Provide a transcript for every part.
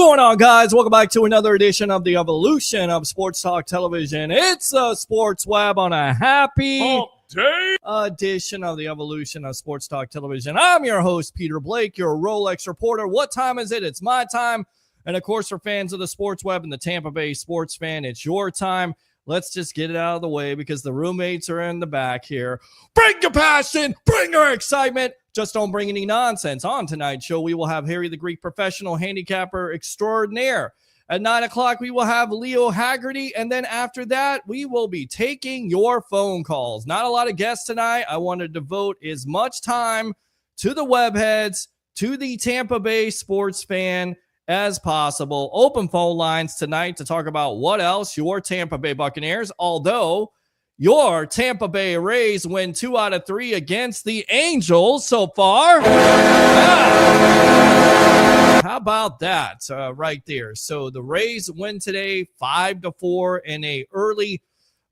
going on, guys? Welcome back to another edition of the Evolution of Sports Talk Television. It's a Sports Web on a happy edition of the Evolution of Sports Talk Television. I'm your host, Peter Blake, your Rolex reporter. What time is it? It's my time. And, of course, for fans of the Sports Web and the Tampa Bay sports fan, it's your time. Let's just get it out of the way because the roommates are in the back here. Bring your passion. Bring your excitement. Just don't bring any nonsense. On tonight's show, we will have Harry the Greek, professional handicapper extraordinaire. At 9 o'clock, we will have Leo Haggerty. And then after that, we will be taking your phone calls. Not a lot of guests tonight. I want to devote as much time to the webheads, to the Tampa Bay sports fan as possible. Open phone lines tonight to talk about what else your Tampa Bay Buccaneers, although your Tampa Bay Rays win 2 out of 3 against the Angels so far. How about that right there? So the Rays win today 5-4 in a early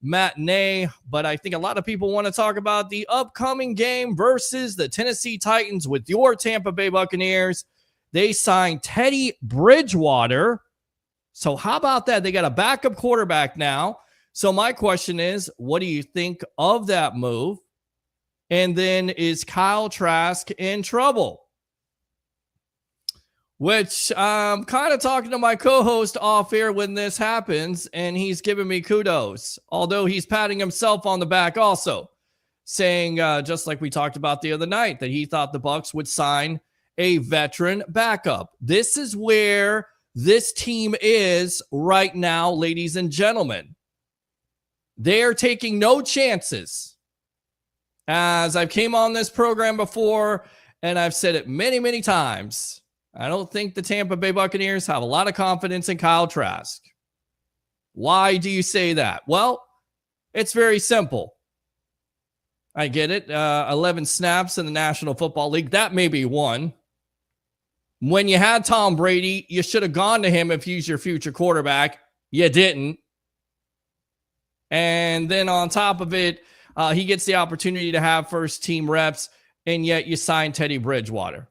matinee, but I think a lot of people want to talk about the upcoming game versus the Tennessee Titans with your Tampa Bay Buccaneers. They signed Teddy Bridgewater. So how about that? They got a backup quarterback now. So my question is, what do you think of that move? And then is Kyle Trask in trouble? Which I'm kind of talking to my co-host off air when this happens, and he's giving me kudos. Although he's patting himself on the back also, saying, just like we talked about the other night, that he thought the Bucs would sign a veteran backup. This is where this team is right now, ladies and gentlemen. They're taking no chances. As I've came on this program before, and I've said it many, many times, I don't think the Tampa Bay Buccaneers have a lot of confidence in Kyle Trask. Why do you say that? Well, it's very simple. I get it. 11 snaps in the National Football League. That may be one. When you had Tom Brady, you should have gone to him if he's your future quarterback. You didn't. And then on top of it, he gets the opportunity to have first team reps, and yet you sign Teddy Bridgewater.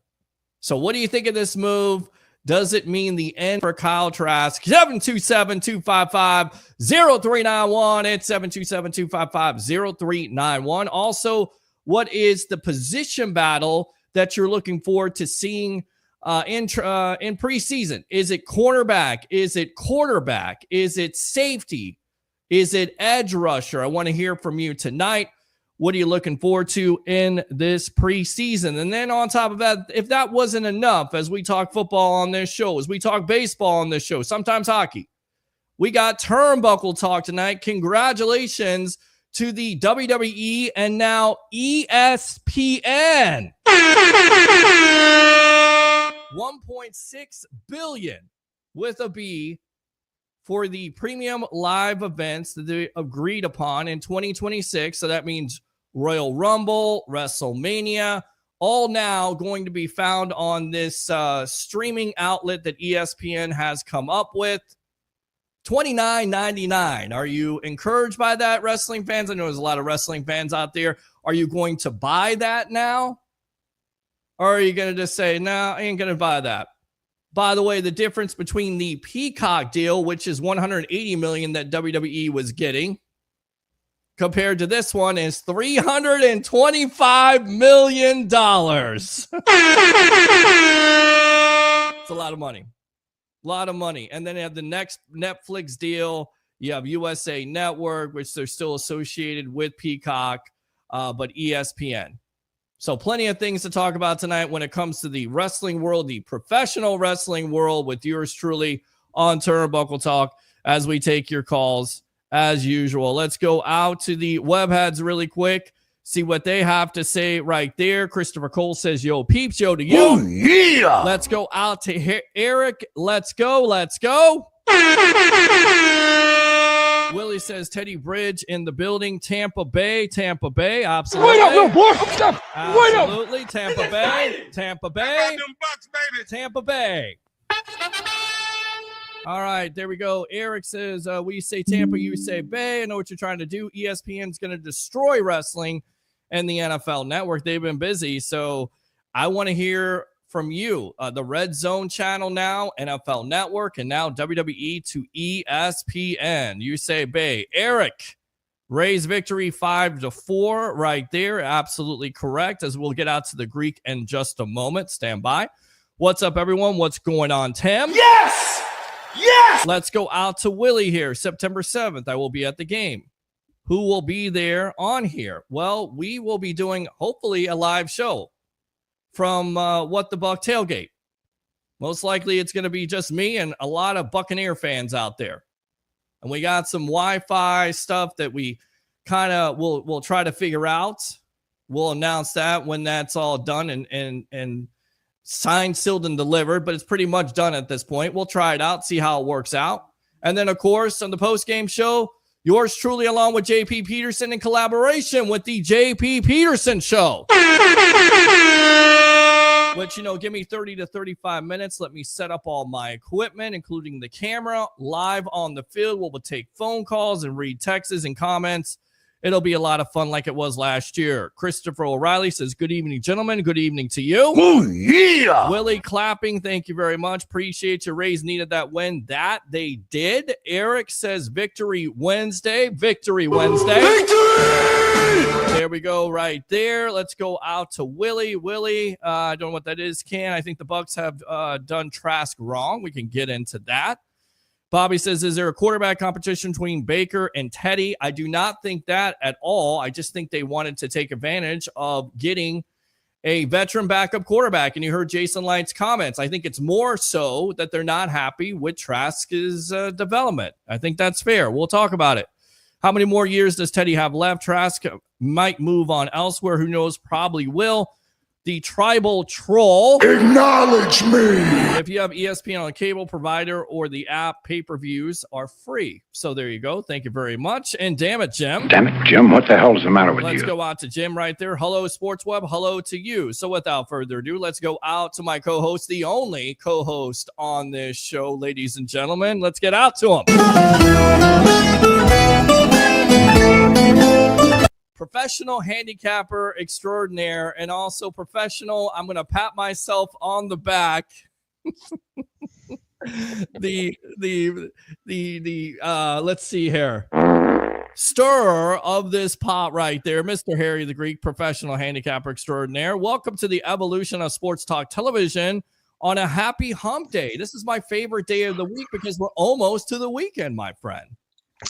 So what do you think of this move? Does it mean the end for Kyle Trask? 727-255-0391. It's 727-255-0391. Also, what is the position battle that you're looking forward to seeing in preseason? Is it cornerback? Is it quarterback? Is it safety? Is it edge rusher? I want to hear from you tonight. What are you looking forward to in this preseason? And then on top of that, if that wasn't enough, as we talk football on this show, as we talk baseball on this show, sometimes hockey, we got turnbuckle talk tonight. Congratulations to the WWE and now ESPN. $1.6 billion with a B for the premium live events that they agreed upon in 2026. So that means Royal Rumble, WrestleMania, all now going to be found on this streaming outlet that ESPN has come up with. $29.99. Are you encouraged by that, wrestling fans? I know there's a lot of wrestling fans out there. Are you going to buy that now? Or are you going to just say, no, I ain't going to buy that? By the way, the difference between the Peacock deal, which is $180 million that WWE was getting, compared to this one is $325 million. It's a lot of money. A lot of money. And then you have the next Netflix deal. You have USA Network, which they're still associated with Peacock, but ESPN. So plenty of things to talk about tonight when it comes to the wrestling world, the professional wrestling world, with yours truly on Turnbuckle Talk as we take your calls as usual. Let's go out to the webheads really quick, see what they have to say right there. Christopher Cole says, yo, peeps, yo to you. Oh, yeah. Let's go out to Eric. Let's go. Let's go. Willie says Teddy Bridge in the building. Tampa Bay, absolutely. Wait up, boy. Absolutely, Tampa Bay, Tampa Bay, Tampa Bay. All right, there we go. Eric says, we say Tampa, you say Bay. I know what you're trying to do. ESPN's going to destroy wrestling and the NFL Network. They've been busy, so I want to hear from you. The Red Zone channel now, NFL Network, and now WWE to ESPN. You say Bay. Eric, Rays victory 5-4 right there. Absolutely correct, as we'll get out to the Greek in just a moment. Stand by. What's up, everyone? What's going on, Tim? Yes! Yes! Let's go out to Willie here. September 7th, I will be at the game. Who will be there on here? Well, we will be doing, hopefully, a live show from What the Buck Tailgate. Most likely it's going to be just me and a lot of Buccaneer fans out there. And we got some Wi-Fi stuff that we kind of will try to figure out. We'll announce that when that's all done and signed, sealed, and delivered. But it's pretty much done at this point. We'll try it out, see how it works out. And then, of course, on the post-game show, yours truly, along with JP Peterson, in collaboration with the JP Peterson Show. Which, give me 30 to 35 minutes. Let me set up all my equipment, including the camera, live on the field. We'll take phone calls and read texts and comments. It'll be a lot of fun like it was last year. Christopher O'Reilly says, good evening, gentlemen. Good evening to you. Oh, yeah. Willie clapping, thank you very much. Appreciate your Rays needed that win. That they did. Eric says, victory Wednesday. Victory Wednesday. Victory! There we go right there. Let's go out to Willie. Willie, I don't know what that is, I think the Bucs have done Trask wrong. We can get into that. Bobby says, is there a quarterback competition between Baker and Teddy? I do not think that at all. I just think they wanted to take advantage of getting a veteran backup quarterback. And you heard Jason Light's comments. I think it's more so that they're not happy with Trask's development. I think that's fair. We'll talk about it. How many more years does Teddy have left? Trask might move on elsewhere. Who knows? Probably will. The Tribal Troll. Acknowledge me. If you have ESPN on a cable provider or the app, pay-per-views are free. So there you go. Thank you very much. And damn it, Jim. Damn it, Jim. What the hell's the matter with you? Let's go out to Jim right there. Hello, Sports Web. Hello to you. So without further ado, let's go out to my co-host, the only co-host on this show, ladies and gentlemen. Let's get out to him. Professional handicapper extraordinaire and also professional. I'm going to pat myself on the back. Let's see here. Stirrer of this pot right there, Mr. Harry the Greek, professional handicapper extraordinaire. Welcome to the evolution of Sports Talk Television on a happy hump day. This is my favorite day of the week because we're almost to the weekend, my friend.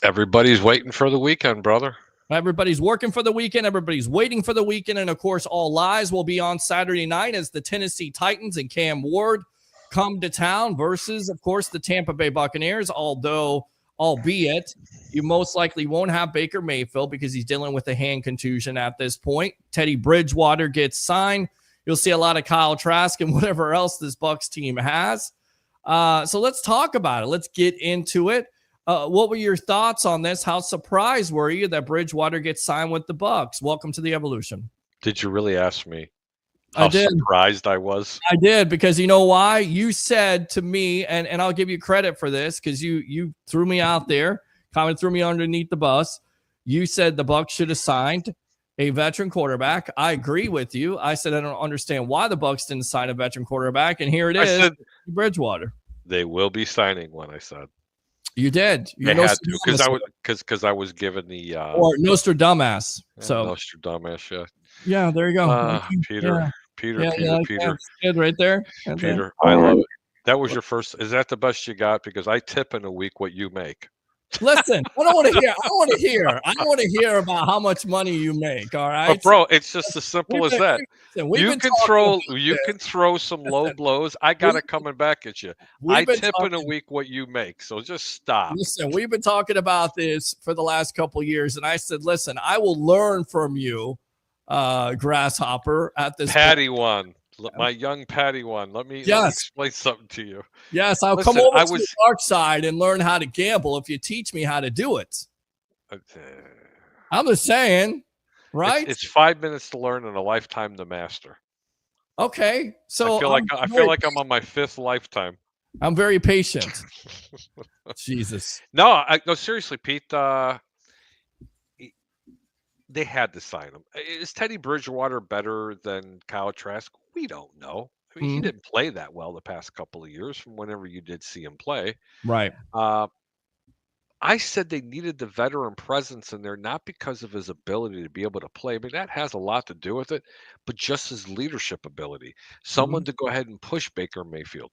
Everybody's waiting for the weekend, brother. Everybody's working for the weekend. Everybody's waiting for the weekend. And, of course, all eyes will be on Saturday night as the Tennessee Titans and Cam Ward come to town versus, of course, the Tampa Bay Buccaneers, albeit you most likely won't have Baker Mayfield because he's dealing with a hand contusion at this point. Teddy Bridgewater gets signed. You'll see a lot of Kyle Trask and whatever else this Bucs team has. So let's talk about it. Let's get into it. What were your thoughts on this? How surprised were you that Bridgewater gets signed with the Bucs? Welcome to the evolution. Did you really ask me how surprised I was? I did, because you know why? You said to me, and I'll give you credit for this because you threw me out there, kind of threw me underneath the bus. You said the Bucs should have signed a veteran quarterback. I agree with you. I said I don't understand why the Bucs didn't sign a veteran quarterback, and here it is, said, Bridgewater. They will be signing one, I said. You did. They had to because I was given the or Nostradamus. So Nostradamus, yeah. Yeah, there you go. Peter. Good right there. Peter, I love it. That was your first. Is that the best you got? Because I tip in a week what you make. Listen, I don't want to hear about how much money you make. All right, but bro, it's just as simple as that. You can throw some low blows. I got it coming back at you. I tip in a week what you make, so just stop. Listen, we've been talking about this for the last couple of years, and I said, listen, I will learn from you, Grasshopper. At this Patty one. My young Padawan, let me explain something to you. Yes, I'll come over to the dark side and learn how to gamble if you teach me how to do it. I'm just saying, right? It's 5 minutes to learn and a lifetime to master. Okay, so I feel like I'm on my fifth lifetime. I'm very patient. Jesus. No, seriously, Pete. They had to sign him. Is Teddy Bridgewater better than Kyle Trask? We don't know. I mean, he didn't play that well the past couple of years from whenever you did see him play. Right. I said they needed the veteran presence in there, not because of his ability to be able to play, but that has a lot to do with it, but just his leadership ability. Someone to go ahead and push Baker Mayfield.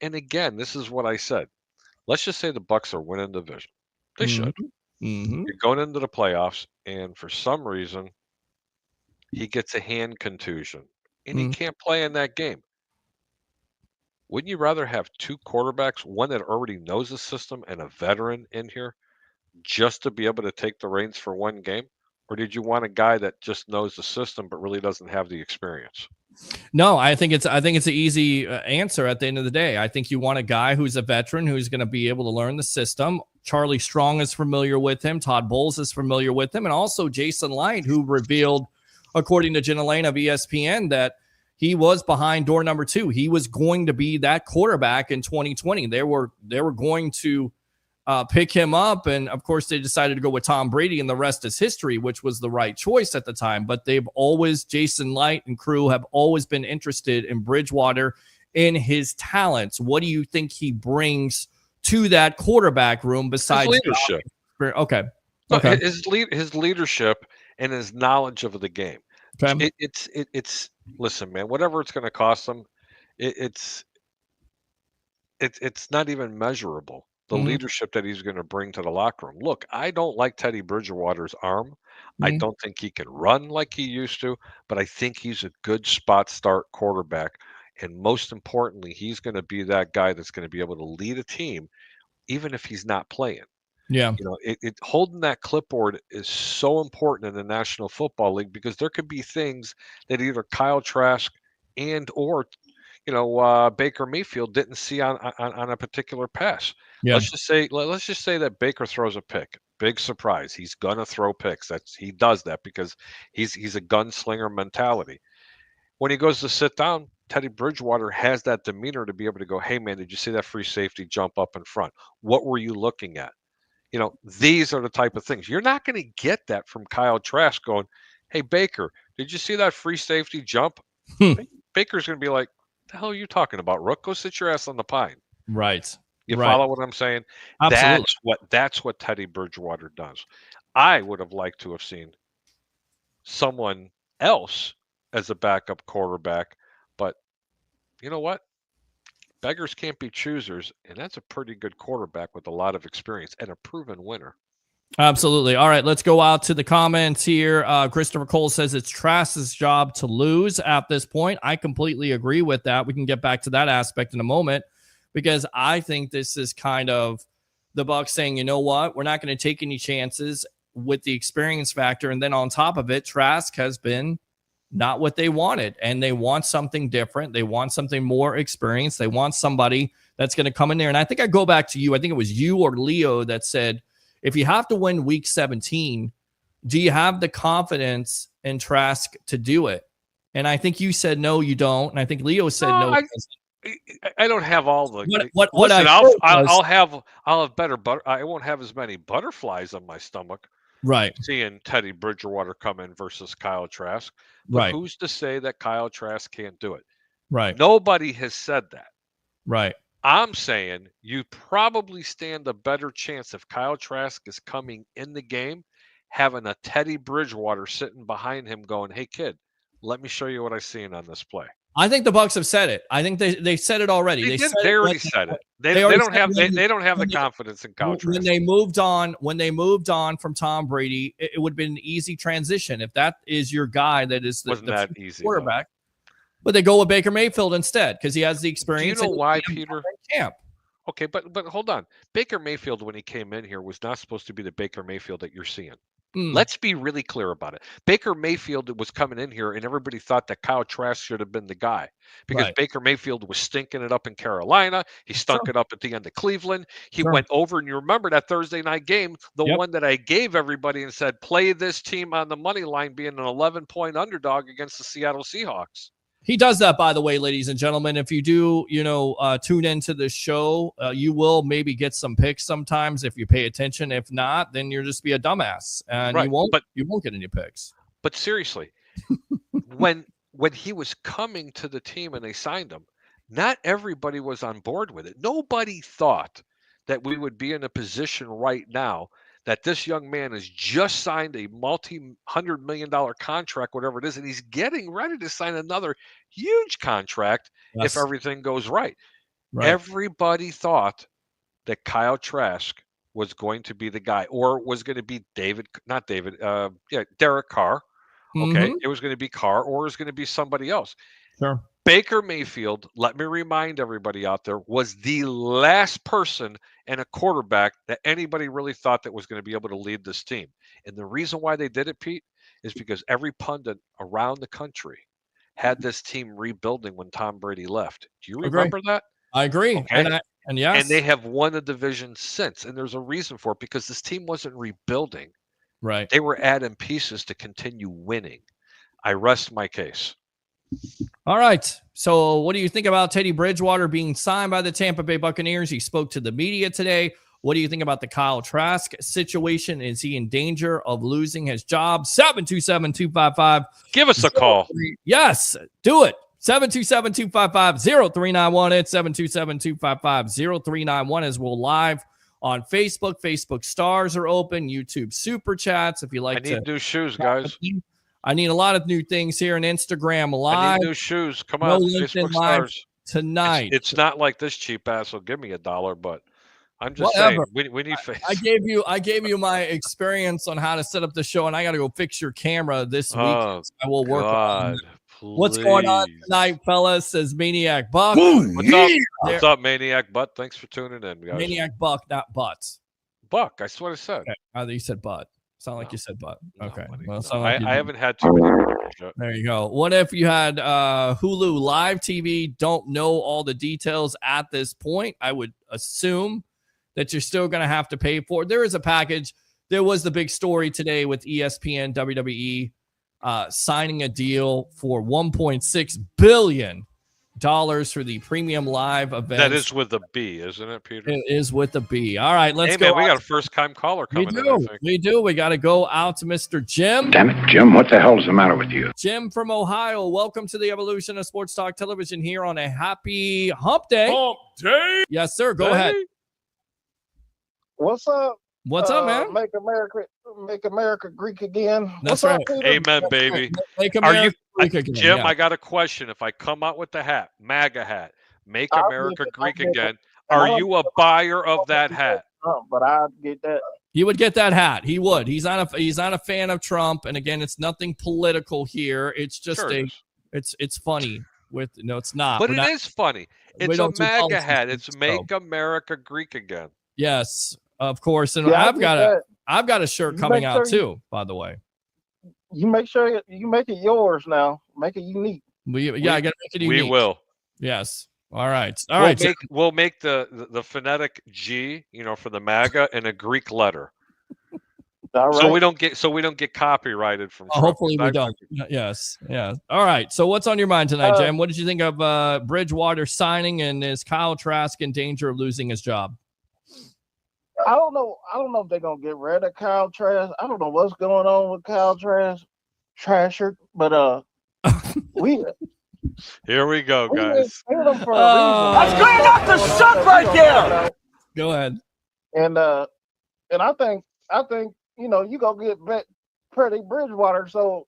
And again, this is what I said. Let's just say the Bucs are winning the division. They should. You're going into the playoffs, and for some reason, he gets a hand contusion, and he can't play in that game. Wouldn't you rather have two quarterbacks, one that already knows the system and a veteran in here, just to be able to take the reins for one game? Or did you want a guy that just knows the system but really doesn't have the experience? No, I think it's an easy answer at the end of the day. I think you want a guy who's a veteran who's going to be able to learn the system. Charlie Strong is familiar with him. Todd Bowles is familiar with him. And also Jason Light, who revealed, according to Jenna Lane of ESPN, that he was behind door number 2. He was going to be that quarterback in 2020. They were going to pick him up. And of course, they decided to go with Tom Brady, and the rest is history, which was the right choice at the time. But Jason Light and crew have always been interested in Bridgewater, in his talents. What do you think he brings to that quarterback room besides his leadership? Okay. His leadership and his knowledge of the game. Okay. It's listen, man, whatever it's going to cost them, it's not even measurable. The leadership that he's going to bring to the locker room. Look, I don't like Teddy Bridgewater's arm. I don't think he can run like he used to, but I think he's a good spot start quarterback. And most importantly, he's going to be that guy that's going to be able to lead a team, even if he's not playing. Yeah. You know, holding that clipboard is so important in the National Football League, because there could be things that either Kyle Trask or Baker Mayfield didn't see on a particular pass. Yeah. Let's just say that Baker throws a pick. Big surprise. He's gonna throw picks. He does that because he's a gunslinger mentality. When he goes to sit down, Teddy Bridgewater has that demeanor to be able to go, "Hey man, did you see that free safety jump up in front? What were you looking at?" These are the type of things. You're not going to get that from Kyle Trask going, "Hey Baker, did you see that free safety jump?" Baker's going to be like, "The hell are you talking about, Rook? Go sit your ass on the pine." Right. You follow what I'm saying? Absolutely. That's what Teddy Bridgewater does. I would have liked to have seen someone else as a backup quarterback, but you know what? Beggars can't be choosers, and that's a pretty good quarterback with a lot of experience and a proven winner. Absolutely. All right, let's go out to the comments here. Christopher Cole says it's Trask's job to lose at this point. I completely agree with that. We can get back to that aspect in a moment, because I think this is kind of the Bucs saying, you know what, we're not going to take any chances with the experience factor. And then on top of it, Trask has been not what they wanted, and they want something different. They want something more experienced. They want somebody that's going to come in there. And I think I go back to you. I think it was you or Leo that said, if you have to win week 17, do you have the confidence in Trask to do it? And I think you said, no, you don't. And I think Leo said, no. I don't have all the. Listen, I'll have better butter. I won't have as many butterflies on my stomach. Right. Seeing Teddy Bridgewater come in versus Kyle Trask. But right. Who's to say that Kyle Trask can't do it? Right. Nobody has said that. Right. I'm saying you probably stand a better chance if Kyle Trask is coming in the game, having a Teddy Bridgewater sitting behind him going, "Hey kid, let me show you what I've seen on this play." I think the Bucs have said it. I think they said it already. They already said it. They don't have the confidence in Kyle Trask. When they moved on from Tom Brady, it would have been an easy transition if that is your guy that is the easy, quarterback. But they go with Baker Mayfield instead because he has the experience. Do you know why, Peter? Camp. Okay, but hold on. Baker Mayfield, when he came in here, was not supposed to be the Baker Mayfield that you're seeing. Let's be really clear about it. Baker Mayfield was coming in here, and everybody thought that Kyle Trask should have been the guy because Baker Mayfield was stinking it up in Carolina. He stunk it up at the end of Cleveland. He went over, and you remember that Thursday night game, the one that I gave everybody and said, play this team on the money line being an 11-point underdog against the Seattle Seahawks. He does that, by the way, ladies and gentlemen. If you do, tune into the show, you will maybe get some picks sometimes if you pay attention. If not, then you'll just be a dumbass, and you won't get any picks. But seriously, when when he was coming to the team and they signed him, not everybody was on board with it. Nobody thought that we would be in a position right now that this young man has just signed a multi-$100 million contract, whatever it is, and he's getting ready to sign another huge contract if everything goes right. Everybody thought that Kyle Trask was going to be the guy, or was going to be Derek Carr. Okay, it was going to be Carr, or it was going to be somebody else. Sure. Baker Mayfield, let me remind everybody out there, was the last person and a quarterback that anybody really thought that was going to be able to lead this team. And the reason why they did it, Pete, is because every pundit around the country had this team rebuilding when Tom Brady left. Do you remember that? I agree. Okay. And yes. And they have won the division since. And there's a reason for it, because this team wasn't rebuilding. Right. They were adding pieces to continue winning. I rest my case. All right. So what do you think about Teddy Bridgewater being signed by the Tampa Bay Buccaneers? He spoke to the media today. What do you think about the Kyle Trask situation? Is he in danger of losing his job? 727-255. Give us a call. Yes, do it. 727-255-0391. It's 727-255-0391 as we'll live on Facebook. Facebook stars are open. YouTube super chats. If you like I need new shoes, guys. I need a lot of new things here on Instagram Live. I need new shoes. Come on, Facebook stars. Tonight. It's not like this cheap ass will give me $1, but I'm just saying we need face. I gave you my experience on how to set up the show, and I got to go fix your camera this week. Oh, I will work on that. Please. What's going on tonight, fellas? Says Maniac Buck. What's up? What's up, Maniac Butt? Thanks for tuning in, guys. Maniac Buck, not Butts. Buck, I swear I said. Okay. I think you said Butt. Sound like you said butt. Okay. Well, I haven't had too many. There you go. What if you had Hulu Live TV? Don't know all the details at this point. I would assume that you're still going to have to pay for it. There is a package. There was the big story today with ESPN, WWE signing a deal for $1.6 billion for the premium live event. That is with a B, isn't it, Peter? It is with a B. All right, let's go. Man, we got a first-time caller coming in, I think. We do. We got to go out to Mr. Jim. Damn it, Jim. What the hell's the matter with you? Jim from Ohio. Welcome to the evolution of Sports Talk Television here on a happy hump day. Hump day? Yes, sir. Go ahead. What's up? What's up, man? Make America Greek again. That's What's right. Up, Amen, baby. Make America Greek again. Jim, yeah. I got a question. If I come out with the hat, MAGA hat, Make America Greek again, are you a buyer of that hat? But I'd get that. He would get that hat. He would. He's not a fan of Trump. And again, it's nothing political here. It's just it's funny. It's not. But is funny. It's a MAGA hat. It's Make America Greek again. Yes, of course. And I've got a shirt coming out too, by the way. You make sure you make it yours now. Make it unique. I gotta make it unique. We will. Yes. All right. We'll make the phonetic G, for the MAGA, and a Greek letter. All right. So we don't get copyrighted from Trump. Hopefully we don't. Yes. Yeah. All right. So what's on your mind tonight, Jim? What did you think of Bridgewater signing, and is Kyle Trask in danger of losing his job? I don't know if they're gonna get rid of Kyle Trask. I don't know what's going on with Kyle Trask, but here we go, guys. That's good enough to suck right there. Go ahead. And I think you go get Teddy Bridgewater. So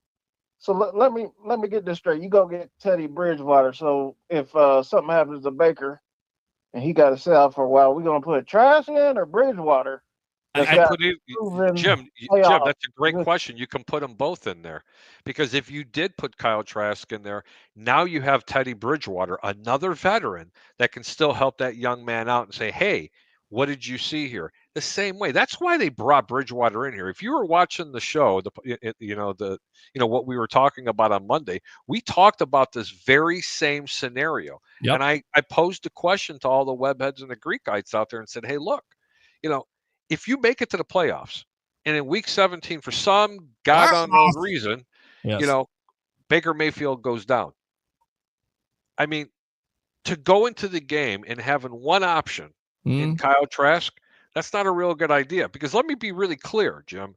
let me get this straight. You go get Teddy Bridgewater. So if something happens to Baker and he got to sit out for a while, we're gonna put Trask in or Bridgewater? Jim, that's a great question. You can put them both in there, because if you did put Kyle Trask in there, now you have Teddy Bridgewater, another veteran that can still help that young man out and say, hey, what did you see here? The same way. That's why they brought Bridgewater in here. If you were watching the show, what we were talking about on Monday, we talked about this very same scenario. Yep. And I posed a question to all the webheads and the Greekites out there and said, hey, look, if you make it to the playoffs and in week 17, for some God unknown reason, Baker Mayfield goes down. I mean, to go into the game and having one option in Kyle Trask, that's not a real good idea, because let me be really clear, Jim.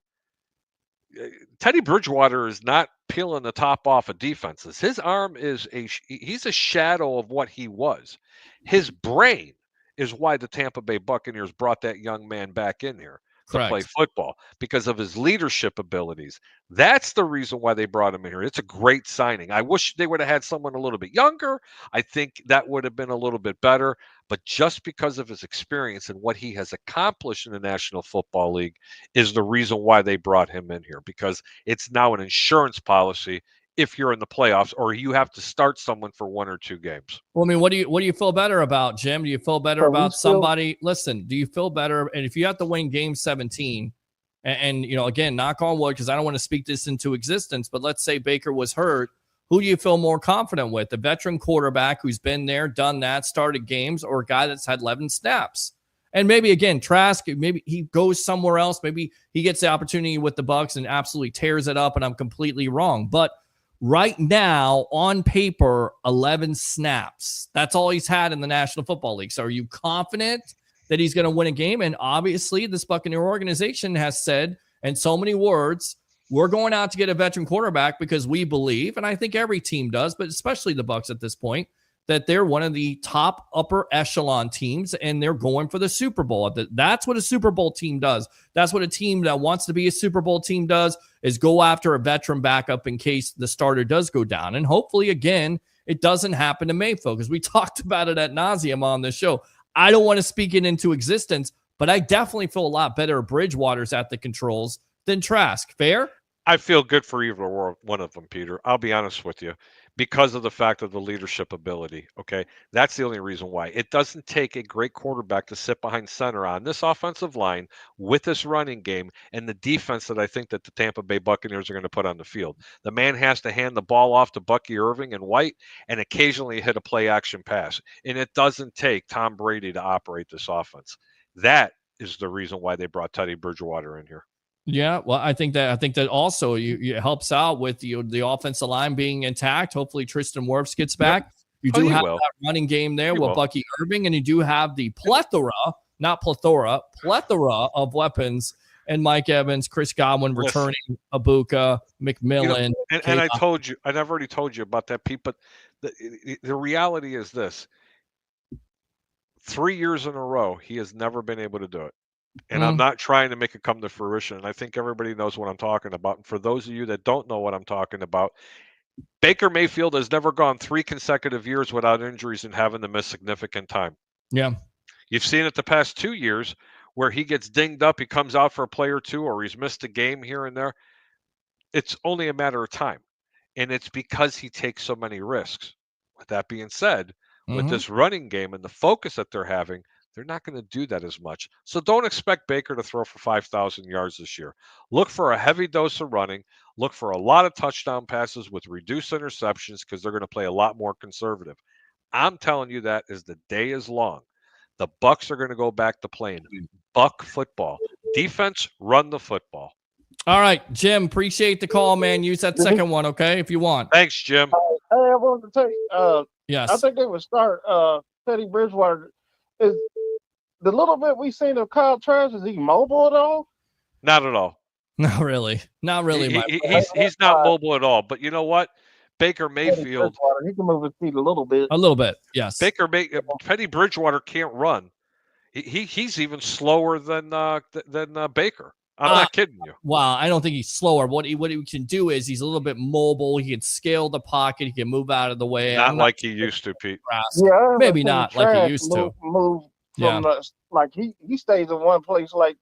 Teddy Bridgewater is not peeling the top off of defenses. His arm is he's a shadow of what he was. His brain is why the Tampa Bay Buccaneers brought that young man back in here to play football, because of his leadership abilities. That's the reason why they brought him in here. It's a great signing. I wish they would have had someone a little bit younger. I think that would have been a little bit better. But just because of his experience and what he has accomplished in the National Football League is the reason why they brought him in here, because it's now an insurance policy if you're in the playoffs or you have to start someone for 1 or 2 games. Well, I mean, what do you feel better about, Jim? Do you feel better about somebody? Listen, do you feel better? And if you have to win game 17, and again, knock on wood, because I don't want to speak this into existence, but let's say Baker was hurt, who do you feel more confident with? The veteran quarterback who's been there, done that, started games, or a guy that's had 11 snaps? And maybe, again, Trask, maybe he goes somewhere else. Maybe he gets the opportunity with the Bucs and absolutely tears it up, and I'm completely wrong. But right now, on paper, 11 snaps. That's all he's had in the National Football League. So are you confident that he's going to win a game? And obviously, this Buccaneer organization has said in so many words, we're going out to get a veteran quarterback because we believe, and I think every team does, but especially the Bucs at this point, that they're one of the top upper echelon teams and they're going for the Super Bowl. That's what a Super Bowl team does. That's what a team that wants to be a Super Bowl team does, is go after a veteran backup in case the starter does go down. And hopefully, again, it doesn't happen to Mayfield, because we talked about it at nauseum on this show. I don't want to speak it into existence, but I definitely feel a lot better Bridgewater's at the controls than Trask. Fair? I feel good for either one of them, Peter. I'll be honest with you, because of the fact of the leadership ability. Okay, that's the only reason why. It doesn't take a great quarterback to sit behind center on this offensive line with this running game and the defense that I think that the Tampa Bay Buccaneers are going to put on the field. The man has to hand the ball off to Bucky Irving and White and occasionally hit a play action pass. And it doesn't take Tom Brady to operate this offense. That is the reason why they brought Teddy Bridgewater in here. Yeah, well, I think that also it helps out with the offensive line being intact. Hopefully, Tristan Wirfs gets back. You do have that running game there with Bucky Irving, and you do have the plethora of weapons, and Mike Evans, Chris Godwin returning, Abuka, McMillan. And I told you, I've already told you about that, Pete. But the reality is this: 3 years in a row, he has never been able to do it. And I'm not trying to make it come to fruition. And I think everybody knows what I'm talking about. And for those of you that don't know what I'm talking about, Baker Mayfield has never gone 3 consecutive years without injuries and having to miss significant time. Yeah. You've seen it the past 2 years where he gets dinged up, he comes out for a play or two, or he's missed a game here and there. It's only a matter of time. And it's because he takes so many risks. With that being said, with this running game and the focus that they're having, they're not going to do that as much. So don't expect Baker to throw for 5,000 yards this year. Look for a heavy dose of running. Look for a lot of touchdown passes with reduced interceptions, because they're going to play a lot more conservative. I'm telling you that as the day is long, the Bucs are going to go back to playing Buck football. Defense, run the football. All right, Jim, appreciate the call, man. Use that second one, okay, if you want. Thanks, Jim. Hey, I wanted to tell you, yes. I think they would start Teddy Bridgewater. Is the little bit we seen of Kyle Trask, is he mobile at all? Not at all. Not really. Not really. He's not mobile at all. But you know what? Baker Mayfield, he can move his feet a little bit. A little bit, yes. Teddy Bridgewater can't run. He's even slower than Baker. I'm not kidding you. Wow, I don't think he's slower. What he can do is he's a little bit mobile. He can scale the pocket. He can move out of the way. Not like he used to, Pete. Yeah, maybe not like he used to. Move from like he stays in one place like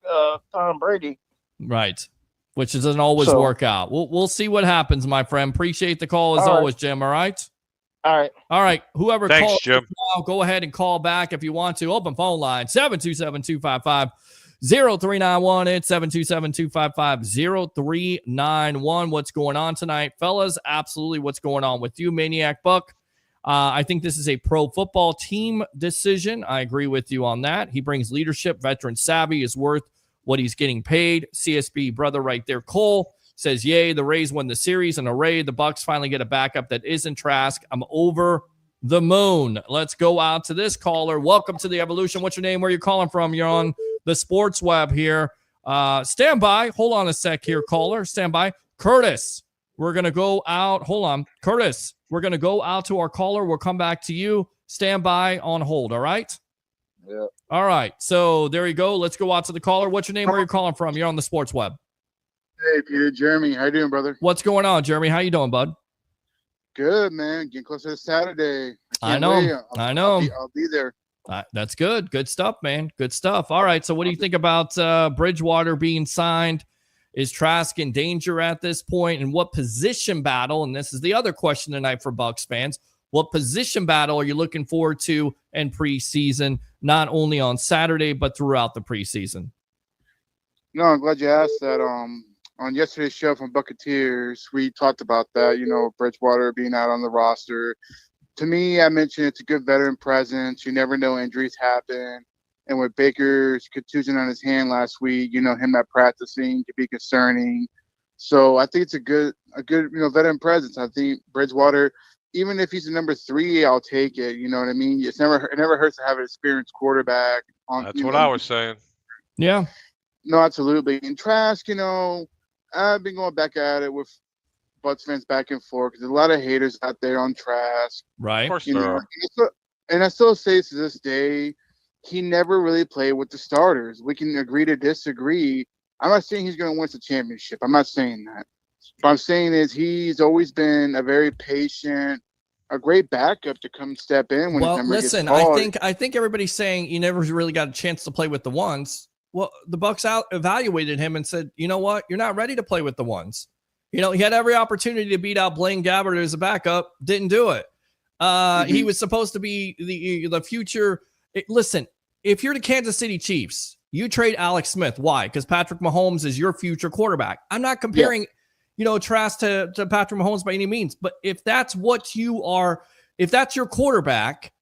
Tom Brady. Right, which doesn't always work out. We'll see what happens, my friend. Appreciate the call as always, Jim. All right. All right. Whoever Thanks, calls Jim. Now, go ahead and call back if you want to. Open phone line 727-255-0391. It's 727-255-0391. What's going on tonight, fellas? Absolutely, what's going on with you, Maniac Buck? I think this is a pro football team decision. I agree with you on that. He brings leadership, veteran savvy, is worth what he's getting paid. CSB brother right there, Cole, says, yay, the Rays win the series. And array, the Bucs finally get a backup that isn't Trask. I'm over the moon. Let's go out to this caller. Welcome to the Evolution. What's your name? Where are you calling from? You're on the Sports Web here Stand by. Hold on a sec here, caller. Stand by. Curtis, we're going to go out. Hold on. Curtis, we're going to go out to our caller. We'll come back to you. Stand by on hold, all right? Yeah. All right. So there you go. Let's go out to the caller. What's your name? Where are you calling from? You're on the Sports Web. Hey, Peter, Jeremy. How you doing, brother? What's going on, Jeremy? How you doing, bud? Good, man. Getting closer to Saturday. I know. I'll be there. That's good. Good stuff, man. Good stuff. All right. So what do you think about Bridgewater being signed? Is Trask in danger at this point? And what position battle, and this is the other question tonight for Bucs fans, what position battle are you looking forward to in preseason, not only on Saturday, but throughout the preseason? No, I'm glad you asked that. On yesterday's show from Buccaneers, we talked about that, Bridgewater being out on the roster. To me, I mentioned it's a good veteran presence. You never know, injuries happen. And with Baker's contusion on his hand last week, him not practicing could be concerning. So I think it's a good veteran presence. I think Bridgewater, even if he's the number 3, I'll take it. You know what I mean? It never hurts to have an experienced quarterback. That's what I was saying. Yeah. No, absolutely. And Trask, I've been going back at it with Bucs fans back and forth because there's a lot of haters out there on Trask. Right. Of course there are. And I still say to this day, he never really played with the starters. We can agree to disagree. I'm not saying he's going to win the championship. I'm not saying that. What I'm saying is he's always been a very patient, a great backup to come step in when his number gets called. I think everybody's saying you never really got a chance to play with the ones. Well, the Bucs evaluated him and said, you know what? You're not ready to play with the ones. He had every opportunity to beat out Blaine Gabbert as a backup. Didn't do it. He was supposed to be the future. Listen, if you're the Kansas City Chiefs, you trade Alex Smith. Why? Because Patrick Mahomes is your future quarterback. I'm not comparing, Trask to Patrick Mahomes by any means. But if that's what you are, if that's your quarterback,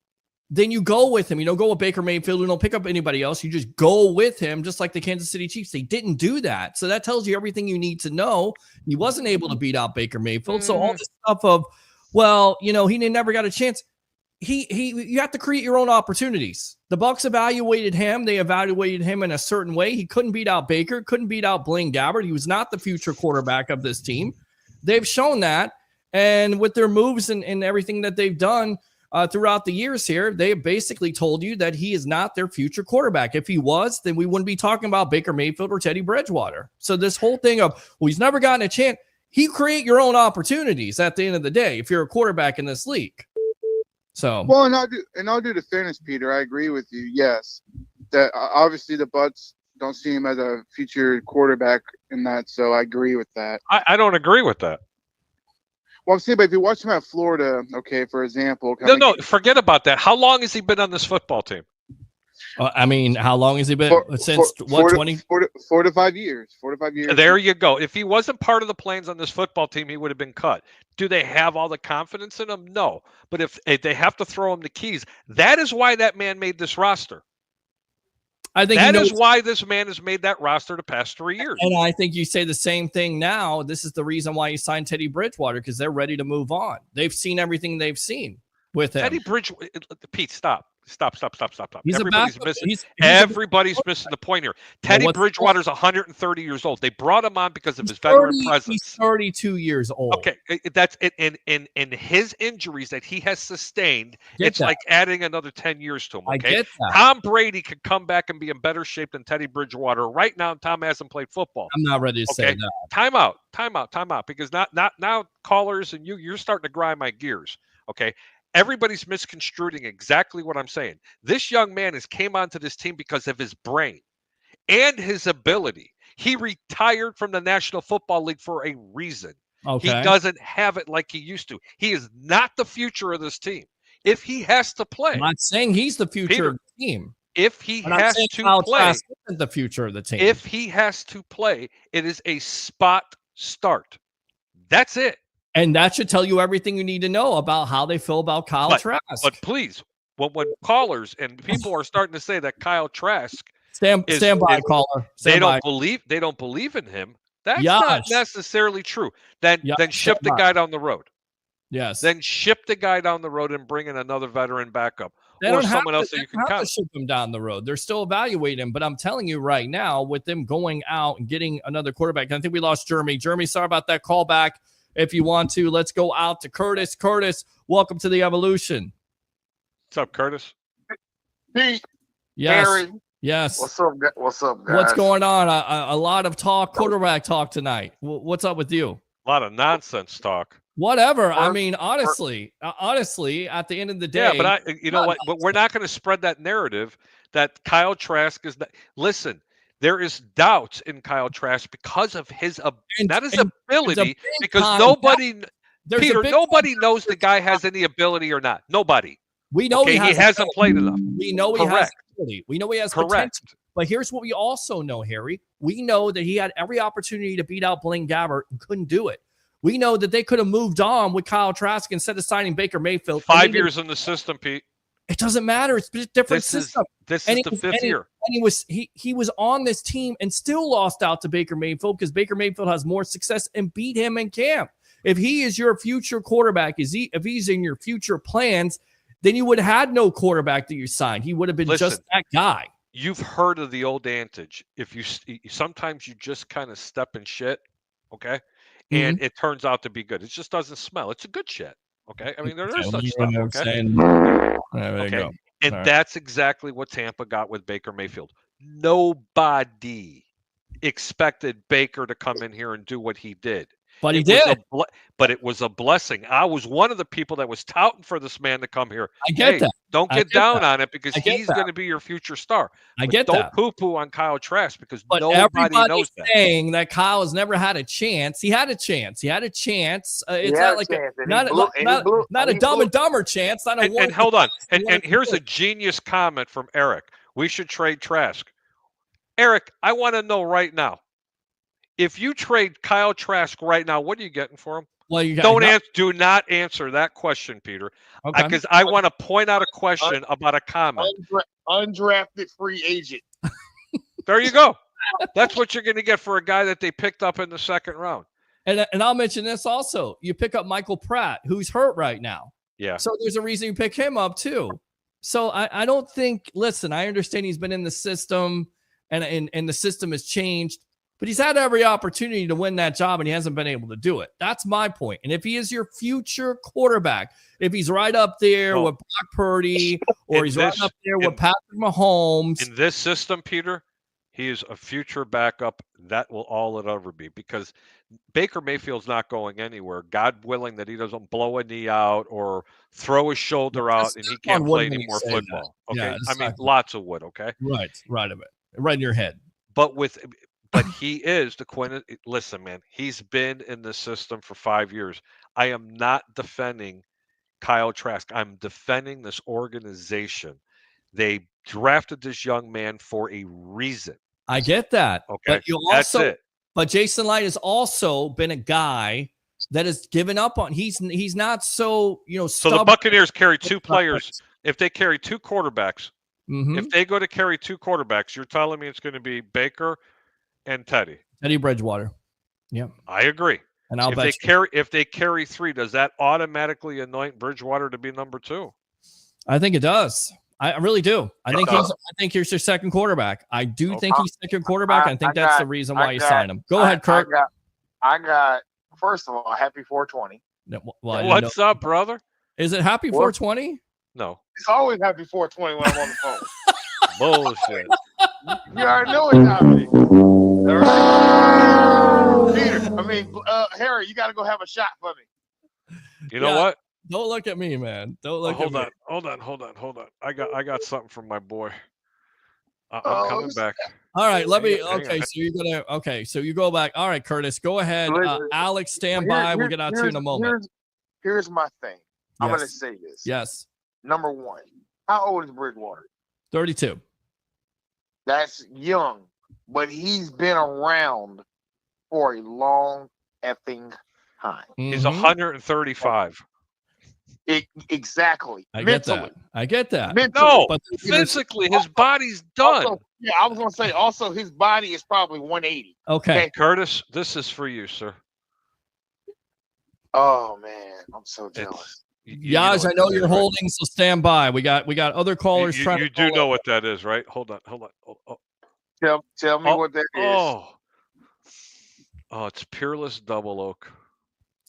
then you go with him. You don't go with Baker Mayfield. You don't pick up anybody else. You just go with him, just like the Kansas City Chiefs. They didn't do that. So that tells you everything you need to know. He wasn't able to beat out Baker Mayfield. So all this stuff of, he never got a chance. You have to create your own opportunities. The Bucs evaluated him. They evaluated him in a certain way. He couldn't beat out Baker, couldn't beat out Blaine Gabbert. He was not the future quarterback of this team. They've shown that. And with their moves and everything that they've done, throughout the years here, they basically told you that he is not their future quarterback. If he was, then we wouldn't be talking about Baker Mayfield or Teddy Bridgewater. So this whole thing of, he's never gotten a chance. You create your own opportunities at the end of the day if you're a quarterback in this league. So and I'll do the fairness, Peter. I agree with you. Yes, that obviously the Bucs don't see him as a future quarterback in that. So I agree with that. I don't agree with that. Well, I'm saying, but if you watch him at Florida, okay, for example. No, forget about that. How long has he been on this football team? How long has he been? Since 20? 4 to 5 years. 4 to 5 years. There you go. If he wasn't part of the plans on this football team, he would have been cut. Do they have all the confidence in him? No. But if they have to throw him the keys, that is why that man made this roster. I think that is why this man has made that roster the past 3 years. And I think you say the same thing now. This is the reason why you signed Teddy Bridgewater, because they're ready to move on. They've seen everything they've seen with him. Teddy Bridgewater, Pete, stop. He's Everybody's missing. Everybody's missing the point here. Teddy Bridgewater's 130 years old. They brought him on because of his veteran presence. He's 32 years old. Okay, that's it. In his injuries that he has sustained, it's like adding another 10 years to him. Okay, I get that. Tom Brady could come back and be in better shape than Teddy Bridgewater. Right now, Tom hasn't played football. I'm not ready to say that. Time out. Because now callers and you're starting to grind my gears. Okay. Everybody's misconstruing exactly what I'm saying. This young man came onto this team because of his brain and his ability. He retired from the National Football League for a reason. Okay. He doesn't have it like he used to. He is not the future of this team. If he has to play. I'm not saying he's the future of the team. If he has to play. Isn't the future of the team. If he has to play, it is a spot start. That's it. And that should tell you everything you need to know about how they feel about Kyle Trask. But please, when callers and people are starting to say that Kyle Trask stand by, caller. They don't believe in him. That's not necessarily true. Then ship the guy down the road. Yes. Then ship the guy down the road and bring in another veteran backup. or someone else that you can have to count. ship him down the road. They're still evaluating him, but I'm telling you right now, with them going out and getting another quarterback, I think we lost Jeremy. Jeremy, sorry about that call back. If you want to, let's go out to Curtis. Curtis, welcome to the Evolution. What's up, Curtis? Pete. Yes. Harry. Yes. What's up, guys? What's going on? A lot of talk, quarterback talk tonight. What's up with you? A lot of nonsense talk. Whatever. I mean, honestly, at the end of the day. Yeah, but you know what? But we're not going to spread that narrative that Kyle Trask is. Listen, there is doubts in Kyle Trask because of his ability. Because nobody knows the guy has any ability or not. Nobody. We know he hasn't played enough. We know he has ability. We know he has potential. But here's what we also know, Harry. We know that he had every opportunity to beat out Blaine Gabbert and couldn't do it. We know that they could have moved on with Kyle Trask instead of signing Baker Mayfield. 5 years in the system, Pete. It doesn't matter. It's a different system. This is the fifth year. And he was on this team and still lost out to Baker Mayfield because Baker Mayfield has more success and beat him in camp. If he is your future quarterback, if he's in your future plans, then you would have had no quarterback that you signed. He would have been just that guy. You've heard of the old adage. Sometimes you just kind of step in shit, okay? And it turns out to be good. It just doesn't smell. It's a good shit. Okay. I mean, there's such stuff. Okay. There you go. And that's exactly what Tampa got with Baker Mayfield. Nobody expected Baker to come in here and do what he did. But he did. But it was a blessing. I was one of the people that was touting for this man to come here. I get that. Don't get down on it because he's going to be your future star. Don't poo-poo on Kyle Trask because nobody knows that. Saying that Kyle has never had a chance. He had a chance. It's not like not a Dumb and Dumber chance. And hold on. And here's a genius comment from Eric. We should trade Trask. Eric, I want to know right now. If you trade Kyle Trask right now, what are you getting for him? Well, do not answer that question, Peter, because I want to point out a question about a comment. Undrafted free agent. There you go. That's what you're going to get for a guy that they picked up in the second round. And I'll mention this also. You pick up Michael Pratt, who's hurt right now. Yeah. So there's a reason you pick him up too. So I don't think. Listen, I understand he's been in the system, and the system has changed. But he's had every opportunity to win that job, and he hasn't been able to do it. That's my point. And if he is your future quarterback, if he's right up there with Brock Purdy, or he's right up there with Patrick Mahomes. In this system, Peter, he is a future backup. That will all it ever be because Baker Mayfield's not going anywhere. God willing that he doesn't blow a knee out or throw his shoulder out and he can't play any more football. Okay. Yeah, I mean, lots of wood. Okay. Right of it. Right in your head. But he is the Quinn. Listen, man, he's been in the system for 5 years. I am not defending Kyle Trask. I'm defending this organization. They drafted this young man for a reason. I get that. Okay, that's it. But Jason Light has also been a guy that has given up on. He's not so So the Buccaneers carry two players. If they carry two quarterbacks, if they go to carry two quarterbacks, you're telling me it's going to be Baker and Teddy Bridgewater. Yeah, I agree. And if they carry three, does that automatically anoint Bridgewater to be number two? I think it does. I really do. I think he's your second quarterback. I do think he's second quarterback. I think that's the reason why you signed him. Go ahead, Kurt. I got first of all, happy 420. What's up, brother? Is it happy 420? No. It's always happy 420 when I'm on the phone. Bullshit. You already know it's happening. Peter, Harry, you got to go have a shot for me. You know what? Don't look at me, man. Don't look at me. Hold on. I got something from my boy. I'm coming back. All right, so you go back. All right, Curtis, go ahead. Alex, stand by. We'll get out to you in a moment. Here's my thing. I'm going to say this. Yes. Number one, how old is Bridgewater? 32. That's young, but he's been around for a long effing time. He's 135. Exactly. I get that. Mentally. No, but physically, his body's done. Also, I was going to say, also, his body is probably 180. Okay. Curtis, this is for you, sir. Oh, man. I'm so jealous. Yaj, I know you're holding, so stand by. We got other callers trying. You do know what that is, right? Hold on. Tell me what that is. Oh, it's Peerless Double Oak.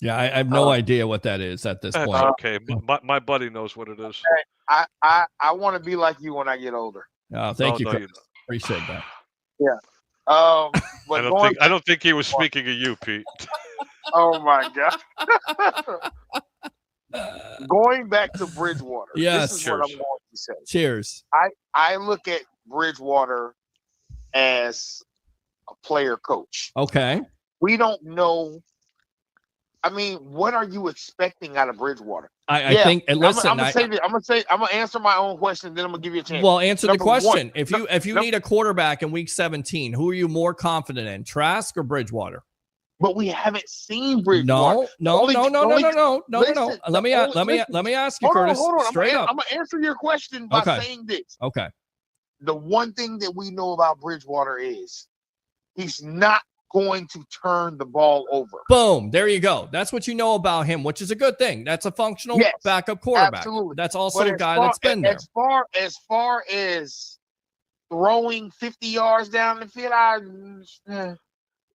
Yeah, I have no idea what that is at this point. Okay, my buddy knows what it is. I want to be like you when I get older. Thank you, Chris. Appreciate that. Yeah. But I don't think he was speaking of you, Pete. Oh my God. Going back to Bridgewater. Yes. This is what I'm going to say. Cheers. I look at Bridgewater as a player coach. Okay. We don't know. I mean, what are you expecting out of Bridgewater? I think, and listen, I'm gonna answer my own question, then I'm gonna give you a chance. Well, answer the question. If you need a quarterback in week 17, who are you more confident in, Trask or Bridgewater? But we haven't seen Bridgewater. No. Let me ask you, Curtis. Hold on. Straight up. I'm gonna answer your question by saying this. Okay. The one thing that we know about Bridgewater is he's not going to turn the ball over. Boom. There you go. That's what you know about him, which is a good thing. That's a functional backup quarterback. Absolutely. That's also a guy that's been there. As far as throwing 50 yards down the field,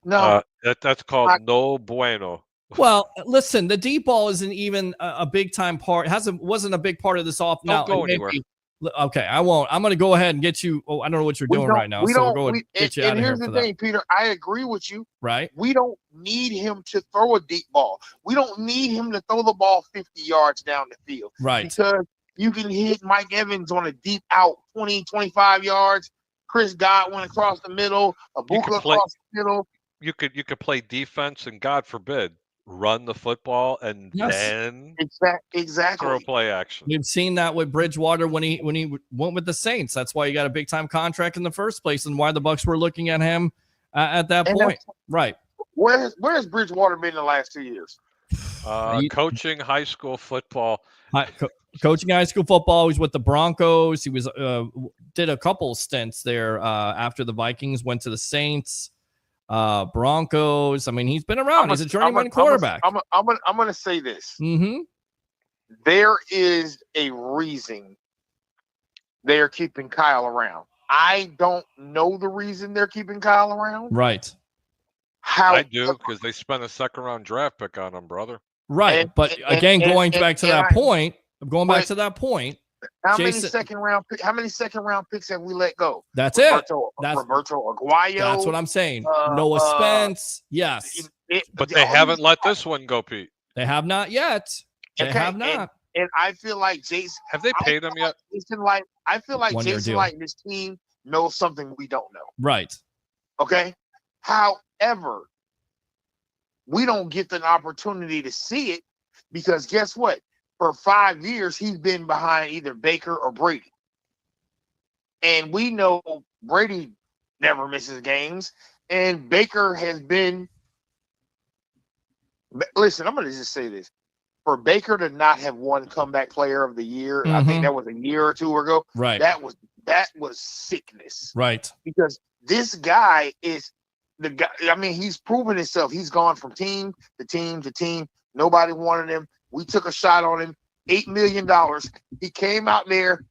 no. That's called no bueno. Well, listen, the deep ball isn't even a big time part. Wasn't a big part of this off. Don't go anywhere. Okay, I won't. I'm going to go ahead and get you. Oh, I don't know what you're doing right now. So we'll go and get you out of here. And here's the thing, Peter. I agree with you. Right. We don't need him to throw a deep ball. We don't need him to throw the ball 50 yards down the field. Right. Because you can hit Mike Evans on a deep out 20, 25 yards. Chris Godwin across the middle. Abuka across the middle. You could play defense and, God forbid, run the football and then exactly throw play action. We've seen that with Bridgewater when he went with the Saints. That's why he got a big time contract in the first place, and why the Bucs were looking at him at that point. Right. Where's Bridgewater been the last 2 years? Coaching high school football. Coaching high school football. He was with the Broncos. He was did a couple stints there after the Vikings went to the Saints. Broncos. I mean, he's been around. He's a journeyman quarterback. I'm gonna say this. Mm-hmm. There is a reason they're keeping Kyle around. I don't know the reason they're keeping Kyle around. Right. I do, because they spent a second-round draft pick on him, brother. Right, but again, going back to that point. How many second round picks have we let go? That's Roberto Aguayo. That's what I'm saying. Noah Spence. Yes. But they haven't let this one go, Pete. They have not yet. They have not. And I feel like Jason. Have they paid him yet? I feel like Jason Light and his team knows something we don't know. Right. Okay. However, we don't get the opportunity to see it because guess what? For 5 years, he's been behind either Baker or Brady. And we know Brady never misses games. And Baker has been – listen, I'm going to just say this. For Baker to not have won Comeback Player of the Year, I think that was a year or two ago. Right. That was sickness. Right. Because this guy is the guy – I mean, he's proven himself. He's gone from team to team to team. Nobody wanted him. We took a shot on him, $8 million. He came out there,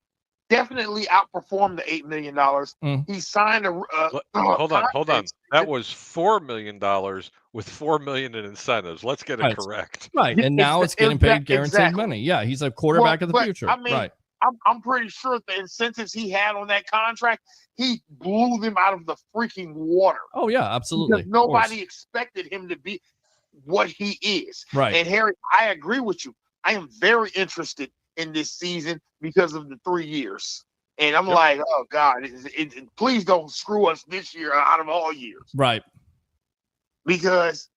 definitely outperformed the $8 million. He signed a hold on. That was $4 million with $4 million in incentives. Let's get it correct. Right, and now it's getting paid guaranteed money. Yeah, he's a quarterback of the future. I mean, right. I'm pretty sure the incentives he had on that contract, he blew them out of the freaking water. Oh yeah, absolutely. Because nobody expected him to be what he is. Right. And Harry, I agree with you. I am very interested in this season because of the 3 years. And I'm like, oh God, please don't screw us this year out of all years. Right. Because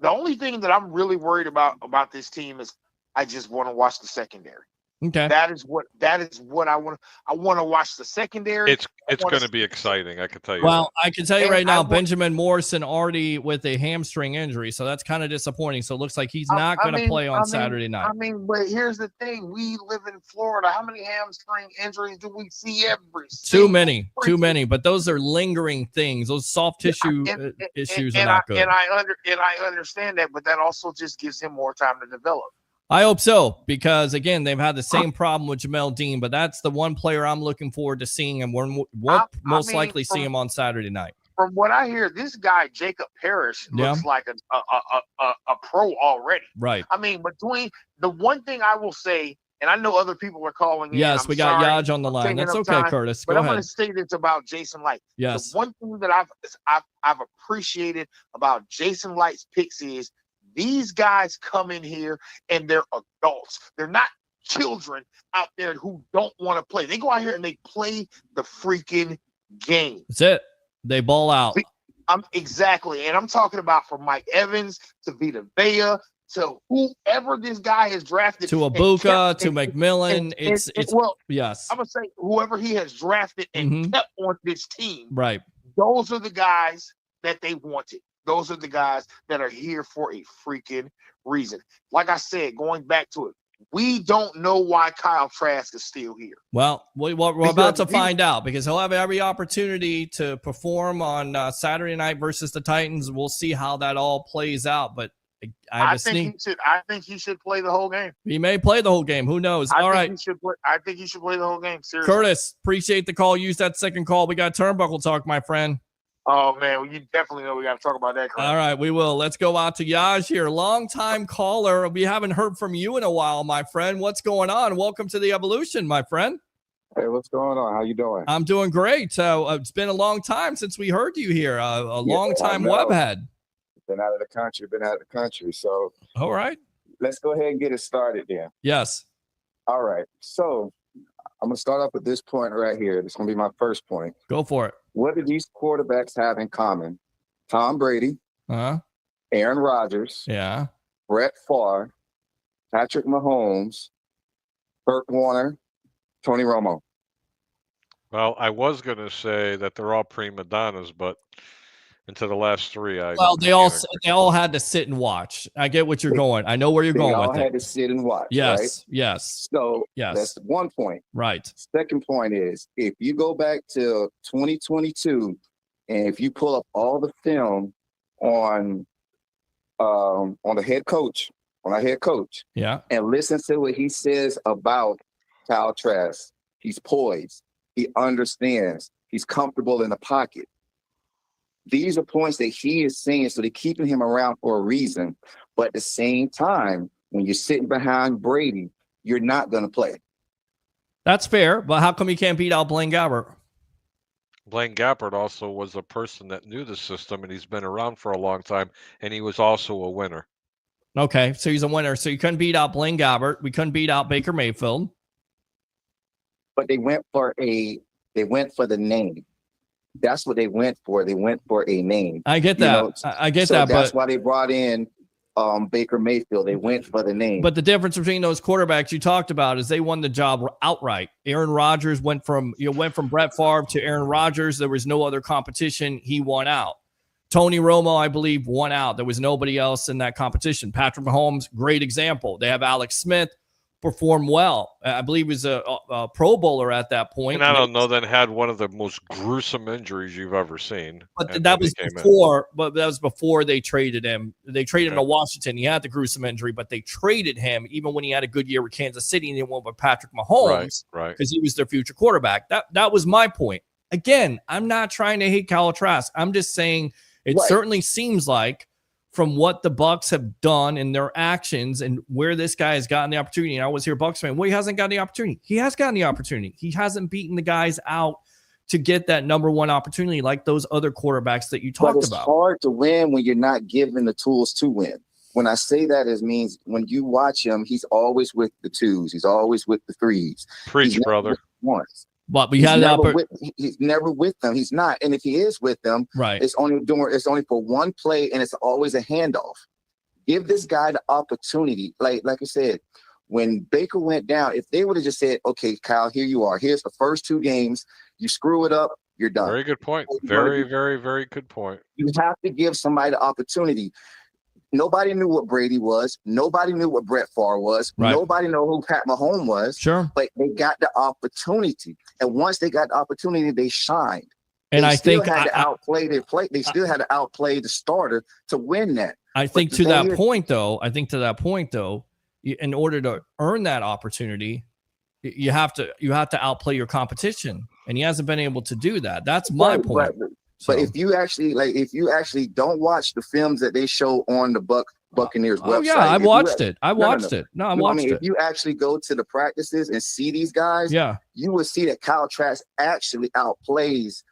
the only thing that I'm really worried about this team is I just want to watch the secondary. Okay. That is what I want. I want to watch the secondary. It's going to be exciting, I can tell you. Well, I can tell you right now, Benjamin Morrison already with a hamstring injury, so that's kind of disappointing. So it looks like he's not going to play on Saturday night. I mean, but here's the thing: we live in Florida. How many hamstring injuries do we see every? Too many. But those are lingering things. Those soft tissue issues are not good. And I understand that, but that also just gives him more time to develop. I hope so, because again, they've had the same problem with Jamel Dean, but that's the one player I'm looking forward to seeing, and we'll most likely see him on Saturday night. From what I hear, this guy Jacob Parrish looks like a pro already. Right. I mean, between the one thing I will say, and I know other people are calling in. Yes, we got Yaj on the line. That's okay, Curtis. But Go I'm ahead. going to say this about Jason Light. Yes. The one thing that I've appreciated about Jason Light's picks is these guys come in here and they're adults. They're not children out there who don't want to play. They go out here and they play the freaking game. That's it. They ball out. Exactly. And I'm talking about from Mike Evans to Vita Vea to whoever this guy has drafted. To Ibuka, to McMillan. Well, yes. I'm going to say whoever he has drafted and kept on this team. Right. Those are the guys that they wanted. Those are the guys that are here for a freaking reason. Like I said, going back to it, we don't know why Kyle Trask is still here. Well, we're about to find out, because he'll have every opportunity to perform on Saturday night versus the Titans. We'll see how that all plays out. But I think he should play the whole game. He may play the whole game. Who knows? I think he should play the whole game. Seriously. Curtis, appreciate the call. Use that second call. We got turnbuckle talk, my friend. Oh, man, well, you definitely know we got to talk about that. Crap. All right, we will. Let's go out to Yaj here. Long-time caller. We haven't heard from you in a while, my friend. What's going on? Welcome to the Evolution, my friend. Hey, what's going on? How you doing? I'm doing great. It's been a long time since we heard you here. A long-time webhead. Been out of the country. So, all right. Let's go ahead and get it started then. Yes. All right. So, I'm going to start off with this point right here. This is going to be my first point. Go for it. What do these quarterbacks have in common? Tom Brady, Aaron Rodgers, Brett Favre, Patrick Mahomes, Kurt Warner, Tony Romo. Well, I was going to say that they're all prima donnas, but into the last three, they all had to sit and watch. I get what you're going. I know where you're going with it. They all had to sit and watch. Yes, right? yes. So that's one point. Right. Second point is, if you go back to 2022, and if you pull up all the film on the head coach, on our head coach, and listen to what he says about Kyle Trask, he's poised, he understands, he's comfortable in the pocket. These are points that he is saying, so they're keeping him around for a reason. But at the same time, when you're sitting behind Brady, you're not going to play. That's fair, but how come you can't beat out Blaine Gabbert? Blaine Gabbert also was a person that knew the system, and he's been around for a long time, and he was also a winner. Okay, so he's a winner. So you couldn't beat out Blaine Gabbert. We couldn't beat out Baker Mayfield. But they went for the name. That's what they went for. They went for a name. I get that. I get that. That's why they brought in Baker Mayfield. They went for the name. But the difference between those quarterbacks you talked about is they won the job outright. Aaron Rodgers went from Brett Favre to Aaron Rodgers. There was no other competition. He won out. Tony Romo, I believe, won out. There was nobody else in that competition. Patrick Mahomes, great example. They have Alex Smith. Performed well. I believe he was a Pro Bowler at that point. And I don't know, then had one of the most gruesome injuries you've ever seen. But that was before. But that was before they traded him. They traded him to Washington. He had the gruesome injury, but they traded him even when he had a good year with Kansas City, and they went with Patrick Mahomes, right? Because he was their future quarterback. That was my point. Again, I'm not trying to hate Kyle Trask. I'm just saying it certainly seems like, from what the Bucs have done in their actions and where this guy has gotten the opportunity. And I was here, Bucs fan. Well, he hasn't gotten the opportunity. He has gotten the opportunity. He hasn't beaten the guys out to get that number one opportunity like those other quarterbacks that you talked about. It's hard to win when you're not given the tools to win. When I say that, it means when you watch him, he's always with the twos. He's always with the threes. Preach, brother. Once. But we had he's never with them. He's not. And if he is with them, it's only for one play, and it's always a handoff. Give this guy the opportunity. Like I said, when Baker went down, if they would have just said, okay, Kyle, here you are. Here's the first two games. You screw it up, you're done. Very good point. Very, very, very good point. You have to give somebody the opportunity. Nobody knew what Brady was. Nobody knew what Brett Favre was. Right. Nobody knew who Pat Mahomes was. Sure. But they got the opportunity. And once they got the opportunity, they shined. And they still had to outplay their play. They still had to outplay the starter to win that. I think to that point, though, in order to earn that opportunity, you have to outplay your competition, and he hasn't been able to do that. That's my point. But if you actually don't watch the films that they show on the Buccaneers website. Oh yeah, I watched it. I watched it. If you actually go to the practices and see these guys, you will see that Kyle Trask actually outplays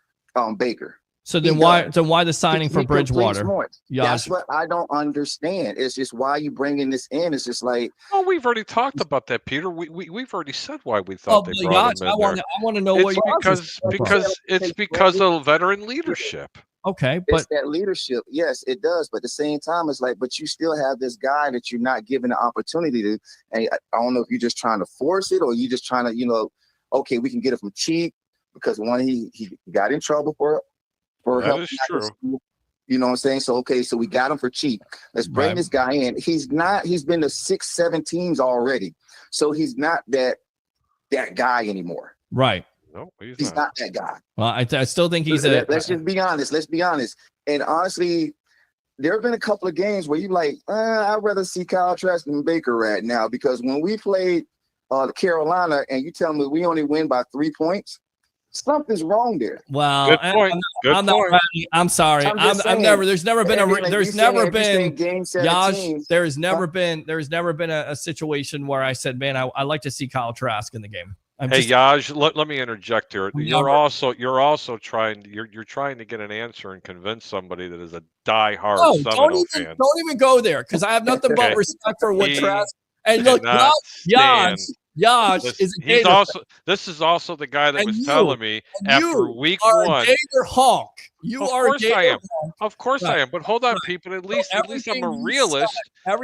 Baker. So then why the signing for Bridgewater? That's what I don't understand. It's just why you bringing this in. It's just like, oh, we've already talked about that, Peter. We've already said why we thought they brought him in there. I want to know what it's because of veteran leadership. Okay, but it's that leadership. Yes, it does. But at the same time, it's like, but you still have this guy that you're not giving the opportunity to. And I don't know if you're just trying to force it or you just trying to, okay, we can get it from cheap because one, he got in trouble for help. That is true. You know what I'm saying? So, okay, so we got him for cheap. Let's bring this guy in. He's been to 6-7 teams already. So he's not that guy anymore. Right. No, he's not that guy. Well, I still think he's let's just be honest. Let's be honest. And honestly, there have been a couple of games where you're like, I'd rather see Kyle Trask than Baker right now, because when we played Carolina and you tell me we only win by 3 points, something's wrong there. Well, good point. I'm not ready. I'm sorry. There's never been a situation where I said, man, I like to see Kyle Trask in the game. Yaj, let me interject here. You're also trying to get an answer and convince somebody that is a diehard Seminole fan. Don't even go there, because I have nothing but respect for what Trask. And look, Yaj is a Gator fan. This is also the guy that was telling me after week 1. Gator honk. Of course I am. But hold on, people. At least I'm a realist.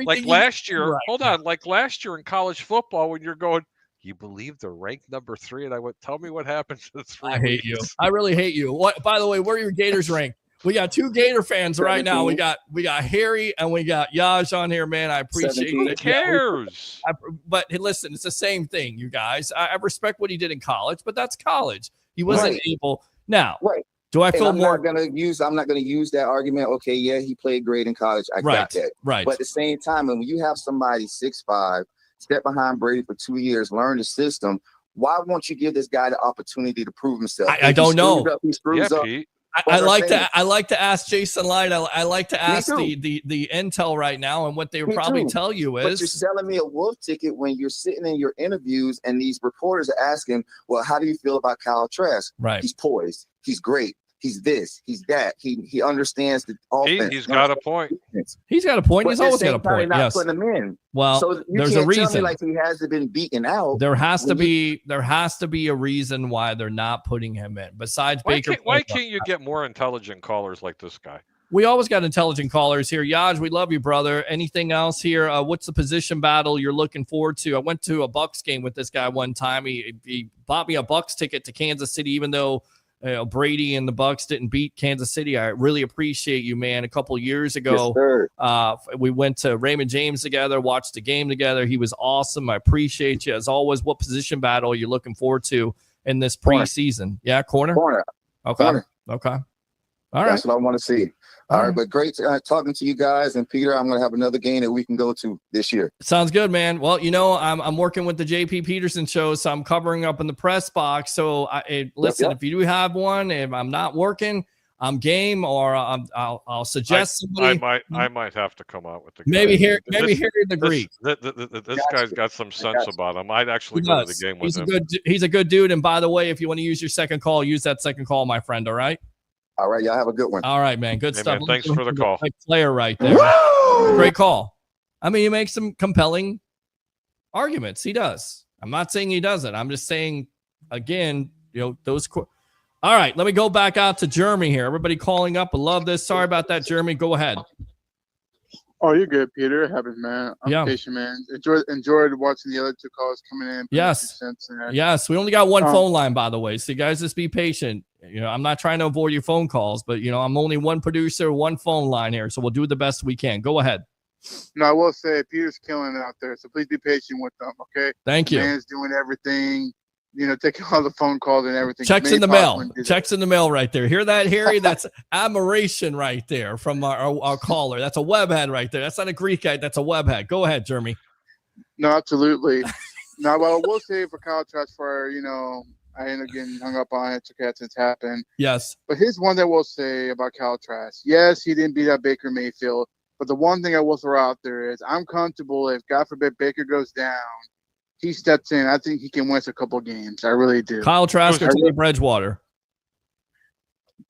Like last year, like last year in college football, when you're going, you believe they're ranked number 3, and I went, tell me what happened to the 3 I hate you. I really hate you. What? By the way, where are your Gators ranked? We got 2 Gator fans right now. We got Harry and we got Yaj on here, man. I appreciate it. Who cares? But listen, it's the same thing, you guys. I respect what he did in college, but that's college. He wasn't able. Now, do I feel more? I'm not gonna use that argument. Okay, yeah, he played great in college. I got that. Right. But at the same time, when you have somebody 6'5", step behind Brady for 2 years, learn the system, why won't you give this guy the opportunity to prove himself? I don't know. He screws up. Pete. I like to ask Jason Light. I like to ask the intel right now, and what they would probably tell you is. But you're selling me a wolf ticket when you're sitting in your interviews and these reporters are asking, well, how do you feel about Kyle Trask? Right. He's poised. He's great. He's this. He's that. He understands the offense. He's got a point. He's got a point. He's always got a point. Not putting him in. Well, so there's a reason. Like he hasn't been beaten out. There has to be a reason why they're not putting him in. Besides Baker, why can't you get more intelligent callers like this guy? We always got intelligent callers here. Yaj, we love you, brother. Anything else here? What's the position battle you're looking forward to? I went to a Bucs game with this guy one time. He bought me a Bucs ticket to Kansas City, even though Brady and the Bucs didn't beat Kansas City. I really appreciate you, man. A couple years ago, we went to Raymond James together, watched the game together. He was awesome. I appreciate you. As always, what position battle are you looking forward to in this preseason? Yeah, corner? Okay. Corner. Okay. All right. That's what I want to see. All right, but great talking to you guys. And Peter, I'm going to have another game that we can go to this year. Sounds good, man. Well, I'm working with the JP Peterson show, so I'm covering up in the press box. So listen, if you do have one, if I'm not working, I'm game, or I'll suggest somebody. I might have to come out with the guy. Maybe Harry the Greek. This guy's got some sense about him. I'd actually go to the game with him. He's a good dude. And by the way, if you want to use your second call, use that second call, my friend. All right. All right, y'all have a good one. All right, man. Good stuff. Man, thanks for the call. Player right there. Woo! Great call. I mean, he makes some compelling arguments. He does. I'm not saying he doesn't. I'm just saying, again, those. All right, let me go back out to Jeremy here. Everybody calling up. I love this. Sorry about that, Jeremy. Go ahead. Oh, you're good, Peter. It happens, man. I'm patient, man. Enjoyed watching the other 2 calls coming in. Yes. Yes. We only got one phone line, by the way. So you guys just be patient. I'm not trying to avoid your phone calls, but I'm only one producer, one phone line here. So we'll do the best we can. Go ahead. No, I will say Peter's killing it out there. So please be patient with them. Okay. Thank you. Man's doing everything. Taking all the phone calls and everything. Checks in the mail. Checks in the mail right there. Hear that, Harry? That's admiration right there from our caller. That's a webhead right there. That's not a Greek guy. That's a webhead. Go ahead, Jeremy. No, absolutely. Now, well, we'll say for Kyle Trask, I end up getting hung up on it. It's okay, it's happened. Yes. But here's one that we'll say about Kyle Trask. Yes, he didn't beat out Baker Mayfield. But the one thing I will throw out there is I'm comfortable if, God forbid, Baker goes down, he steps in. I think he can win us a couple games. I really do. Kyle Trask or Teddy Bridgewater?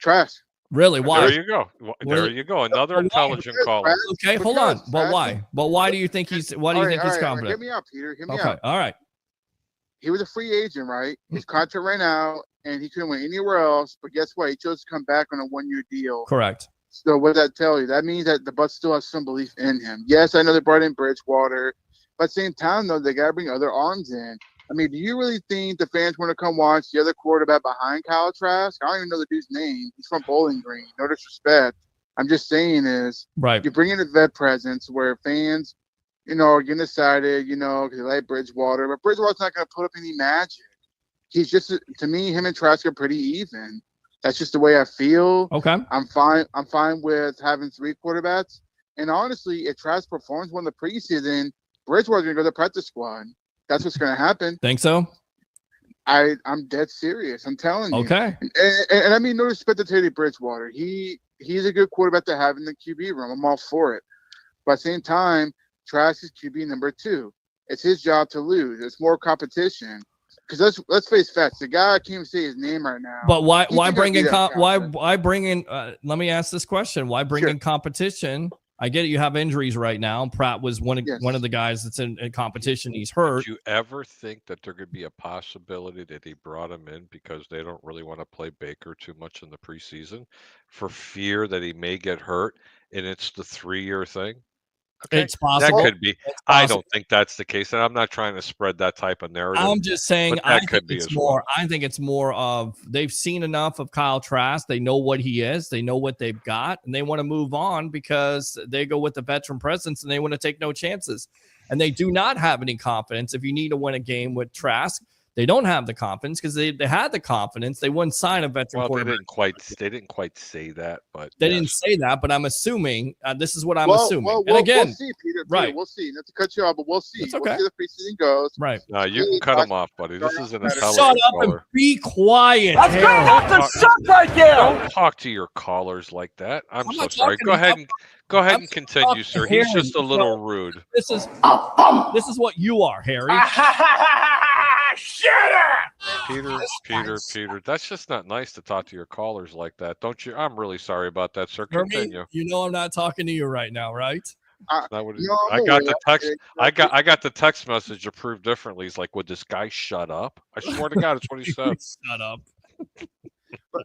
Trask. Really? Why? There you go. There you go. Another intelligent caller. Okay, hold on. But why? But why do you think he's? Why do you think he's confident? Hear me out, Peter. Hear me out. Okay. All right. He was a free agent, right? His contract ran out, and he couldn't win anywhere else. But guess what? He chose to come back on a one-year deal. Correct. So what does that tell you? That means that the Bucs still have some belief in him. Yes, I know they brought in Bridgewater, but at the same time, though, they got to bring other arms in. I mean, do you really think the fans want to come watch the other quarterback behind Kyle Trask? I don't even know the dude's name. He's from Bowling Green. No disrespect. I'm just saying is, right. You bring in a vet presence where fans, are getting excited, because they like Bridgewater. But Bridgewater's not going to put up any magic. He's just, to me, him and Trask are pretty even. That's just the way I feel. Okay. I'm fine with having 3 quarterbacks. And honestly, if Trask performs well in the preseason, Bridgewater's going to go to the practice squad. That's what's going to happen. Think so? I'm dead serious. I'm telling you. Okay. And I mean, no respect to Teddy Bridgewater. He's a good quarterback to have in the QB room. I'm all for it. But at the same time, Trask is QB number 2. It's his job to lose. It's more competition. Because let's face facts. The guy, I can't even say his name right now. But why bring in let me ask this question. Why bring in competition? I get it. You have injuries right now. Pratt was one of the guys that's in competition. He's hurt. Do you ever think that there could be a possibility that he brought him in because they don't really want to play Baker too much in the preseason for fear that he may get hurt and it's the 3-year thing? Okay. It's possible. That could be. I don't think that's the case, and I'm not trying to spread that type of narrative. I'm just saying I think it's more of they've seen enough of Kyle Trask. They know what he is. They know what they've got, and they want to move on because they go with the veteran presence and they want to take no chances. And they do not have any confidence. If you need to win a game with Trask, they don't have the confidence because they had the confidence. They wouldn't sign a veteran quarterback. They didn't quite say that, but they didn't say that. But I'm assuming this is what I'm assuming. And again, we'll see, Peter. Right? We'll see. Not to cut you off, but we'll see. It's okay. We'll see how the preseason goes. Right. No, you can cut him off, buddy. This is an intelligent Shut up caller. and be quiet. That's great off the shot right there. Don't talk to your callers like that. I'm so sorry. Go ahead and continue, sir. He's just a little rude. This is what you are, Harry. Shut up! Peter. That's just not nice to talk to your callers like that, don't you? I'm really sorry about that, sir. Hermie, Continue. you know I'm not talking to you right now, right? I got the text. I got the text message to prove differently. He's like, "Would this guy shut up?" I swear to God, it's what he said. Shut up. But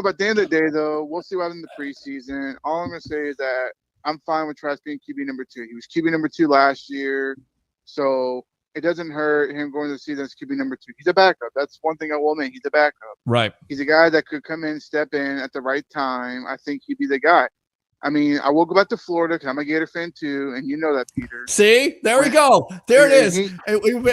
at the end of the day, though, we'll see what happens in the preseason. All I'm gonna say is that I'm fine with Trask being QB number 2. He was QB number 2 last year, so it doesn't hurt him going to the season as QB number 2. He's a backup. That's one thing I will admit. He's a backup. Right. He's a guy that could come in, step in at the right time. I think he'd be the guy. I mean, I will go back to Florida because I'm a Gator fan too, and you know that, Peter. See, there we go. There it is.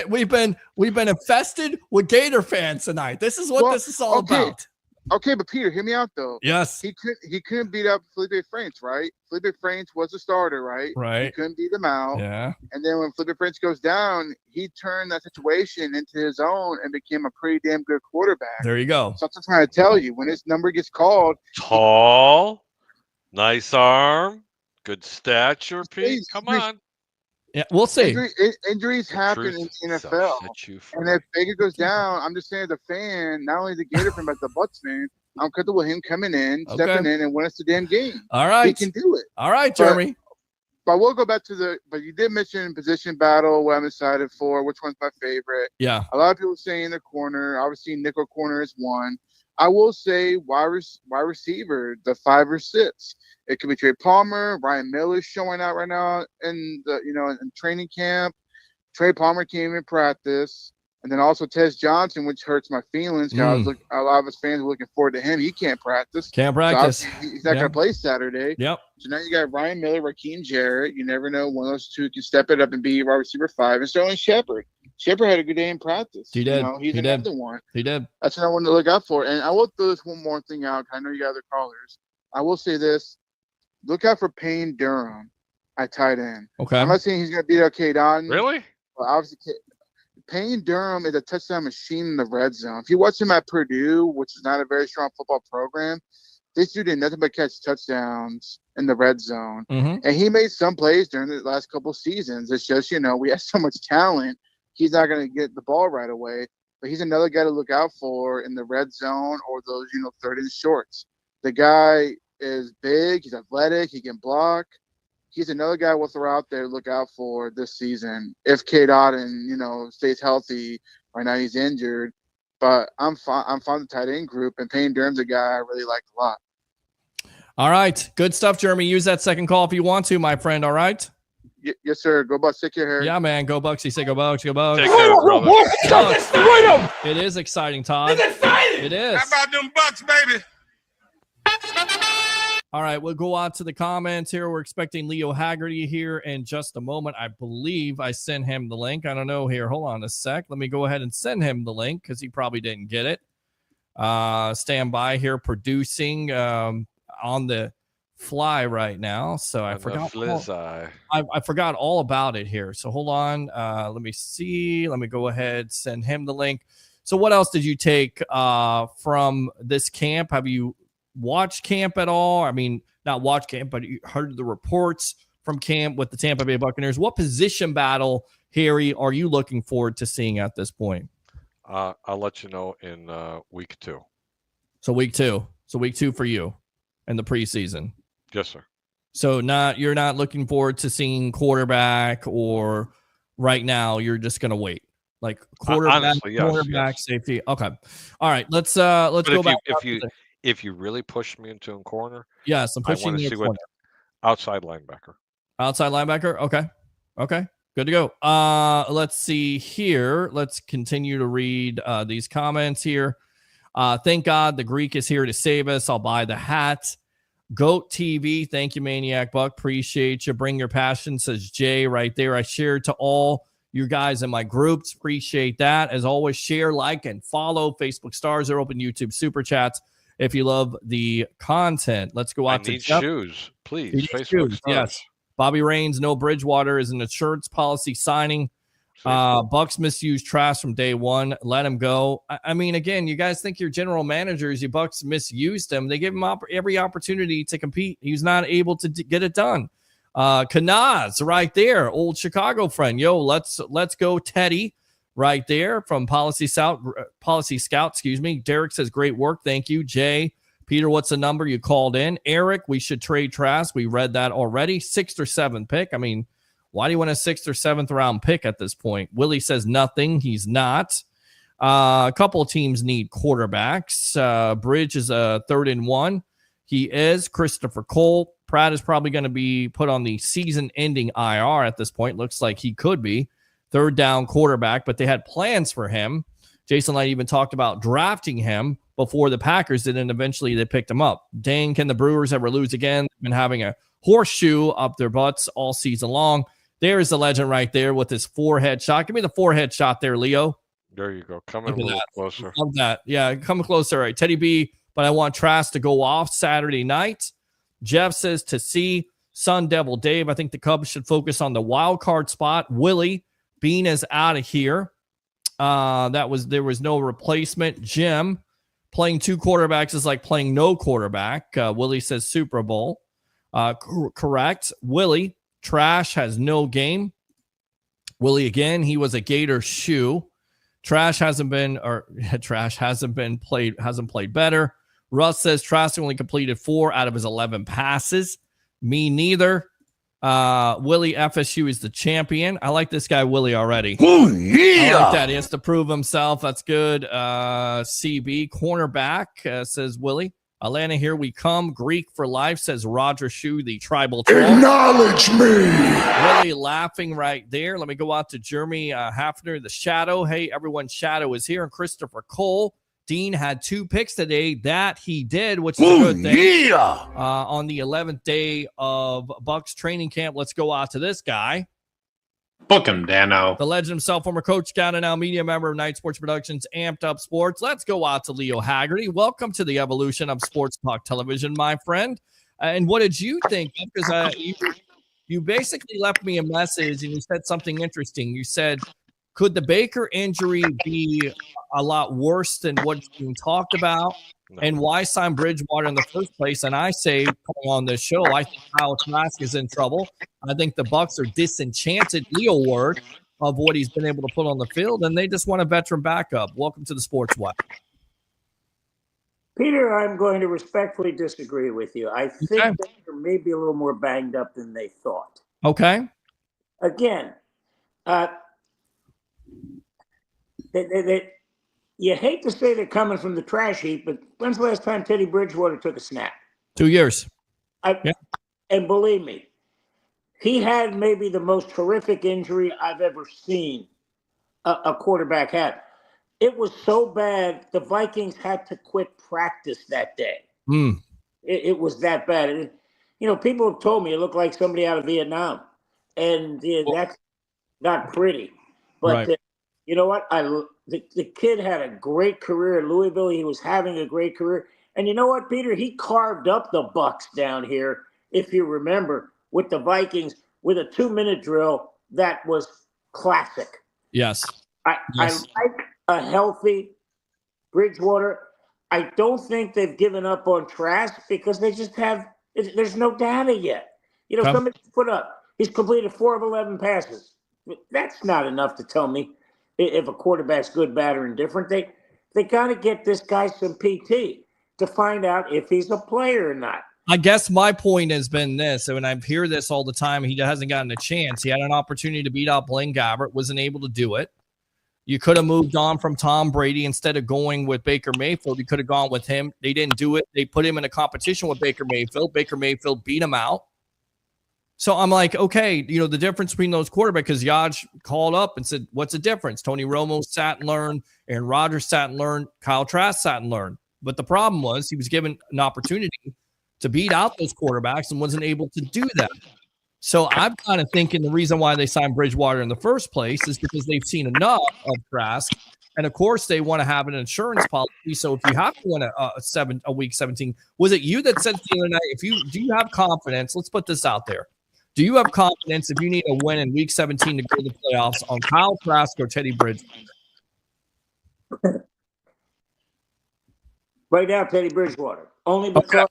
We've been infested with Gator fans tonight. This is what this is all about. Okay, but Peter, hear me out though. Yes. He couldn't beat up Felipe Franks, right? Felipe Franks was a starter, right? Right. He couldn't beat him out. Yeah. And then when Felipe Franks goes down, he turned that situation into his own and became a pretty damn good quarterback. There you go. So I'm just trying to tell you, when his number gets called, tall, nice arm, good stature, Pete. Come on. Yeah, we'll see. Injuries happen in the NFL. And if Baker goes down, I'm just saying, the fan, not only the Gator fan, but the Bucs fan, I'm comfortable with him coming in, stepping in, and winning us the damn game. All right. He can do it. All right, Jeremy. But we'll go back to but you did mention position battle, what I'm excited for, which one's my favorite. Yeah. A lot of people say in the corner. Obviously, nickel corner is one. I will say wide receiver, the 5 or 6. It could be Trey Palmer, Ryan Miller showing out right now in training camp. Trey Palmer came in practice, and then also Tez Johnson, which hurts my feelings. A lot of us fans are looking forward to him. He can't practice. So he's not going to play Saturday. Yep. So now you got Ryan Miller, Raheem Jarrett. You never know, one of those two can step it up and be wide receiver 5, and Sterling Shepard. Shepard had a good day in practice. He did. He's another one. He did. That's what I wanted to look out for. And I will throw this one more thing out. I know you got other callers. I will say this. Look out for Payne Durham at tight end. Okay. I'm not saying he's going to beat out K. Don. Really? But obviously, Payne Durham is a touchdown machine in the red zone. If you watch him at Purdue, which is not a very strong football program, this dude did nothing but catch touchdowns in the red zone. Mm-hmm. And he made some plays during the last couple of seasons. It's just, we have so much talent. He's not going to get the ball right away. But he's another guy to look out for in the red zone or those, third and shorts. The guy is big. He's athletic. He can block. He's another guy we'll throw out there to look out for this season. If K. Dotton, stays healthy. Right now he's injured. But I'm fond of the tight end group, and Payne Durham's a guy I really like a lot. All right. Good stuff, Jeremy. Use that second call if you want to, my friend. All right? Yes, sir. Go Bucs. Take care, Harry. Yeah, man. Go Bucs. You say go Bucs. Go Bucs. Take care, brother. It is exciting, Todd. It's exciting. It is. How about them Bucs, baby? All right, we'll go on to the comments here. We're expecting Leo Haggerty here in just a moment. I believe I sent him the link. I don't know here. Hold on a sec. Let me go ahead and send him the link because he probably didn't get it. Stand by here producing on the fly right now. So I forgot. I forgot all about it here. So hold on. Let me see. Let me go ahead, send him the link. So what else did you take from this camp? Have you watched camp at all? I mean, not watch camp, but you heard the reports from camp with the Tampa Bay Buccaneers. What position battle, Harry, are you looking forward to seeing at this point? I'll let you know in week 2. So week 2. So week 2 for you in the preseason. Yes, sir. So you're not looking forward to seeing quarterback, or right now you're just going to wait? Like quarterback, honestly, yes, quarterback, yes. safety. Okay. All right. Let's go back. If you really push me into a corner, yes, I'm pushing I want to see what outside linebacker. Outside linebacker. Okay. Good to go. Let's see here. Let's continue to read these comments here. Thank God the Greek is here to save us. I'll buy the hat. Goat TV. Thank you, Maniac Buck. Appreciate you. Bring your passion, says Jay right there. I shared to all you guys in my groups. Appreciate that. As always, share, like, and follow. Facebook stars are open. YouTube super chats. If you love the content, let's go out to Jeff. Shoes, please. Facebook shoes, stars. yes. Bobby Raines, no Bridgewater is an insurance policy signing. Bucs misused Trask from day one. Let him go. I mean, again, you guys think your general managers, you Bucs misused him. They gave him every opportunity to compete. He was not able to get it done. Kanaz right there, old Chicago friend. Yo, let's go, Teddy. Right there from Policy Scout, excuse me. Derek says, great work. Thank you. Jay, Peter, what's the number you called in? Eric, we should trade Trask. We read that already. 6th or 7th pick. I mean, why do you want a 6th or 7th round pick at this point? Willie says nothing. He's not. A couple of teams need quarterbacks. Bridge is a 3rd and 1. He is. Christopher Cole. Pratt is probably going to be put on the season-ending IR at this point. Looks like he could be. 3rd down quarterback, but they had plans for him. Jason Light even talked about drafting him before the Packers did, and eventually they picked him up. Dang, can the Brewers ever lose again? They've been having a horseshoe up their butts all season long. There's the legend right there with his forehead shot. Give me the forehead shot there, Leo. There you go. Coming a little closer. Love that. Yeah, come closer. All right, Teddy B, but I want Trask to go off Saturday night. Jeff says to see Sun Devil Dave. I think the Cubs should focus on the wild card spot. Willie Bean is out of here. There was no replacement. Jim, playing 2 quarterbacks is like playing no quarterback. Willie says Super Bowl. Correct. Willie, Trash has no game. Willie again, he was a Gator shoe. Trash hasn't played better. Russ says Trask only completed 4 out of his 11 passes. Me neither. Willie, FSU is the champion. I like this guy, Willie, already. Oh, yeah. I like that. He has to prove himself. That's good. CB, cornerback, says Willie. Atlanta, here we come. Greek for life, says Roger Shue, the tribal troll. Acknowledge me. Really laughing right there. Let me go out to Jeremy Hafner, the Shadow. Hey, everyone, Shadow is here. And Christopher Cole. Dean had 2 picks today. That he did, which is a good thing. Yeah. On the 11th day of Bucs training camp, let's go out to this guy. Book him, Dano. The legend himself, former coach, scout, and now media member of Night Sports Productions, Amped Up Sports. Let's go out to Leo Haggerty. Welcome to the evolution of Sports Talk Television, my friend. And what did you think? Because You basically left me a message and you said something interesting. You said, could the Baker injury be a lot worse than what's being talked about? No. And why sign Bridgewater in the first place? And I say, coming on this show, I think Kyle Trask is in trouble. I think the Bucs are disenchanted, Leo word, of what he's been able to put on the field, and they just want a veteran backup. Welcome to the Sports Web. Peter, I'm going to respectfully disagree with you. I think they're maybe a little more banged up than they thought. Okay. Again, you hate to say they're coming from the trash heap, but when's the last time Teddy Bridgewater took a snap? 2 years. And believe me, he had maybe the most horrific injury I've ever seen a quarterback have. It was so bad, the Vikings had to quit practice that day. It was that bad. People have told me it looked like somebody out of Vietnam. And that's not pretty. But you know what? The kid had a great career at Louisville. He was having a great career. And you know what, Peter? He carved up the Bucs down here, if you remember, with the Vikings, with a 2-minute drill that was classic. Yes. I like a healthy Bridgewater. I don't think they've given up on Trask because they just there's no data yet. Somebody put up, he's completed 4 of 11 passes. That's not enough to tell me if a quarterback's good, bad, or indifferent. They got to get this guy some PT to find out if he's a player or not. I guess my point has been this, and I hear this all the time. He hasn't gotten a chance. He had an opportunity to beat out Blaine Gabbert, wasn't able to do it. You could have moved on from Tom Brady instead of going with Baker Mayfield. You could have gone with him. They didn't do it. They put him in a competition with Baker Mayfield. Baker Mayfield beat him out. So I'm like, okay, the difference between those quarterbacks, because Yaj called up and said, what's the difference? Tony Romo sat and learned, Aaron Rodgers sat and learned, Kyle Trask sat and learned. But the problem was he was given an opportunity to beat out those quarterbacks and wasn't able to do that. So I'm kind of thinking the reason why they signed Bridgewater in the first place is because they've seen enough of Trask. And of course, they want to have an insurance policy. So if you have to win a week 17, was it you that said the other night, do you have confidence? Let's put this out there. Do you have confidence if you need a win in week 17 to go to the playoffs on Kyle Trask or Teddy Bridgewater? Right now, Teddy Bridgewater. Only because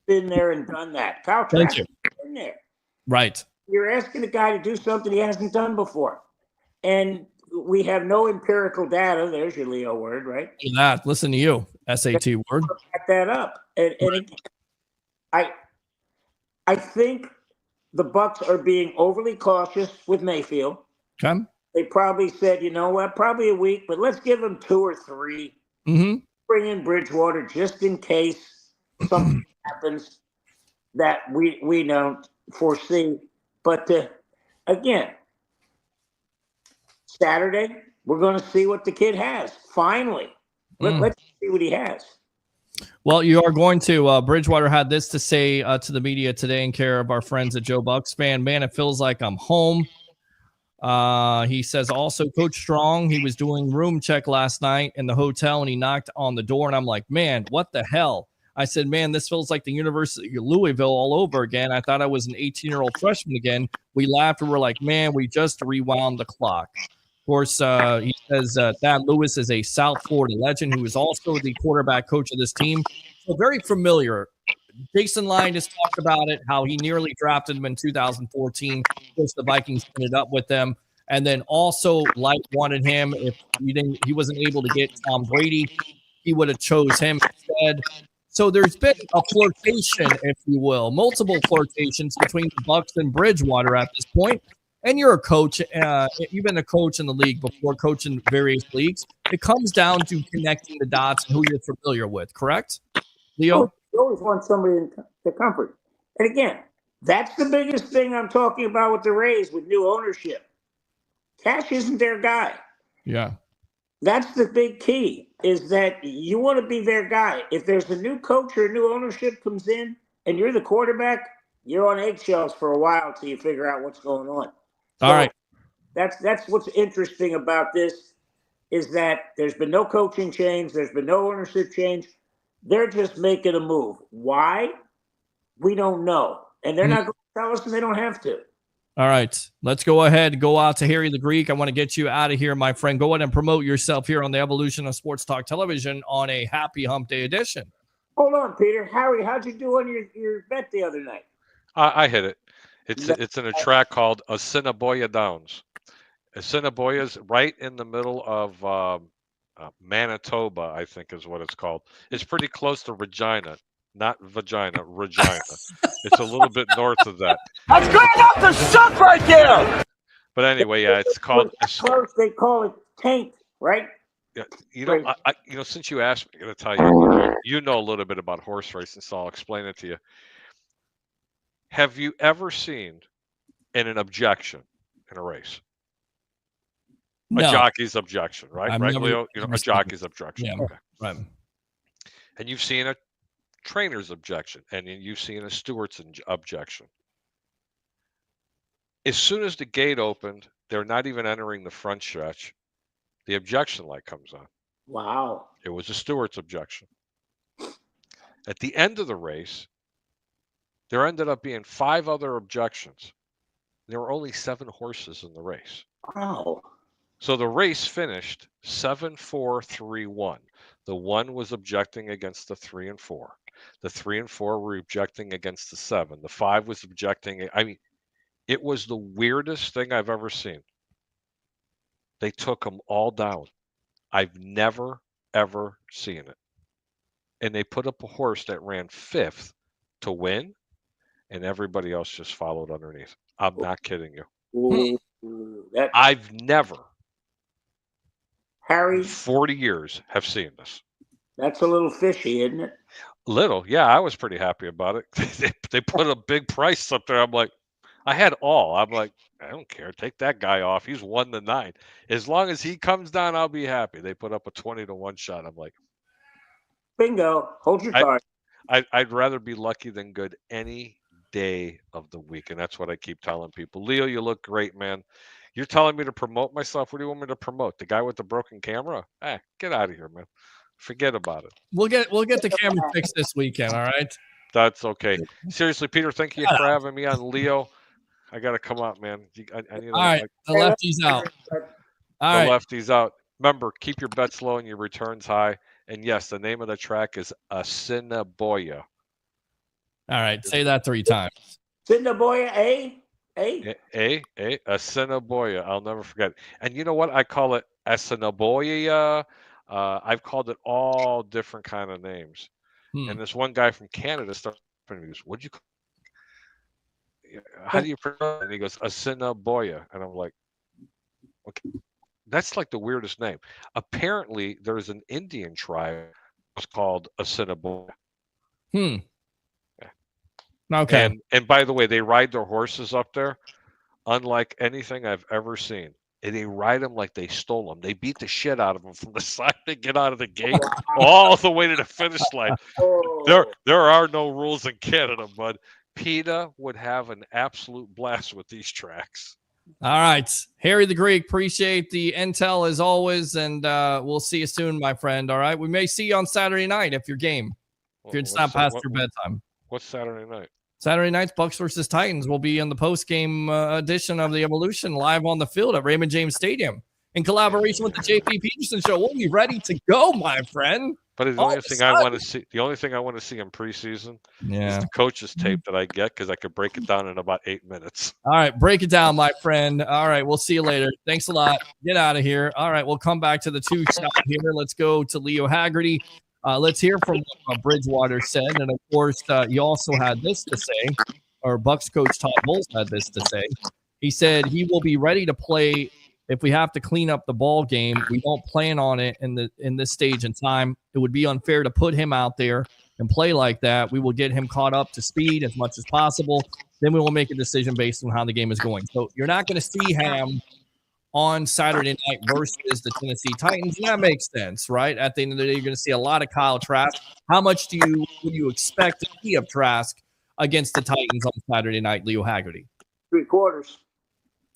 he's been there and done that. Kyle Trask has been there. Right. You're asking a guy to do something he hasn't done before. And we have no empirical data. There's your Leo word, right? Listen to you, SAT word. Back that up. And again, I think the Bucs are being overly cautious with Mayfield. Okay. They probably said, you know what, probably a week, but let's give him 2 or 3. Mm-hmm. Bring in Bridgewater just in case something happens that we don't foresee. But again, Saturday, we're going to see what the kid has. Finally, let's see what he has. Well, you are going to. Bridgewater had this to say to the media today in care of our friends at Joe Bucs Fan. Man, it feels like I'm home. He says also, Coach Strong, he was doing room check last night in the hotel and he knocked on the door. And I'm like, man, what the hell? I said, man, this feels like the University of Louisville all over again. I thought I was an 18-year-old freshman again. We laughed and we're like, man, we just rewound the clock. Of course, he says Thad Lewis is a South Florida legend who is also the quarterback coach of this team. So very familiar. Jason Lyon just talked about it, how he nearly drafted him in 2014. Of course, the Vikings ended up with them. And then also, Light wanted him. If he wasn't able to get Tom Brady, he would have chose him instead. So there's been a flirtation, if you will, multiple flirtations between the Bucs and Bridgewater at this point. And you're a coach. You've been a coach in the league before, coaching various leagues. It comes down to connecting the dots and who you're familiar with, correct, Leo? You always want somebody to comfort. And again, that's the biggest thing I'm talking about with the Rays with new ownership. Cash isn't their guy. Yeah. That's the big key, is that you want to be their guy. If there's a new coach or a new ownership comes in and you're the quarterback, you're on eggshells for a while till you figure out what's going on. So all right. That's what's interesting about this, is that there's been no coaching change. There's been no ownership change. They're just making a move. Why? We don't know. And they're not going to tell us, and they don't have to. All right, let's go ahead and go out to Harry the Greek. I want to get you out of here, my friend. Go ahead and promote yourself here on the Evolution of Sports Talk Television on a Happy Hump Day edition. Hold on, Peter. Harry, how'd you do on your bet the other night? I hit it. It's in a track called Assiniboia Downs. Assiniboia is right in the middle of Manitoba, I think is what it's called. It's pretty close to Regina. Not vagina, Regina. It's a little bit north of that. That's good enough to suck right there. But anyway, yeah, it's called. Close, they call it taint, right? Yeah, since you asked me, I'm going to tell you, you know a little bit about horse racing, so I'll explain it to you. Have you ever seen an objection in a race? No. A jockey's objection, right? I've Right, never- Leo? A jockey's objection. Yeah, Okay. right. And you've seen a trainer's objection, and you've seen a steward's objection. As soon as the gate opened, they're not even entering the front stretch. The objection light comes on. Wow. It was a steward's objection. At the end of the race, there ended up being 5 other objections. There were only 7 horses in the race. Wow. So the race finished 7-4-3-1. The 1 was objecting against the 3 and 4. The 3 and 4 were objecting against the 7. The 5 was objecting. I mean, it was the weirdest thing I've ever seen. They took them all down. I've never, ever seen it. And they put up a horse that ran 5th to win, and everybody else just followed underneath. I'm not kidding you. I've never, Harry, in 40 years, have seen this. That's a little fishy, isn't it? Little, yeah, I was pretty happy about it. They put a big price up there. I'm like, I had all. I'm like, I don't care. Take that guy off. He's 1-9. As long as he comes down, I'll be happy. They put up a 20-1 shot. I'm like, bingo. Hold your card. I'd rather be lucky than good any day of the week, and that's what I keep telling people. Leo, you look great, man. You're telling me to promote myself. What do you want me to promote? The guy with the broken camera? Get out of here, man. Forget about it. We'll get the camera fixed this weekend. All right. That's okay. Seriously, Peter, thank you for having me on. Leo, I got to come out, man. I need all right. The lefty's out. All right. Lefty's out. Remember, keep your bets low and your returns high. And yes, the name of the track is Assiniboia. All right. Say that 3 times. Assiniboia, Assiniboia. I'll never forget. And you know what? I call it Assiniboia. I've called it all different kind of names. And this one guy from Canada started and he goes, "What'd you call it? How do you pronounce it?" And he goes, Assiniboia. And I'm like, okay. That's like the weirdest name. Apparently, there's an Indian tribe that's called Assiniboia. Yeah. Okay. And by the way, they ride their horses up there unlike anything I've ever seen. And they ride them like they stole them. They beat the shit out of them from the side they get out of the gate all the way to the finish line. There are no rules in Canada, bud. PETA would have an absolute blast with these tracks. All right. Harry the Greek, appreciate the intel as always, and we'll see you soon, my friend. All right. We may see you on Saturday night if you're game. If it's not past your bedtime. What's Saturday night? Saturday night's Bucs versus Titans will be in the post-game edition of the Evolution live on the field at Raymond James Stadium in collaboration with the JP Peterson Show. We'll be ready to go, my friend. But the only thing I want to see in preseason is the coach's tape that I get because I could break it down in about 8 minutes. All right, break it down, my friend. All right, we'll see you later. Thanks a lot. Get out of here. All right, we'll come back to the 2 shot here. Let's go to Leo Haggerty. Let's hear from what Bridgewater said. And, of course, he also had this to say, or Bucs coach Todd Bowles had this to say. He said he will be ready to play if we have to clean up the ball game. We don't plan on it in this stage in time. It would be unfair to put him out there and play like that. We will get him caught up to speed as much as possible. Then we will make a decision based on how the game is going. So you're not going to see him on Saturday night versus the Tennessee Titans. And that makes sense, right? At the end of the day, you're going to see a lot of Kyle Trask. How much would you expect to see of Trask against the Titans on Saturday night, Leo Haggerty? 3/4.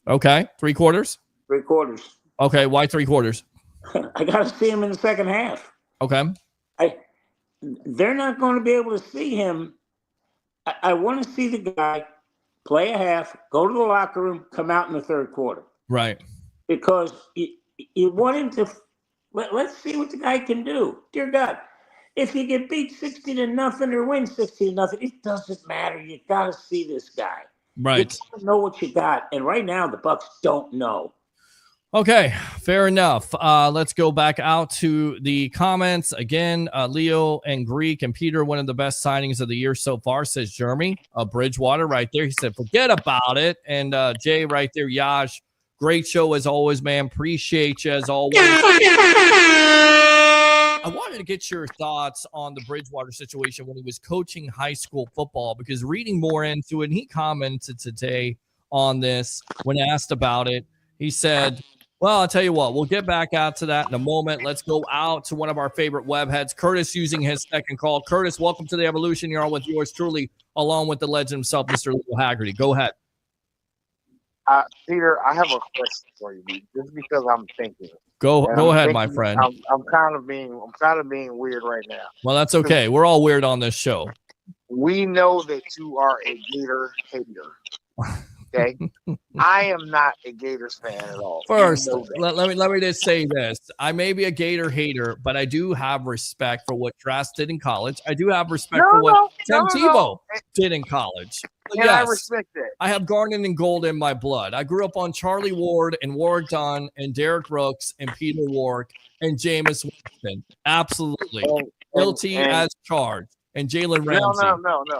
Okay, 3/4? 3/4. Okay, why 3/4? I got to see him in the second half. Okay. They're not going to be able to see him. I want to see the guy play a half, go to the locker room, come out in the third quarter. Right. Because you want him to let's see what the guy can do. Dear God, if you get beat 60-0 or win 60-0, it doesn't matter. You got to see this guy. Right. You got to know what you got. And right now, the Bucs don't know. Okay, fair enough. Let's go back out to the comments again. Leo and Greek and Peter, one of the best signings of the year so far, says Jeremy. Bridgewater right there. He said, forget about it. And Jay right there, Yash, great show as always, man. Appreciate you as always. I wanted to get your thoughts on the Bridgewater situation when he was coaching high school football, because reading more into it, and he commented today on this when asked about it. He said, well, I'll tell you what, we'll get back out to that in a moment. Let's go out to one of our favorite web heads, Curtis, using his second call. Curtis, welcome to the Evolution. You're on with yours truly, along with the legend himself, Mr. Leo Haggerty. Go ahead. Peter, I have a question for you, just because I'm thinking. Go ahead, my friend. I'm kind of being weird right now. Well, that's okay. We're all weird on this show. We know that you are a Gator hater. Okay, I am not a Gators fan at all. First, let me just say this. I may be a Gator hater, but I do have respect for what Trask did in college. I do have respect for what Tim Tebow did in college. And yes, I respect that. I have garnet and gold in my blood. I grew up on Charlie Ward and Warwick Dunn and Derek Brooks and Peter Warwick and Jameis Winston. Absolutely. Guilty as charged. And Jalen Ramsey. No.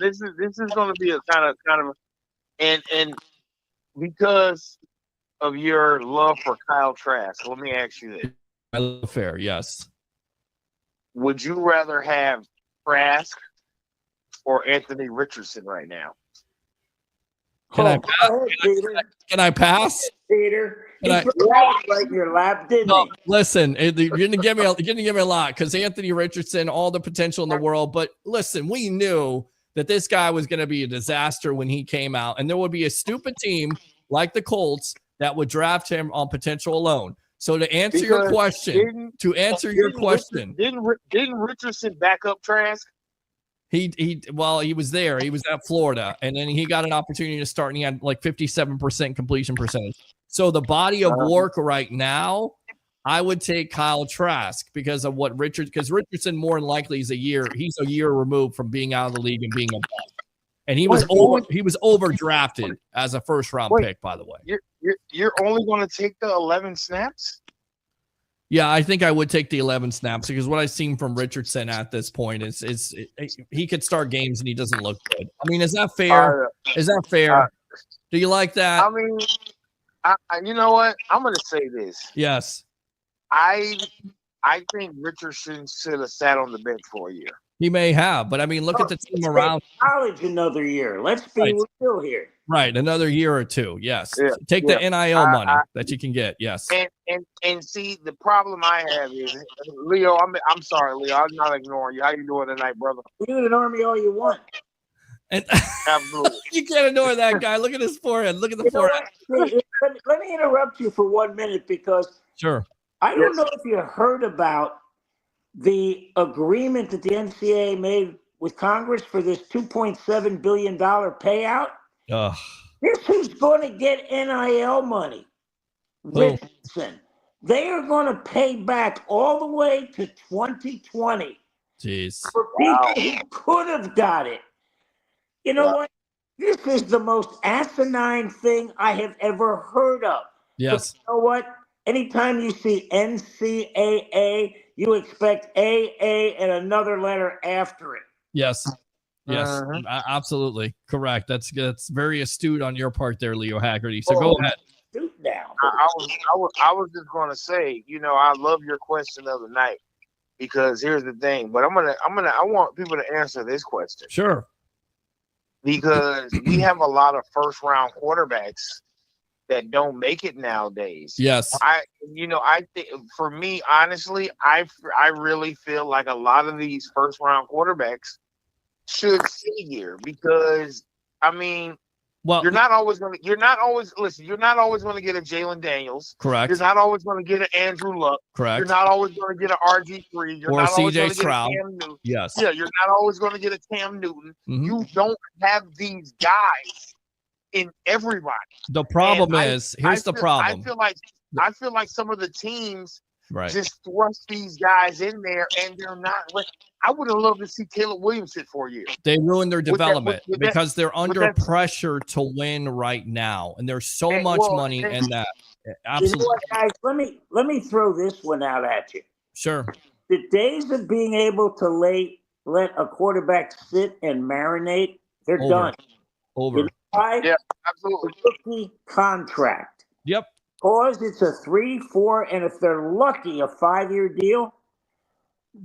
This is going to be a kind of and because of your love for Kyle Trask, let me ask you this. I love fair, yes. Would you rather have Trask or Anthony Richardson right now? Can I pass? Peter, right in your lap, didn't no, he? Listen, you're gonna give me a lot, because Anthony Richardson, all the potential in the world. But listen, we knew that this guy was going to be a disaster when he came out, and there would be a stupid team like the Colts that would draft him on potential alone. So to answer your question, didn't Richardson back up Trask? He was there. He was at Florida, and then he got an opportunity to start, and he had like 57% completion percentage. So the body of work right now, I would take Kyle Trask because of what Richardson more than likely he's a year removed from being out of the league and being a bust. And he was overdrafted as a first round pick, by the way. You're only going to take the 11 snaps? Yeah, I think I would take the 11 snaps, because what I've seen from Richardson at this point is he could start games and he doesn't look good. I mean, is that fair? Do you like that? I mean, you know what? I'm going to say this. Yes. I think Richardson should have sat on the bench for a year. He may have, but I mean, look at the team around. College another year. Let's be real here. Right, another year or two. Yes, take the NIL money that you can get. Yes, and see, the problem I have is, Leo. I'm sorry, Leo. I'm not ignoring you. How you doing tonight, brother? You can ignore me all you want. And absolutely, you can't ignore that guy. Look at his forehead. Look at the forehead. Let me interrupt you for 1 minute, because sure. I don't know if you heard about the agreement that the NCAA made with Congress for this $2.7 billion payout. Here's who's going to get NIL money. Richardson. They are going to pay back all the way to 2020. Jeez. For people who could have got it. You know what? This is the most asinine thing I have ever heard of. Yes. But you know what? Anytime you see NCAA, you expect AA and another letter after it. Yes. Yes, absolutely correct. That's very astute on your part there, Leo Haggerty. So go ahead. Now, I was just going to say, I love your question of the night, because here's the thing. But I want people to answer this question. Sure. Because we have a lot of first round quarterbacks that don't make it nowadays. Yes. I think, for me, honestly, I really feel like a lot of these first round quarterbacks should stay here, because I mean, Well, you're not always going to get a Jalen Daniels. Correct. You're not always going to get an Andrew Luck. Correct. You're not always going to get an RG3. You're Or not always CJ going to get a Stroud. Cam Newton. Yes. Yeah, you're not always going to get a Cam Newton. Mhm. You don't have these guys in everybody. The problem And is, here's the problem. I feel like some of the teams Right. just thrust these guys in there, and they're not. I would have loved to see Caleb Williams sit for a year. They ruined their With that- development with that- because they're under that- pressure to win right now, and there's so And, much well, money and- in that. You Absolutely. know what, guys? Let me throw this one out at you. Sure. The days of being able to let a quarterback sit and marinate, they're Over. done. Over. You know why? Yeah, absolutely. Rookie contract. Yep. Because it's a 3, 4, and if they're lucky, a 5-year deal.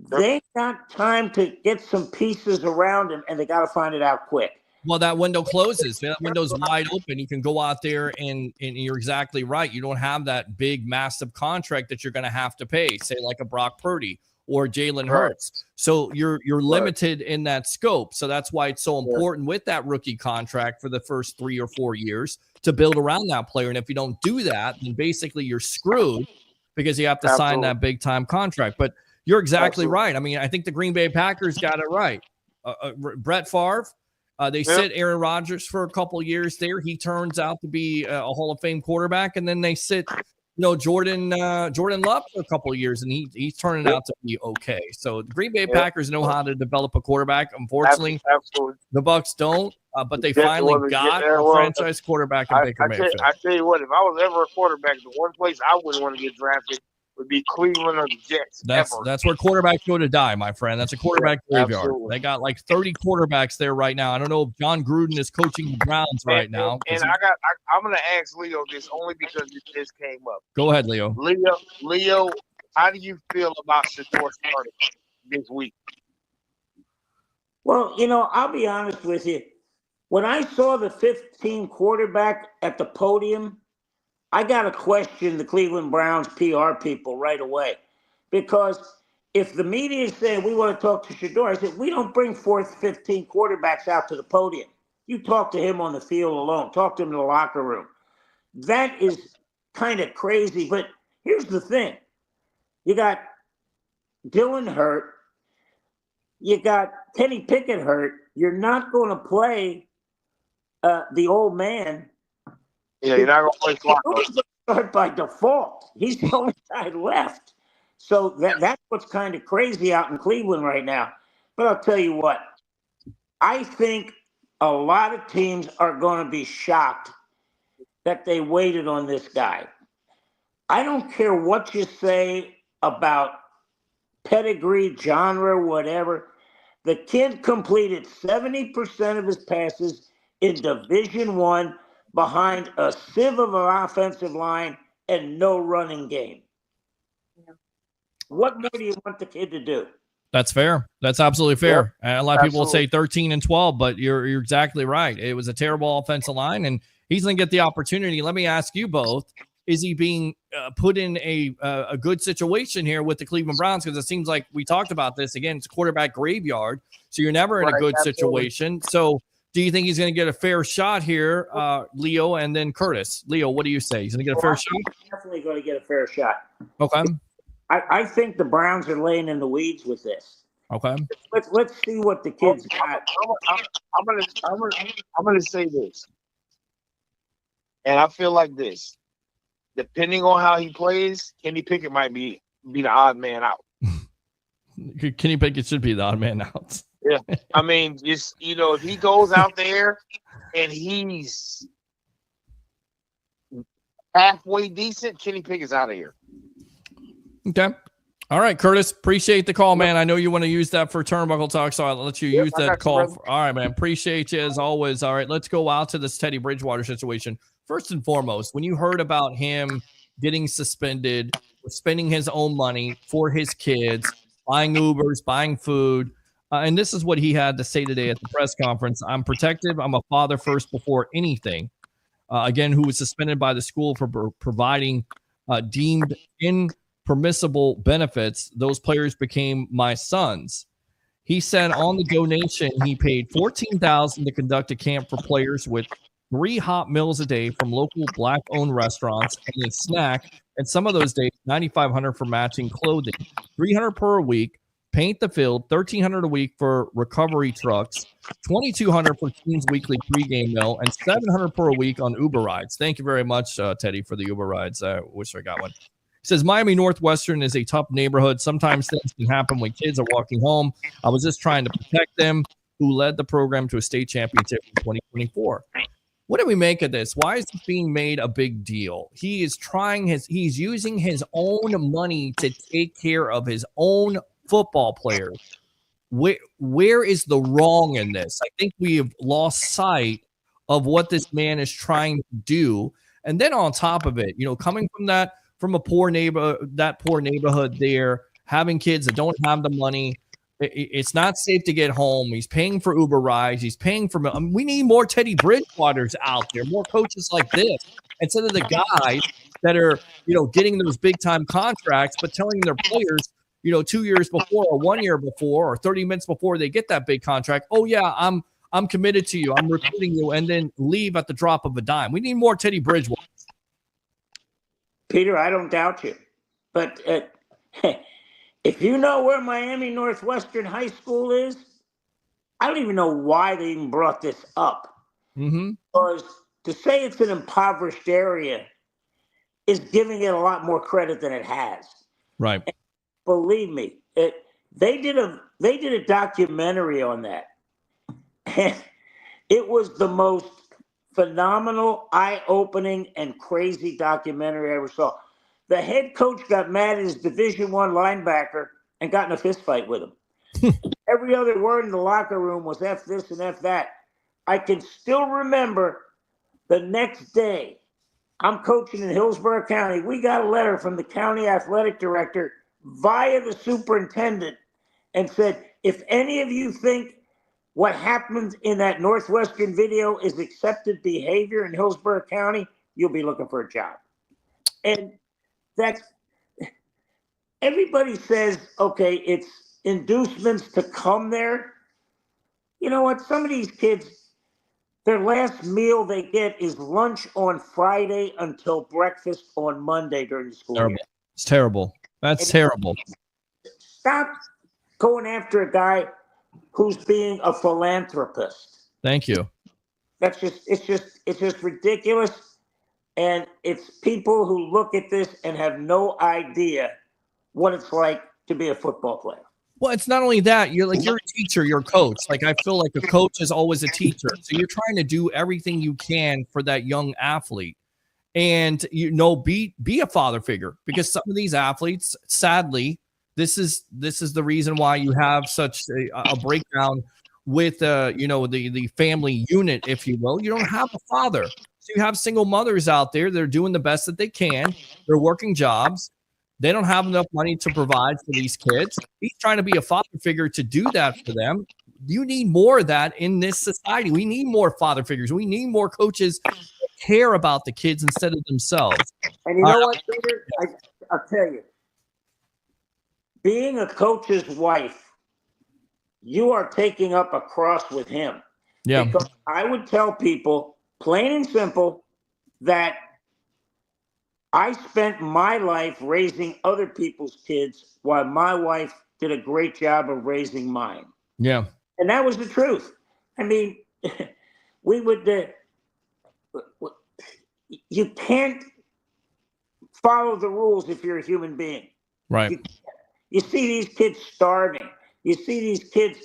They got time to get some pieces around him, and they got to find it out quick. Well, that window closes. That window's wide open. You can go out there and you're exactly right. You don't have that big, massive contract that you're going to have to pay, say like a Brock Purdy or Jalen Hurts. So you're limited in that scope. So that's why it's so important with that rookie contract for the first 3 or 4 years to build around that player. And if you don't do that, then basically you're screwed because you have to sign that big time contract. But you're exactly right. I mean, I think the Green Bay Packers got it right. Brett Favre. They sit Aaron Rodgers for a couple years there. He turns out to be a Hall of Fame quarterback, and then they sit, Jordan Love for a couple of years, and he's turning out to be okay. So the Green Bay Packers know how to develop a quarterback. Unfortunately, the Bucs don't, but they finally got a franchise quarterback in Baker Mayfield. I tell you what, if I was ever a quarterback, the one place I wouldn't want to get drafted would be Cleveland or the Jets. That's where quarterbacks go to die, my friend. That's a quarterback graveyard. Absolutely. They got like 30 quarterbacks there right now. I don't know if John Gruden is coaching the Browns right now. And I'm going to ask Leo this only because this came up. Go ahead, Leo. Leo, how do you feel about Shador starting this week? Well, I'll be honest with you. When I saw the 15 quarterback at the podium, I got to question the Cleveland Browns PR people right away. Because if the media is saying we want to talk to Shador, I said, we don't bring forth 15 quarterbacks out to the podium. You talk to him on the field alone. Talk to him in the locker room. That is kind of crazy. But here's the thing. You got Dylan hurt. You got Kenny Pickett hurt. You're not going to play the old man. Yeah, you're not going to play Flacco. Start by default. He's the only guy left. So that's what's kind of crazy out in Cleveland right now. But I'll tell you what. I think a lot of teams are going to be shocked that they waited on this guy. I don't care what you say about pedigree, genre, whatever. The kid completed 70% of his passes in Division I behind a sieve of an offensive line and no running game. What more do you want the kid to do? That's fair. That's absolutely fair. Yeah, a lot of people will say 13 and 12, but you're exactly right. It was a terrible offensive line, and he's going to get the opportunity. Let me ask you both. Is he being put in a good situation here with the Cleveland Browns? Because it seems like we talked about this. Again, it's a quarterback graveyard, so you're never in a good situation. So do you think he's going to get a fair shot here, Leo, and then Curtis? Leo, what do you say? He's going to get a fair shot? Definitely going to get a fair shot. Okay. I think the Browns are laying in the weeds with this. Okay. Let's see what the kids got. I'm gonna say this, and I feel like this. Depending on how he plays, Kenny Pickett might be the odd man out. Kenny Pickett should be the odd man out. Yeah, I mean, just if he goes out there and he's halfway decent, Kenny Pickett's out of here. Okay. All right, Curtis. Appreciate the call, man. I know you want to use that for turnbuckle talk, so I'll let you use that call. All right, man. Appreciate you as always. All right, let's go out to this Teddy Bridgewater situation. First and foremost, when you heard about him getting suspended, spending his own money for his kids, buying Ubers, buying food, and this is what he had to say today at the press conference. I'm protective. I'm a father first before anything. Again, who was suspended by the school for providing deemed impermissible benefits. Those players became my sons. He said on the donation, he paid $14,000 to conduct a camp for players with 3 hot meals a day from local Black-owned restaurants, and a snack. And some of those days, $9,500 for matching clothing, $300 per week. Paint the field, $1,300 a week for recovery trucks, $2,200 for teams' weekly pregame meal, and $700 per week on Uber rides. Thank you very much, Teddy, for the Uber rides. I wish I got one. He says Miami Northwestern is a tough neighborhood. Sometimes things can happen when kids are walking home. I was just trying to protect them. Who led the program to a state championship in 2024? What do we make of this? Why is it being made a big deal? He is he's using his own money to take care of his own football players. Where is the wrong in this? I think we have lost sight of what this man is trying to do. And then on top of it, coming from a poor neighborhood there, having kids that don't have the money, it's not safe to get home. He's paying for Uber rides. He's paying for. We need more Teddy Bridgewaters out there, more coaches like this, instead of the guys that are, getting those big time contracts, but telling their players, 2 years before or 1 year before or 30 minutes before they get that big contract, oh yeah, I'm committed to you, I'm recruiting you, and then leave at the drop of a dime. We need more Teddy Bridgewater. Peter, I don't doubt you, but if you know where Miami Northwestern High School is, I don't even know why they even brought this up. Mm-hmm. Because to say it's an impoverished area is giving it a lot more credit than it has. Right. And believe me, they did a documentary on that, and it was the most phenomenal, eye-opening, and crazy documentary I ever saw. The head coach got mad at his Division I linebacker and got in a fist fight with him. Every other word in the locker room was F this and F that. I can still remember the next day, I'm coaching in Hillsborough County. We got a letter from the county athletic director via the superintendent and said, if any of you think what happened in that Northwestern video is accepted behavior in Hillsborough County, you'll be looking for a job. And that's, everybody says, okay, it's inducements to come there. You know what? Some of these kids, their last meal they get is lunch on Friday until breakfast on Monday during the school year. It's terrible. That's terrible. Stop going after a guy who's being a philanthropist. Thank you. That's it's just ridiculous. And it's people who look at this and have no idea what it's like to be a football player. Well, it's not only that. You're a teacher, you're a coach. Like, I feel like a coach is always a teacher. So you're trying to do everything you can for that young athlete. And, be a father figure, because some of these athletes, sadly, this is the reason why you have such a breakdown with, the family unit, if you will. You don't have a father. So you have single mothers out there. They're doing the best that they can. They're working jobs. They don't have enough money to provide for these kids. He's trying to be a father figure to do that for them. You need more of that in this society. We need more father figures. We need more coaches that care about the kids instead of themselves. And you know what, Peter? I'll tell you. Being a coach's wife, you are taking up a cross with him. Yeah. Because I would tell people, plain and simple, that I spent my life raising other people's kids while my wife did a great job of raising mine. Yeah. And that was the truth. I mean, we would, you can't follow the rules if you're a human being. Right. You see these kids starving. You see these kids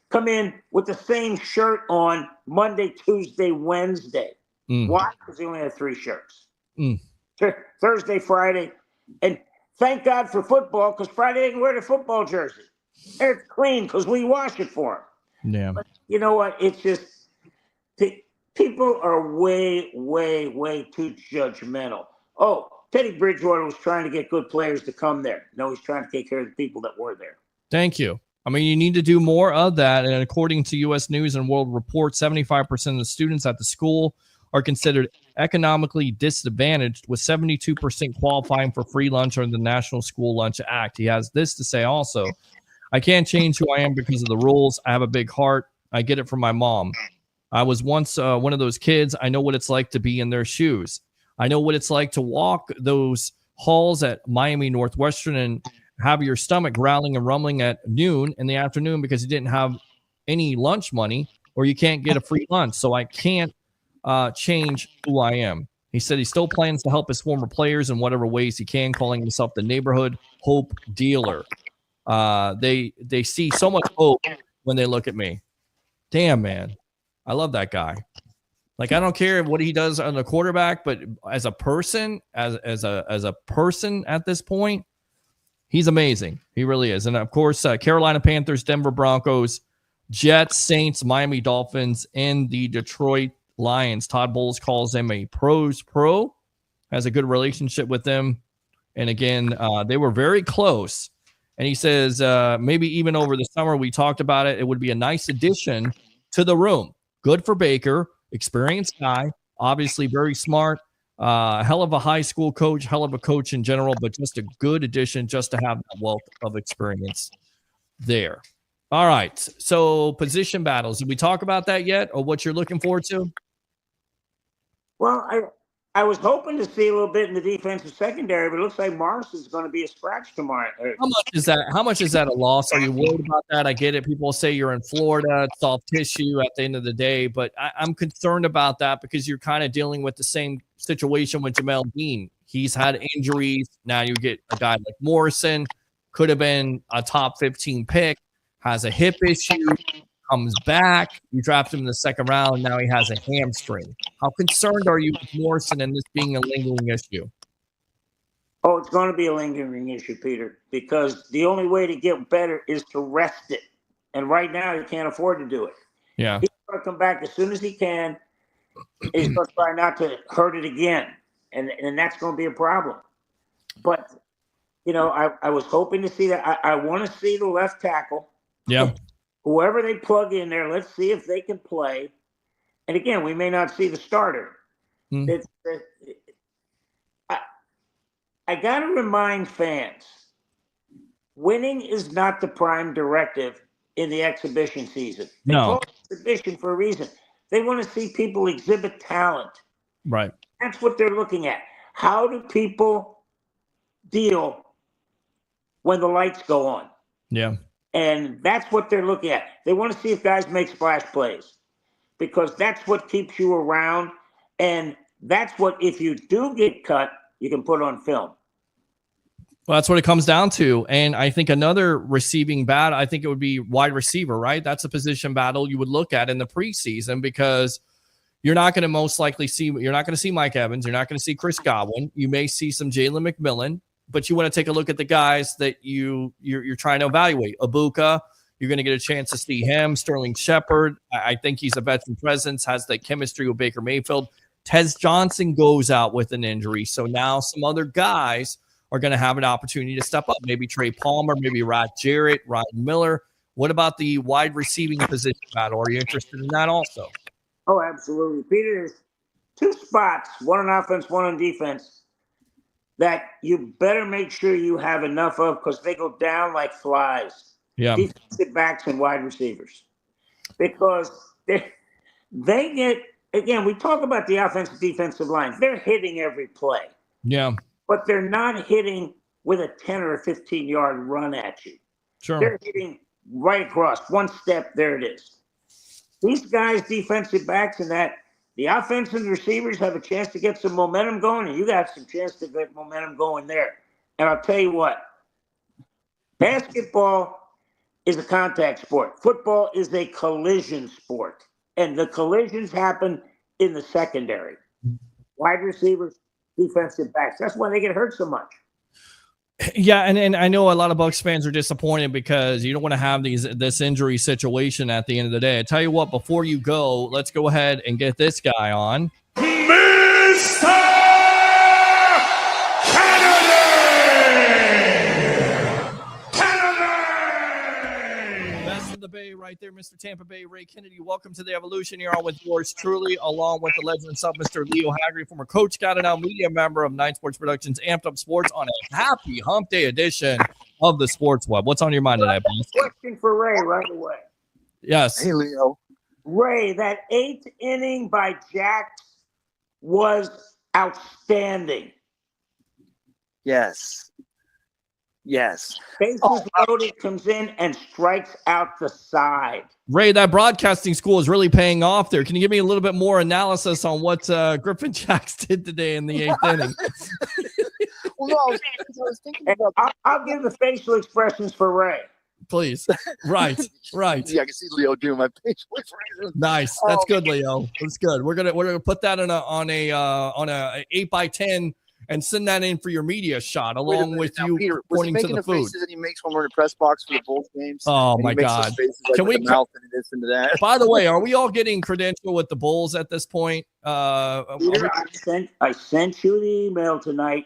come in with the same shirt on Monday, Tuesday, Wednesday. Why? Because they only have 3 shirts. Thursday, Friday. And thank God for football, because Friday they can wear the football jersey. And it's clean because we wash it for them. Yeah. But you know what? It's just people are way, way, way too judgmental. Oh, Teddy Bridgewater was trying to get good players to come there. No, he's trying to take care of the people that were there. Thank you. I mean, you need to do more of that. And according to U.S. News and World Report, 75% of the students at the school are considered economically disadvantaged, with 72% qualifying for free lunch under the National School Lunch Act. He has this to say also: I can't change who I am because of the rules. I have a big heart. I get it from my mom. I was once one of those kids. I know what it's like to be in their shoes. I know what it's like to walk those halls at Miami Northwestern and have your stomach growling and rumbling at noon in the afternoon because you didn't have any lunch money or you can't get a free lunch. So I can't change who I am. He said he still plans to help his former players in whatever ways he can, calling himself the neighborhood hope dealer. They see so much hope when they look at me. Damn, man. I love that guy. Like, I don't care what he does on the quarterback, but as a person, as a person at this point, he's amazing. He really is. And of course, Carolina Panthers, Denver Broncos, Jets, Saints, Miami Dolphins, and the Detroit Lions. Todd Bowles calls them a pros pro, has a good relationship with them. And again, they were very close. And he says, maybe even over the summer, we talked about it. It would be a nice addition to the room. Good for Baker, experienced guy, obviously very smart, hell of a high school coach, hell of a coach in general, but just a good addition just to have that wealth of experience there. All right. So position battles. Did we talk about that yet or what you're looking forward to? Well, I was hoping to see a little bit in the defensive secondary, but it looks like Morris is going to be a scratch tomorrow. How much is that a loss? Are you worried about that? I get it. People say you're in Florida, it's soft tissue at the end of the day, but I'm concerned about that because you're kind of dealing with the same situation with Jamel Dean. He's had injuries. Now you get a guy like Morrison, could have been a top 15 pick, has a hip issue, comes back. You draft him in the second round. Now he has a hamstring. How concerned are you with Morrison and this being a lingering issue? Oh, it's going to be a lingering issue, Peter, because the only way to get better is to rest it. And right now, he can't afford to do it. Yeah. He's going to come back as soon as he can. He's going to try not to hurt it again. And that's going to be a problem. But, you know, I was hoping to see that. I want to see the left tackle. Yeah. Whoever they plug in there, let's see if they can play. And again, we may not see the starter. I got to remind fans, winning is not the prime directive in the exhibition season. They call it exhibition for a reason. They want to see people exhibit talent. Right. That's what they're looking at. How do people deal when the lights go on? Yeah. And that's what they're looking at. They want to see if guys make splash plays because that's what keeps you around. And that's what, if you do get cut, you can put on film. Well, that's what it comes down to. And I think another receiving battle, I think it would be wide receiver, right? That's a position battle you would look at in the preseason because you're not going to most likely see, you're not going to see Mike Evans. You're not going to see Chris Godwin. You may see some Jalen McMillan. But you want to take a look at the guys that you're trying to evaluate. Ibuka, you're going to get a chance to see him. Sterling Shepard, I think he's a veteran presence, has the chemistry with Baker Mayfield. Tez Johnson goes out with an injury. So now some other guys are going to have an opportunity to step up. Maybe Trey Palmer, maybe Rod Jarrett, Ryan Miller. What about the wide receiving position battle? Are you interested in that also? Oh, absolutely. Peter, there's two spots, one on offense, one on defense, that you better make sure you have enough of because they go down like flies. Yeah. Defensive backs and wide receivers. Because they get, again, we talk about the offensive defensive lines. They're hitting every play. Yeah. But they're not hitting with a 10 or a 15-yard run at you. Sure. They're hitting right across. One step, there it is. These guys, defensive backs and that, the offense and receivers have a chance to get some momentum going, and you got some chance to get momentum going there. And I'll tell you what, basketball is a contact sport. Football is a collision sport, and the collisions happen in the secondary. Wide receivers, defensive backs. That's why they get hurt so much. Yeah, and I know a lot of Bucs fans are disappointed because you don't want to have this injury situation at the end of the day. I tell you what, before you go, let's go ahead and get this guy on. Mr. Best of the Bay right there, Mr. Tampa Bay, Ray Kennedy. Welcome to the Evolution. You're on with yours truly, along with the legend himself, Mr. Leo Haggerty, former coach, scout, and now media member of Nine Sports Productions, Amped Up Sports, on a happy hump day edition of the Sports Web. What's on your mind tonight, boss? Question for Ray right away. Yes. Hey, Leo. Ray, that 8th inning by Jax was outstanding. Yes. Bases loaded, comes in and strikes out the side. Ray, that broadcasting school is really paying off there. Can you give me a little bit more analysis on what Griffin Jax did today in the 8th inning? Well, no, I was thinking about. I'll give the facial expressions for Ray. Please. Right. Yeah, I can see Leo doing my facial expressions. Nice. That's good, Leo. That's good. We're gonna put that on a 8x10 and send that in for your media shot along with you Peter, pointing to the food. faces that he makes when we're in the press box for the Bulls games. Oh and my he makes those God! faces like Can with we? the mouth and this and that. By the way, are we all getting credential with the Bulls at this point? Peter, I sent you the email tonight.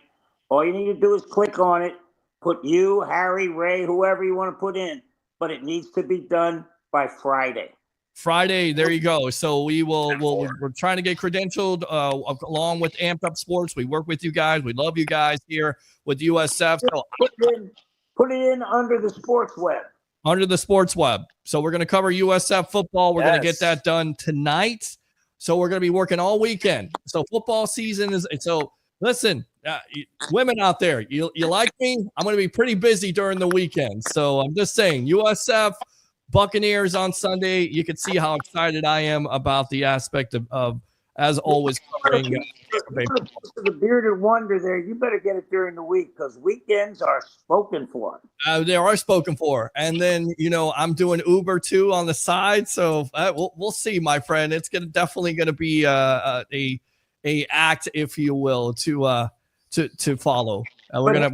All you need to do is click on it, put you, Harry, Ray, whoever you want to put in, but it needs to be done by Friday. Friday, there you go. So we're trying to get credentialed along with Amped Up Sports. We work with you guys. We love you guys here with USF. So Put it in under the sports web. Under the sports web. So we're going to cover USF football. We're going to get that done tonight. So we're going to be working all weekend. So football season is so. Listen, women out there, you like me? I'm going to be pretty busy during the weekend. So I'm just saying, USF. Buccaneers on Sunday. You can see how excited I am about the aspect of as always, covering the bearded wonder there. You better get it during the week because weekends are spoken for. They are spoken for. And then, I'm doing Uber too on the side. So we'll see, my friend. It's definitely going to be a act, if you will, to follow. We're gonna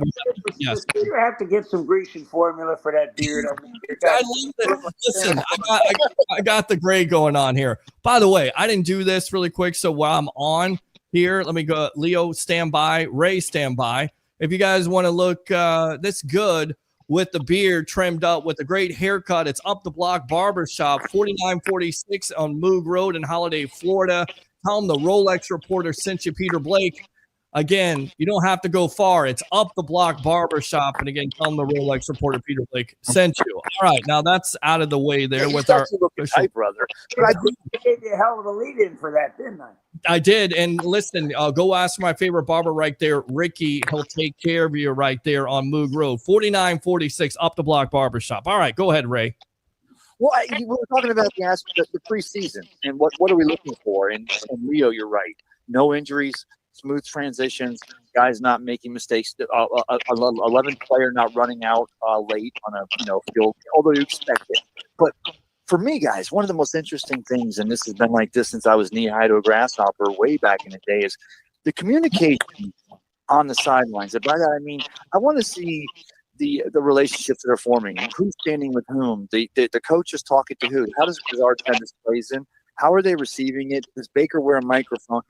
yes. You have to get some Grecian formula for that beard. I mean, I love it. Listen, I got the gray going on here. By the way, I didn't do this really quick, so while I'm on here, let me go. Leo, stand by. Ray, stand by. If you guys want to look this good with the beard trimmed up with a great haircut, it's Up the Block Barbershop, 4946 on Moog Road in Holiday, Florida. Tell them the Rolex Reporter sent you, Peter Blake. Again, you don't have to go far. It's Up the Block Barbershop. And again, tell them the Rolex Reporter Peter Blake sent you. All right. Now that's out of the way there with our tight, brother. I gave you a hell of a lead in for that, didn't I? I did. And listen, go ask my favorite barber right there, Ricky. He'll take care of you right there on Moog Road, 4946 Up the Block Barbershop. All right. Go ahead, Ray. Well, we were talking about the preseason and what are we looking for? And Leo, you're right. No injuries. Smooth transitions, guys not making mistakes. 11th player not running out late on a field, although you expect it. But for me, guys, one of the most interesting things, and this has been like this since I was knee high to a grasshopper way back in the day, is the communication on the sidelines. And by that I mean I want to see the relationships that are forming, who's standing with whom, the coach is talking to who. How does our attendance plays in? How are they receiving it? Does Baker wear a microphone?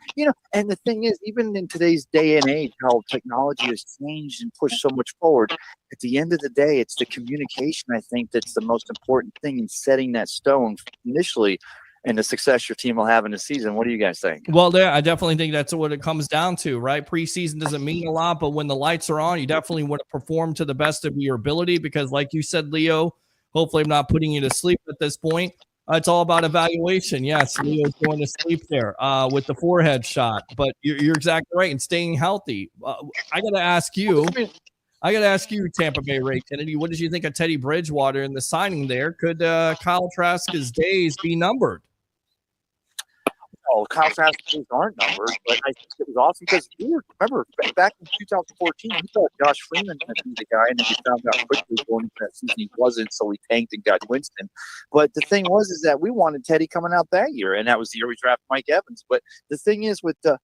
And the thing is, even in today's day and age, how technology has changed and pushed so much forward, at the end of the day, it's the communication, I think, that's the most important thing in setting that stone initially and the success your team will have in the season. What do you guys think? Well, I definitely think that's what it comes down to, right? Preseason doesn't mean a lot, but when the lights are on, you definitely want to perform to the best of your ability because, like you said, Leo, hopefully I'm not putting you to sleep at this point. It's all about evaluation. Yes, Leo's going to sleep there with the forehead shot, but you're exactly right. And staying healthy. I got to ask you, Tampa Bay Ray Kennedy, what did you think of Teddy Bridgewater in the signing there? Could Kyle Trask's days be numbered? Oh, Kyle Trask's days aren't numbered, but I think it was awesome because remember back in 2014, we thought Josh Freeman was going to be the guy, and then we found out quickly going into that season he wasn't, so we tanked and got Winston. But the thing is that we wanted Teddy coming out that year, and that was the year we drafted Mike Evans. But the thing is with the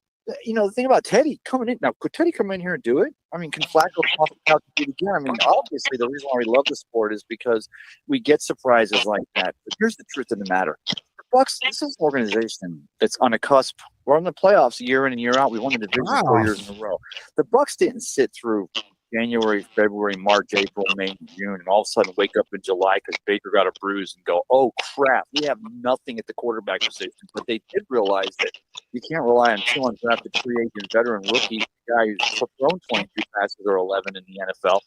thing about Teddy coming in now, could Teddy come in here and do it? I mean, can Flacco come off the couch and do it again? I mean, obviously the reason why we love the sport is because we get surprises like that. But here's the truth of the matter. Bucs, this is an organization that's on a cusp. We're in the playoffs year in and year out. We won the division 4 years in a row. The Bucs didn't sit through January, February, March, April, May, and June, and all of a sudden wake up in July because Baker got a bruise and go, oh, crap, we have nothing at the quarterback position. But they did realize that you can't rely on two undrafted free agent veteran rookie, a guy who's thrown 23 passes or 11 in the NFL.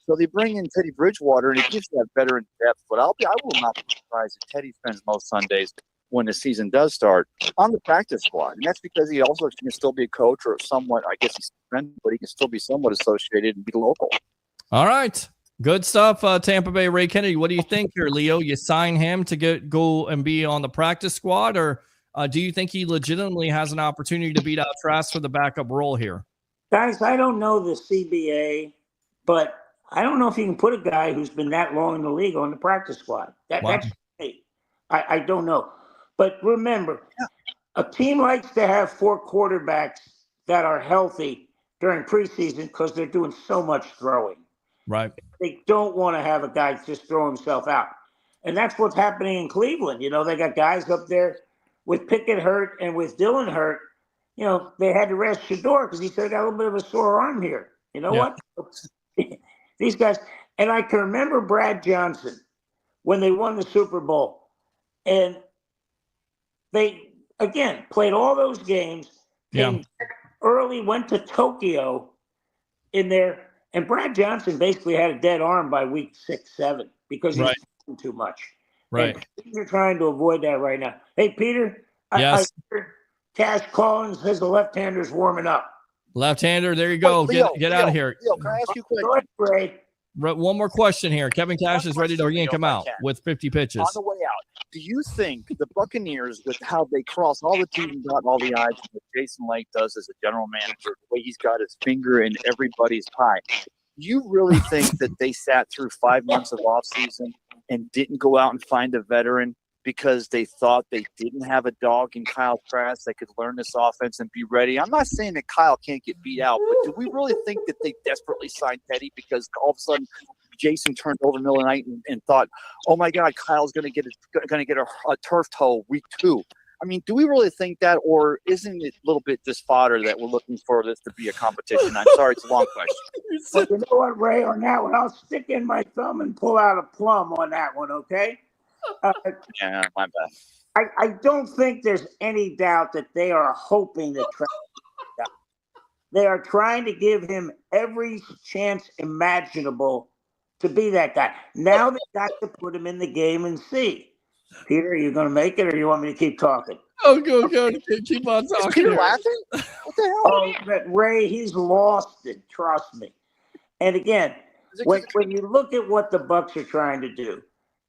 So they bring in Teddy Bridgewater, and it gives you that veteran depth. But I will not be surprised if Teddy spends most Sundays when the season does start on the practice squad. And that's because he also can still be a coach or somewhat, I guess he's suspended, but he can still be somewhat associated and be local. All right. Good stuff, Tampa Bay Ray Kennedy. What do you think here, Leo? You sign him to go and be on the practice squad, or do you think he legitimately has an opportunity to beat out Trask for the backup role here? Guys, I don't know the CBA, but I don't know if you can put a guy who's been that long in the league on the practice squad. That's me. I don't know. But remember, a team likes to have 4 quarterbacks that are healthy during preseason because they're doing so much throwing. Right. They don't want to have a guy just throw himself out. And that's what's happening in Cleveland. They got guys up there with Pickett hurt and with Dillon hurt. They had to rest Shador because he said, I got a little bit of a sore arm here. You know what? These guys, and I can remember Brad Johnson when they won the Super Bowl. And they, again, played all those games, came back early, went to Tokyo in there. And Brad Johnson basically had a dead arm by week 6, 7 because he's doing too much. Right. And they're trying to avoid that right now. Hey, Peter, yes. I heard Cash Collins says the left-hander's warming up. Left-hander, there you go. Wait, get out of here. Leo, can I ask you a question? Go ahead, Ray. One more question here. Kevin Cash is ready to yank him out with 50 pitches. On the way out, do you think the Buccaneers, with how they cross all the T's and dot all the I's, what Jason Licht does as a general manager, the way he's got his finger in everybody's pie, do you really think that they sat through 5 months of offseason and didn't go out and find a veteran because they thought they didn't have a dog in Kyle Trask that could learn this offense and be ready? I'm not saying that Kyle can't get beat out, but do we really think that they desperately signed Teddy because all of a sudden Jason turned over the middle of the night and thought, oh my God, Kyle's going to get a turf toe week 2? I mean, do we really think that, or isn't it a little bit just fodder that we're looking for this to be a competition? I'm sorry, it's a long question. But you know what, Ray, on that one, I'll stick in my thumb and pull out a plum on that one, okay? Yeah, my bad. I don't think there's any doubt that they are hoping that they are trying to give him every chance imaginable to be that guy. Now they got to put him in the game and see. Peter, are you going to make it, or you want me to keep talking? Oh, go. Keep on talking. Is Peter laughing? What the hell? Oh, but Ray, he's lost it. Trust me. And again, when you look at what the Bucs are trying to do,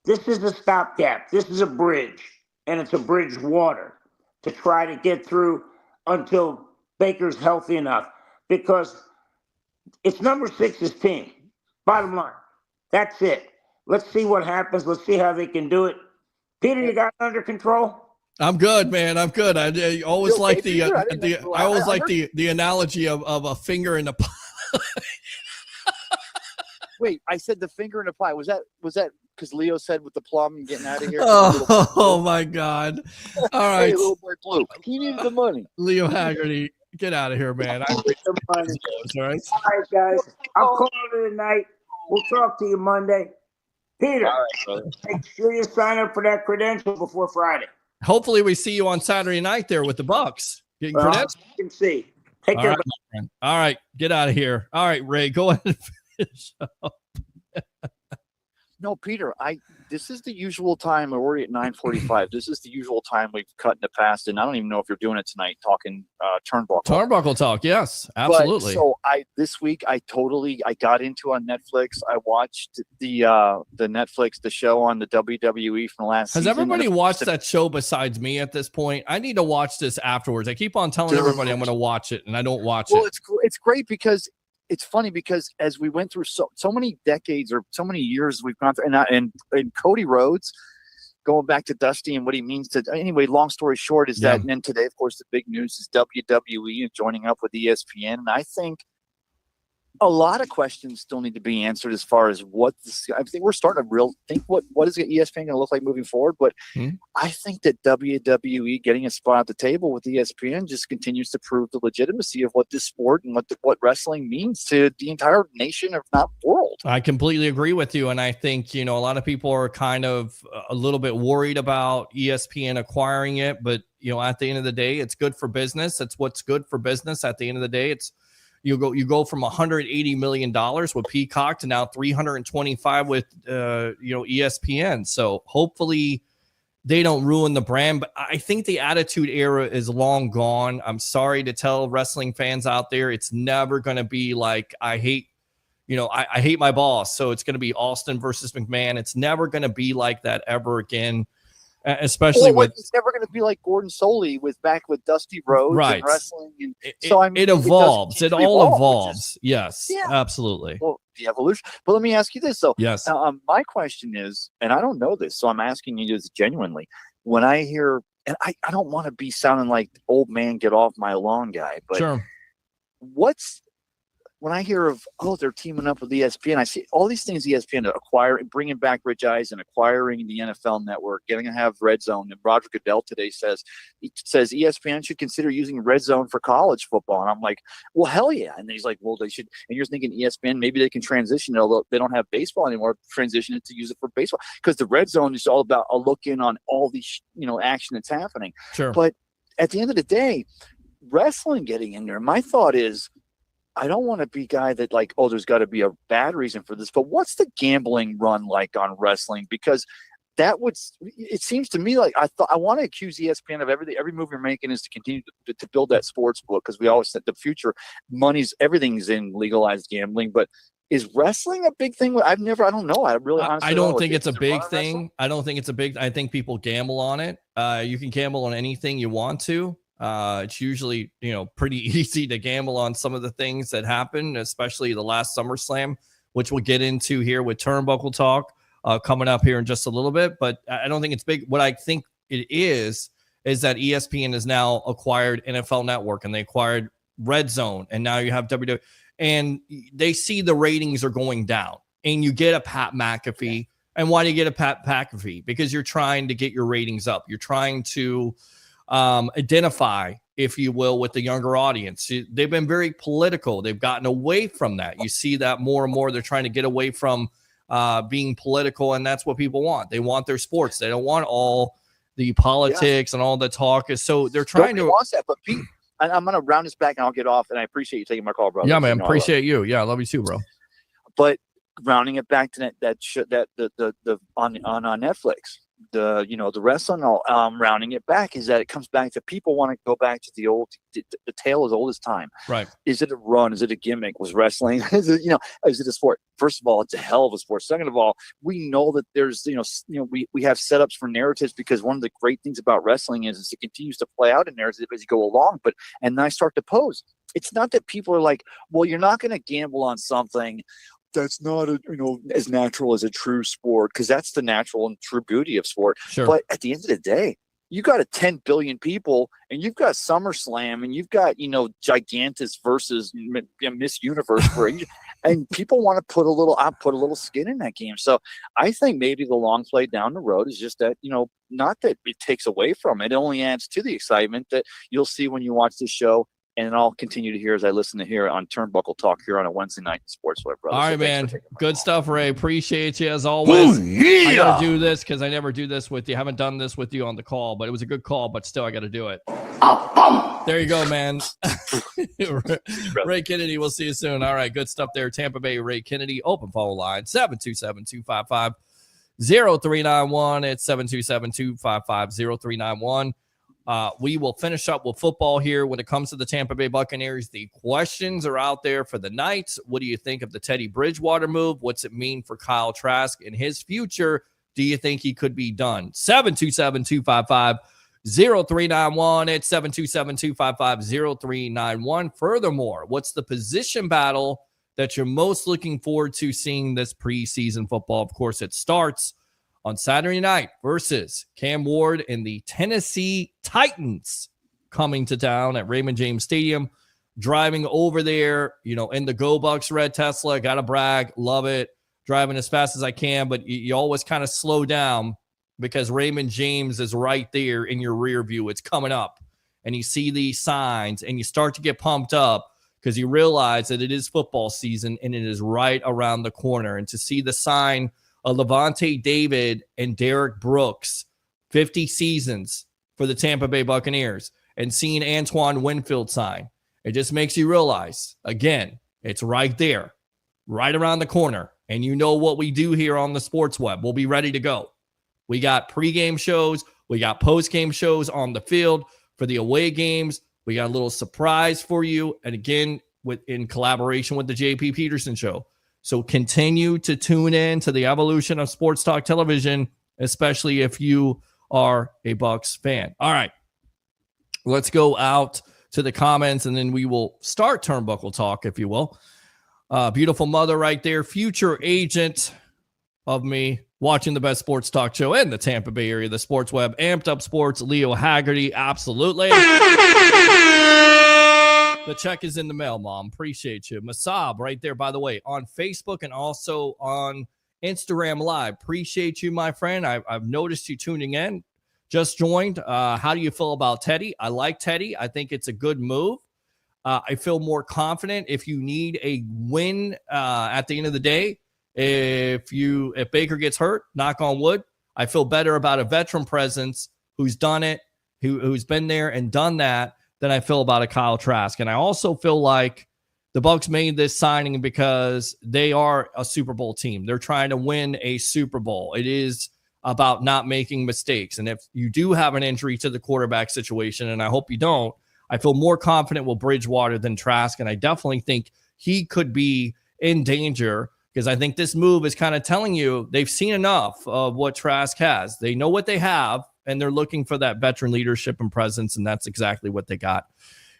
this is a stopgap. This is a bridge, and it's a Bridgewater to try to get through until Baker's healthy enough, because it's number 6's team. Bottom line, that's it. Let's see what happens. Let's see how they can do it. Peter, you got it under control? I'm good, man. I'm good. I always like the analogy of a finger in the pie. Wait, I said the finger in the pie. Was that because Leo said with the plum and getting out of here? Oh my God! All right, hey, little boy Blue. He needed the money. Leo Haggerty, get out of here, man. All right, guys. I'll call it tonight. We'll talk to you Monday. Peter, make sure you sign up for that credential before Friday. Hopefully, we see you on Saturday night there with the Bucs. Getting credentials. You can see. Take care. All right, get out of here. All right, Ray, go ahead and finish up. No, Peter, this is the usual time. We're already at 9:45. This is the usual time we've cut in the past, and I don't even know if you're doing it tonight, talking turnbuckle. Turnbuckle talk, yes, absolutely. But, so this week I got into on Netflix. I watched the Netflix, the show on the WWE from last season. Has everybody watched that show besides me at this point? I need to watch this afterwards. I keep on telling everybody I'm going to watch it, and I don't watch it. Well, it's great because it's funny because as we went through so many decades or so many years we've gone through, and Cody Rhodes going back to Dusty and what he means to, anyway, long story short is that, and then today, of course, the big news is WWE and joining up with ESPN. And I think a lot of questions still need to be answered as far as I think we're starting to think what is ESPN going to look like moving forward. But I think that WWE getting a spot at the table with ESPN just continues to prove the legitimacy of what this sport and what wrestling means to the entire nation, if not world. I completely agree with you. And I think, a lot of people are kind of a little bit worried about ESPN acquiring it. But, at the end of the day, it's good for business. That's what's good for business. At the end of the day, you go from $180 million with Peacock to now $325 with ESPN. So hopefully they don't ruin the brand. But I think the Attitude Era is long gone. I'm sorry to tell wrestling fans out there, it's never going to be like, I hate my boss, so it's going to be Austin versus McMahon. It's never going to be like that ever again. Especially it's never going to be like Gordon Soley back with Dusty Rhodes and wrestling. And it evolves. It all evolves. Yes, absolutely. Well, the evolution. But let me ask you this. So, yes, my question is, and I don't know this, so I'm asking you this genuinely. When I hear, and I don't want to be sounding like old man get off my lawn guy, but sure. When I hear of, they're teaming up with ESPN, I see all these things ESPN acquiring, bringing back Rich Eisen, acquiring the NFL Network, getting to have Red Zone. And Roger Goodell today says ESPN should consider using Red Zone for college football. And I'm like, well, hell yeah. And he's like, well, they should. And you're thinking ESPN, maybe they can transition, although they don't have baseball anymore, transition it to use it for baseball. Because the Red Zone is all about a look in on all the action that's happening. Sure. But at the end of the day, wrestling getting in there, my thought is, I don't want to be a guy that like, there's got to be a bad reason for this, but what's the gambling run like on wrestling? Because it seems to me like I want to accuse ESPN of every move you're making is to continue to build that sports book. Cause we always said the future everything's in legalized gambling, but is wrestling a big thing? I don't know. I really honestly I don't think it's a big thing. I don't think it's a big, I think people gamble on it. You can gamble on anything you want to. It's usually, pretty easy to gamble on some of the things that happen, especially the last SummerSlam, which we'll get into here with Turnbuckle Talk coming up here in just a little bit. But I don't think it's big. What I think it is that ESPN has now acquired NFL Network and they acquired Red Zone. And now you have WWE. And they see the ratings are going down. And you get a Pat McAfee. And why do you get a Pat McAfee? Because you're trying to get your ratings up. You're trying to identify, if you will, with the younger audience. They've been very political. They've gotten away from that. You see that more and more. They're trying to get away from being political, and that's what people want. They want their sports. They don't want all the politics and all the talk. So they're trying to want that. But Pete, I'm going to round this back, and I'll get off. And I appreciate you taking my call, brother. Yeah, man. Appreciate you. Yeah, I love you too, bro. But rounding it back to the on Netflix. The wrestling, rounding it back is that it comes back to people want to go back to the tale as old as time. Right. Is it a run? Is it a gimmick? Was wrestling, is it a sport? First of all, it's a hell of a sport. Second of all, we know that there's, we have setups for narratives because one of the great things about wrestling is it continues to play out in narrative as you go along. And then I start to pose. It's not that people are like, well, you're not going to gamble on something that's not as natural as a true sport, because that's the natural and true beauty of sport. Sure. But at the end of the day, you got 10 billion people, and you've got SummerSlam, and you've got Gigantus versus Miss Universe, and people want to put a little skin in that game. So I think maybe the long play down the road is just that not that it takes away from it. It only adds to the excitement that you'll see when you watch this show. And I'll continue to hear as I listen to hear on Turnbuckle Talk here on a Wednesday night in Sportswear, brother. All right, man. Good stuff, Ray. Appreciate you as always. I got to do this because I never do this with you. I haven't done this with you on the call, but it was a good call, but still I got to do it. There you go, man. Ray Kennedy, we'll see you soon. All right, good stuff there. Tampa Bay, Ray Kennedy. Open phone line, 727-255-0391. It's 727-255-0391. We will finish up with football here when it comes to the Tampa Bay Buccaneers. The questions are out there for the night. What do you think of the Teddy Bridgewater move? What's it mean for Kyle Trask and his future? Do you think he could be done? 727-255-0391. It's 727-255-0391. Furthermore, what's the position battle that you're most looking forward to seeing this preseason football? Of course, it starts on Saturday night versus Cam Ward and the Tennessee Titans coming to town at Raymond James Stadium. Driving over there, in the Go Bucks red Tesla. Got to brag. Love it. Driving as fast as I can, but you always kind of slow down because Raymond James is right there in your rear view. It's coming up. And you see these signs and you start to get pumped up because you realize that it is football season and it is right around the corner. And to see the sign Levante David and Derek Brooks, 50 seasons for the Tampa Bay Buccaneers, and seeing Antoine Winfield sign, it just makes you realize, again, it's right there, right around the corner. And you know what we do here on the Sports Web. We'll be ready to go. We got pregame shows We got post-game shows on the field for the away games. We got a little surprise for you. And again, in collaboration with the JP Peterson Show. So continue to tune in to the evolution of Sports Talk Television, especially if you are a Bucs fan. All right, let's go out to the comments, and then we will start Turnbuckle Talk, if you will. Beautiful mother right there, future agent of me, watching the best sports talk show in the Tampa Bay area, the Sports Web, Amped Up Sports, Leo Haggerty, absolutely. The check is in the mail, Mom. Appreciate you. Masab right there, by the way, on Facebook and also on Instagram Live. Appreciate you, my friend. I've noticed you tuning in. Just joined. How do you feel about Teddy? I like Teddy. I think it's a good move. I feel more confident if you need a win at the end of the day. If Baker gets hurt, knock on wood, I feel better about a veteran presence who's done it, who's been there and done that, than I feel about a Kyle Trask. And I also feel like the Bucs made this signing because they are a Super Bowl team. They're trying to win a Super Bowl. It is about not making mistakes. And if you do have an injury to the quarterback situation, and I hope you don't, I feel more confident with Bridgewater than Trask. And I definitely think he could be in danger, because I think this move is kind of telling you they've seen enough of what Trask has. They know what they have, and they're looking for that veteran leadership and presence, and that's exactly what they got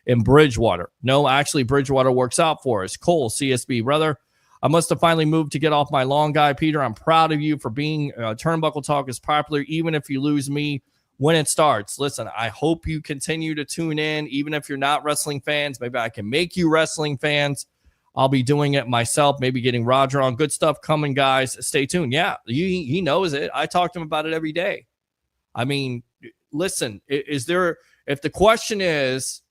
in Bridgewater. No, actually, Bridgewater works out for us. Cole, CSB, brother, I must have finally moved to get off my long guy, Peter. I'm proud of you for being Turnbuckle Talk is popular, even if you lose me when it starts. Listen, I hope you continue to tune in, even if you're not wrestling fans. Maybe I can make you wrestling fans. I'll be doing it myself, maybe getting Roger on. Good stuff coming, guys. Stay tuned. Yeah, he knows it. I talk to him about it every day. I mean, listen, if the question is,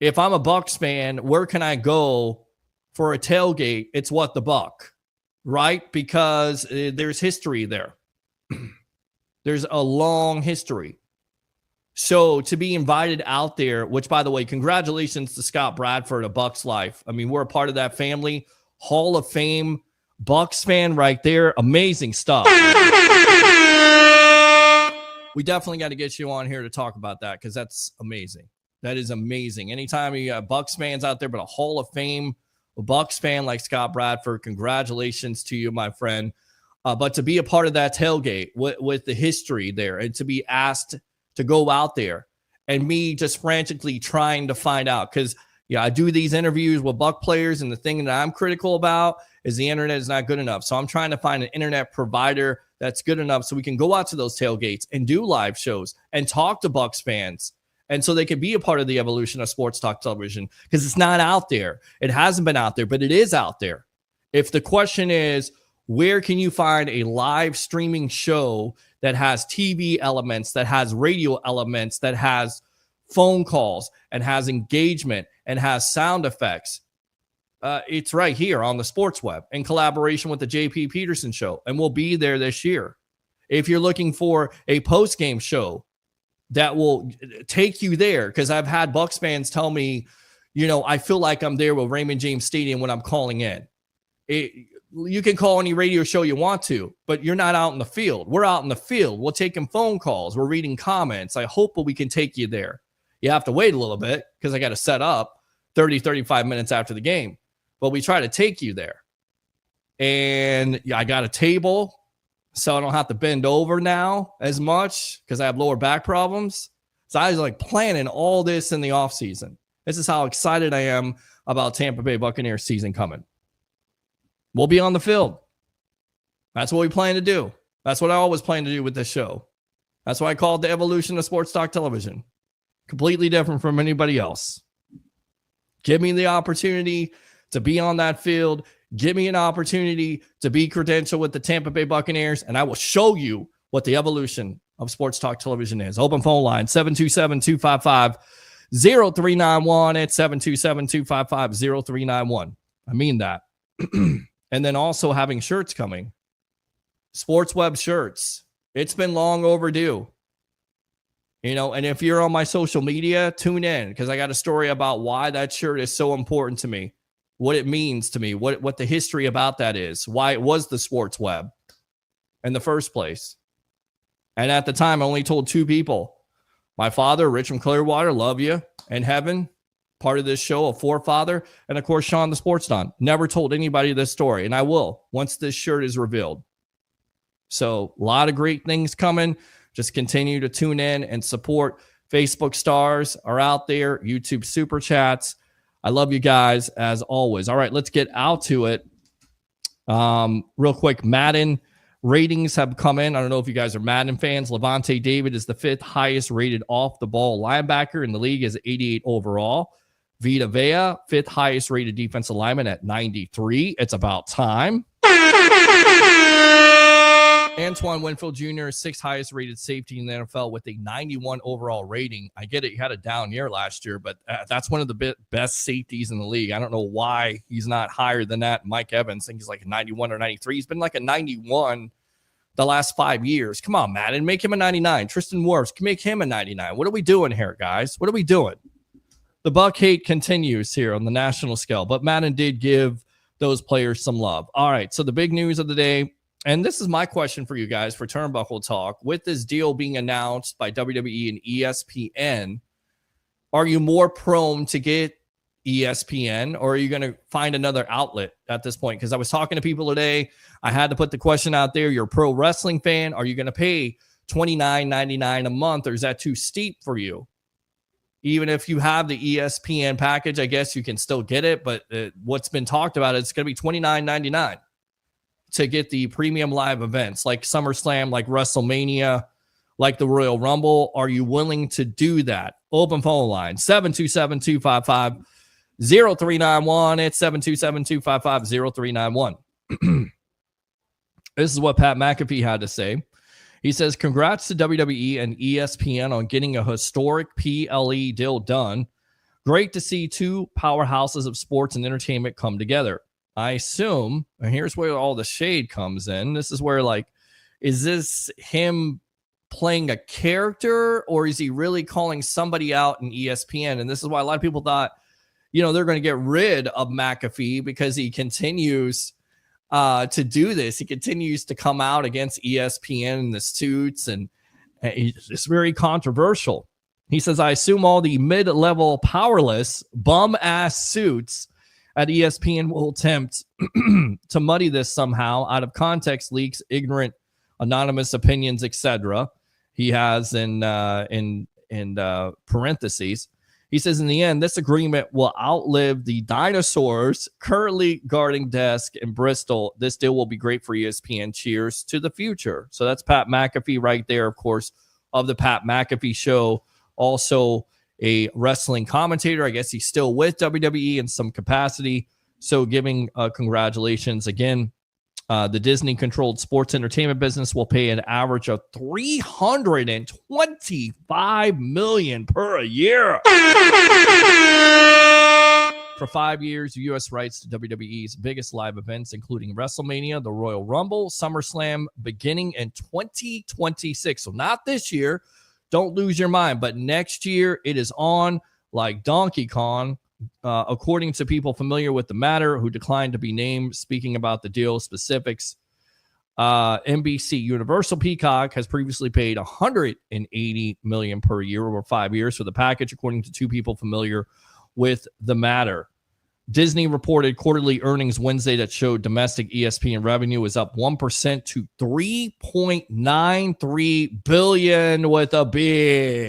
if I'm a Bucs fan, where can I go for a tailgate? It's the Buck, right? Because there's history there. There's a long history. So to be invited out there, which, by the way, congratulations to Scott Bradford of Bucs Life. I mean, we're a part of that family. Hall of Fame Bucs fan right there. Amazing stuff. We definitely got to get you on here to talk about that, because that's amazing. That is amazing. Anytime you got Bucs fans out there, but a Hall of Fame Bucs fan like Scott Bradford, congratulations to you, my friend. But to be a part of that tailgate with the history there, and to be asked to go out there, and me just frantically trying to find out, because I do these interviews with Buck players, and the thing that I'm critical about is the internet is not good enough. So I'm trying to find an internet provider that's good enough so we can go out to those tailgates and do live shows and talk to Bucs fans, and so they can be a part of the evolution of Sports Talk Television, because it's not out there. It hasn't been out there, but it is out there. If the question is, where can you find a live streaming show that has TV elements, that has radio elements, that has phone calls and has engagement and has sound effects? It's right here on the Sports Web in collaboration with the JP Peterson Show, and we'll be there this year. If you're looking for a post-game show that will take you there, because I've had Bucs fans tell me, I feel like I'm there with Raymond James Stadium when I'm calling in. You can call any radio show you want to, but you're not out in the field. We're out in the field. We're taking phone calls. We're reading comments. I hope we can take you there. You have to wait a little bit, because I got to set up 30, 35 minutes after the game. But we try to take you there. And I got a table, so I don't have to bend over now as much, because I have lower back problems. So I was planning all this in the offseason. This is how excited I am about Tampa Bay Buccaneers season coming. We'll be on the field. That's what we plan to do. That's what I always plan to do with this show. That's why I call it the evolution of Sports Talk Television. Completely different from anybody else. Give me the opportunity to be on that field. Give me an opportunity to be credentialed with the Tampa Bay Buccaneers, and I will show you what the evolution of Sports Talk Television is. Open phone line, 727-255-0391. It's 727-255-0391. I mean that. And then also having shirts coming. Sports Web shirts. It's been long overdue. And if you're on my social media, tune in, because I got a story about why that shirt is so important to me, what it means to me, what the history about that is, why it was the Sports Web in the first place. And at the time, I only told 2 people. My father, Rich from Clearwater, love you, and Heaven, part of this show, a forefather, and of course, Sean the Sports Don. Never told anybody this story, and I will once this shirt is revealed. So a lot of great things coming. Just continue to tune in and support. Facebook stars are out there, YouTube super chats. I love you guys as always. All right, let's get out to it. Real quick, Madden ratings have come in. I don't know if you guys are Madden fans. Levante David is the 5th highest rated off the ball linebacker in the league, is 88 overall. Vita Vea, 5th highest rated defensive lineman at 93. It's about time. Antoine Winfield Jr., 6th highest rated safety in the NFL with a 91 overall rating. I get it. He had a down year last year, but that's one of the best safeties in the league. I don't know why he's not higher than that. Mike Evans, I think he's like a 91 or 93. He's been like a 91 the last 5 years. Come on, Madden, make him a 99. Tristan Wirfs, can make him a 99. What are we doing here, guys? What are we doing? The Buck hate continues here on the national scale, but Madden did give those players some love. All right, so the big news of the day, and this is my question for you guys for Turnbuckle Talk. With this deal being announced by WWE and ESPN, are you more prone to get ESPN, or are you going to find another outlet at this point? Because I was talking to people today. I had to put the question out there. You're a pro wrestling fan. Are you going to pay $29.99 a month, or is that too steep for you? Even if you have the ESPN package, I guess you can still get it. But what's been talked about, it's going to be $29.99 to get the premium live events like SummerSlam, like WrestleMania, like the Royal Rumble. Are you willing to do that? Open phone line, 727-255-0391. It's 727-255-0391. This is what Pat McAfee had to say. He says, congrats to WWE and ESPN on getting a historic PLE deal done. Great to see 2 powerhouses of sports and entertainment come together. I assume, and here's where all the shade comes in. This is where, like, is this him playing a character, or is he really calling somebody out in ESPN? And this is why a lot of people thought, they're going to get rid of McAfee because he continues to do this. He continues to come out against ESPN in the suits, and it's very controversial. He says, I assume all the mid-level powerless bum-ass suits at ESPN will attempt to muddy this somehow out of context, leaks, ignorant, anonymous opinions, etc. He has in parentheses. He says, in the end, this agreement will outlive the dinosaurs currently guarding desk in Bristol. This deal will be great for ESPN. Cheers to the future. So that's Pat McAfee right there, of course, of the Pat McAfee Show. Also a wrestling commentator. I guess he's still with WWE in some capacity. So giving congratulations again. The Disney-controlled sports entertainment business will pay an average of $325 million per year. For 5 years, U.S. rights to WWE's biggest live events, including WrestleMania, the Royal Rumble, SummerSlam, beginning in 2026. So not this year. Don't lose your mind. But next year, it is on like Donkey Kong. According to people familiar with the matter who declined to be named, speaking about the deal specifics, NBC Universal Peacock has previously paid $180 million per year over 5 years for the package, according to 2 people familiar with the matter. Disney reported quarterly earnings Wednesday that showed domestic ESPN revenue was up 1% to $3.93 billion with a B.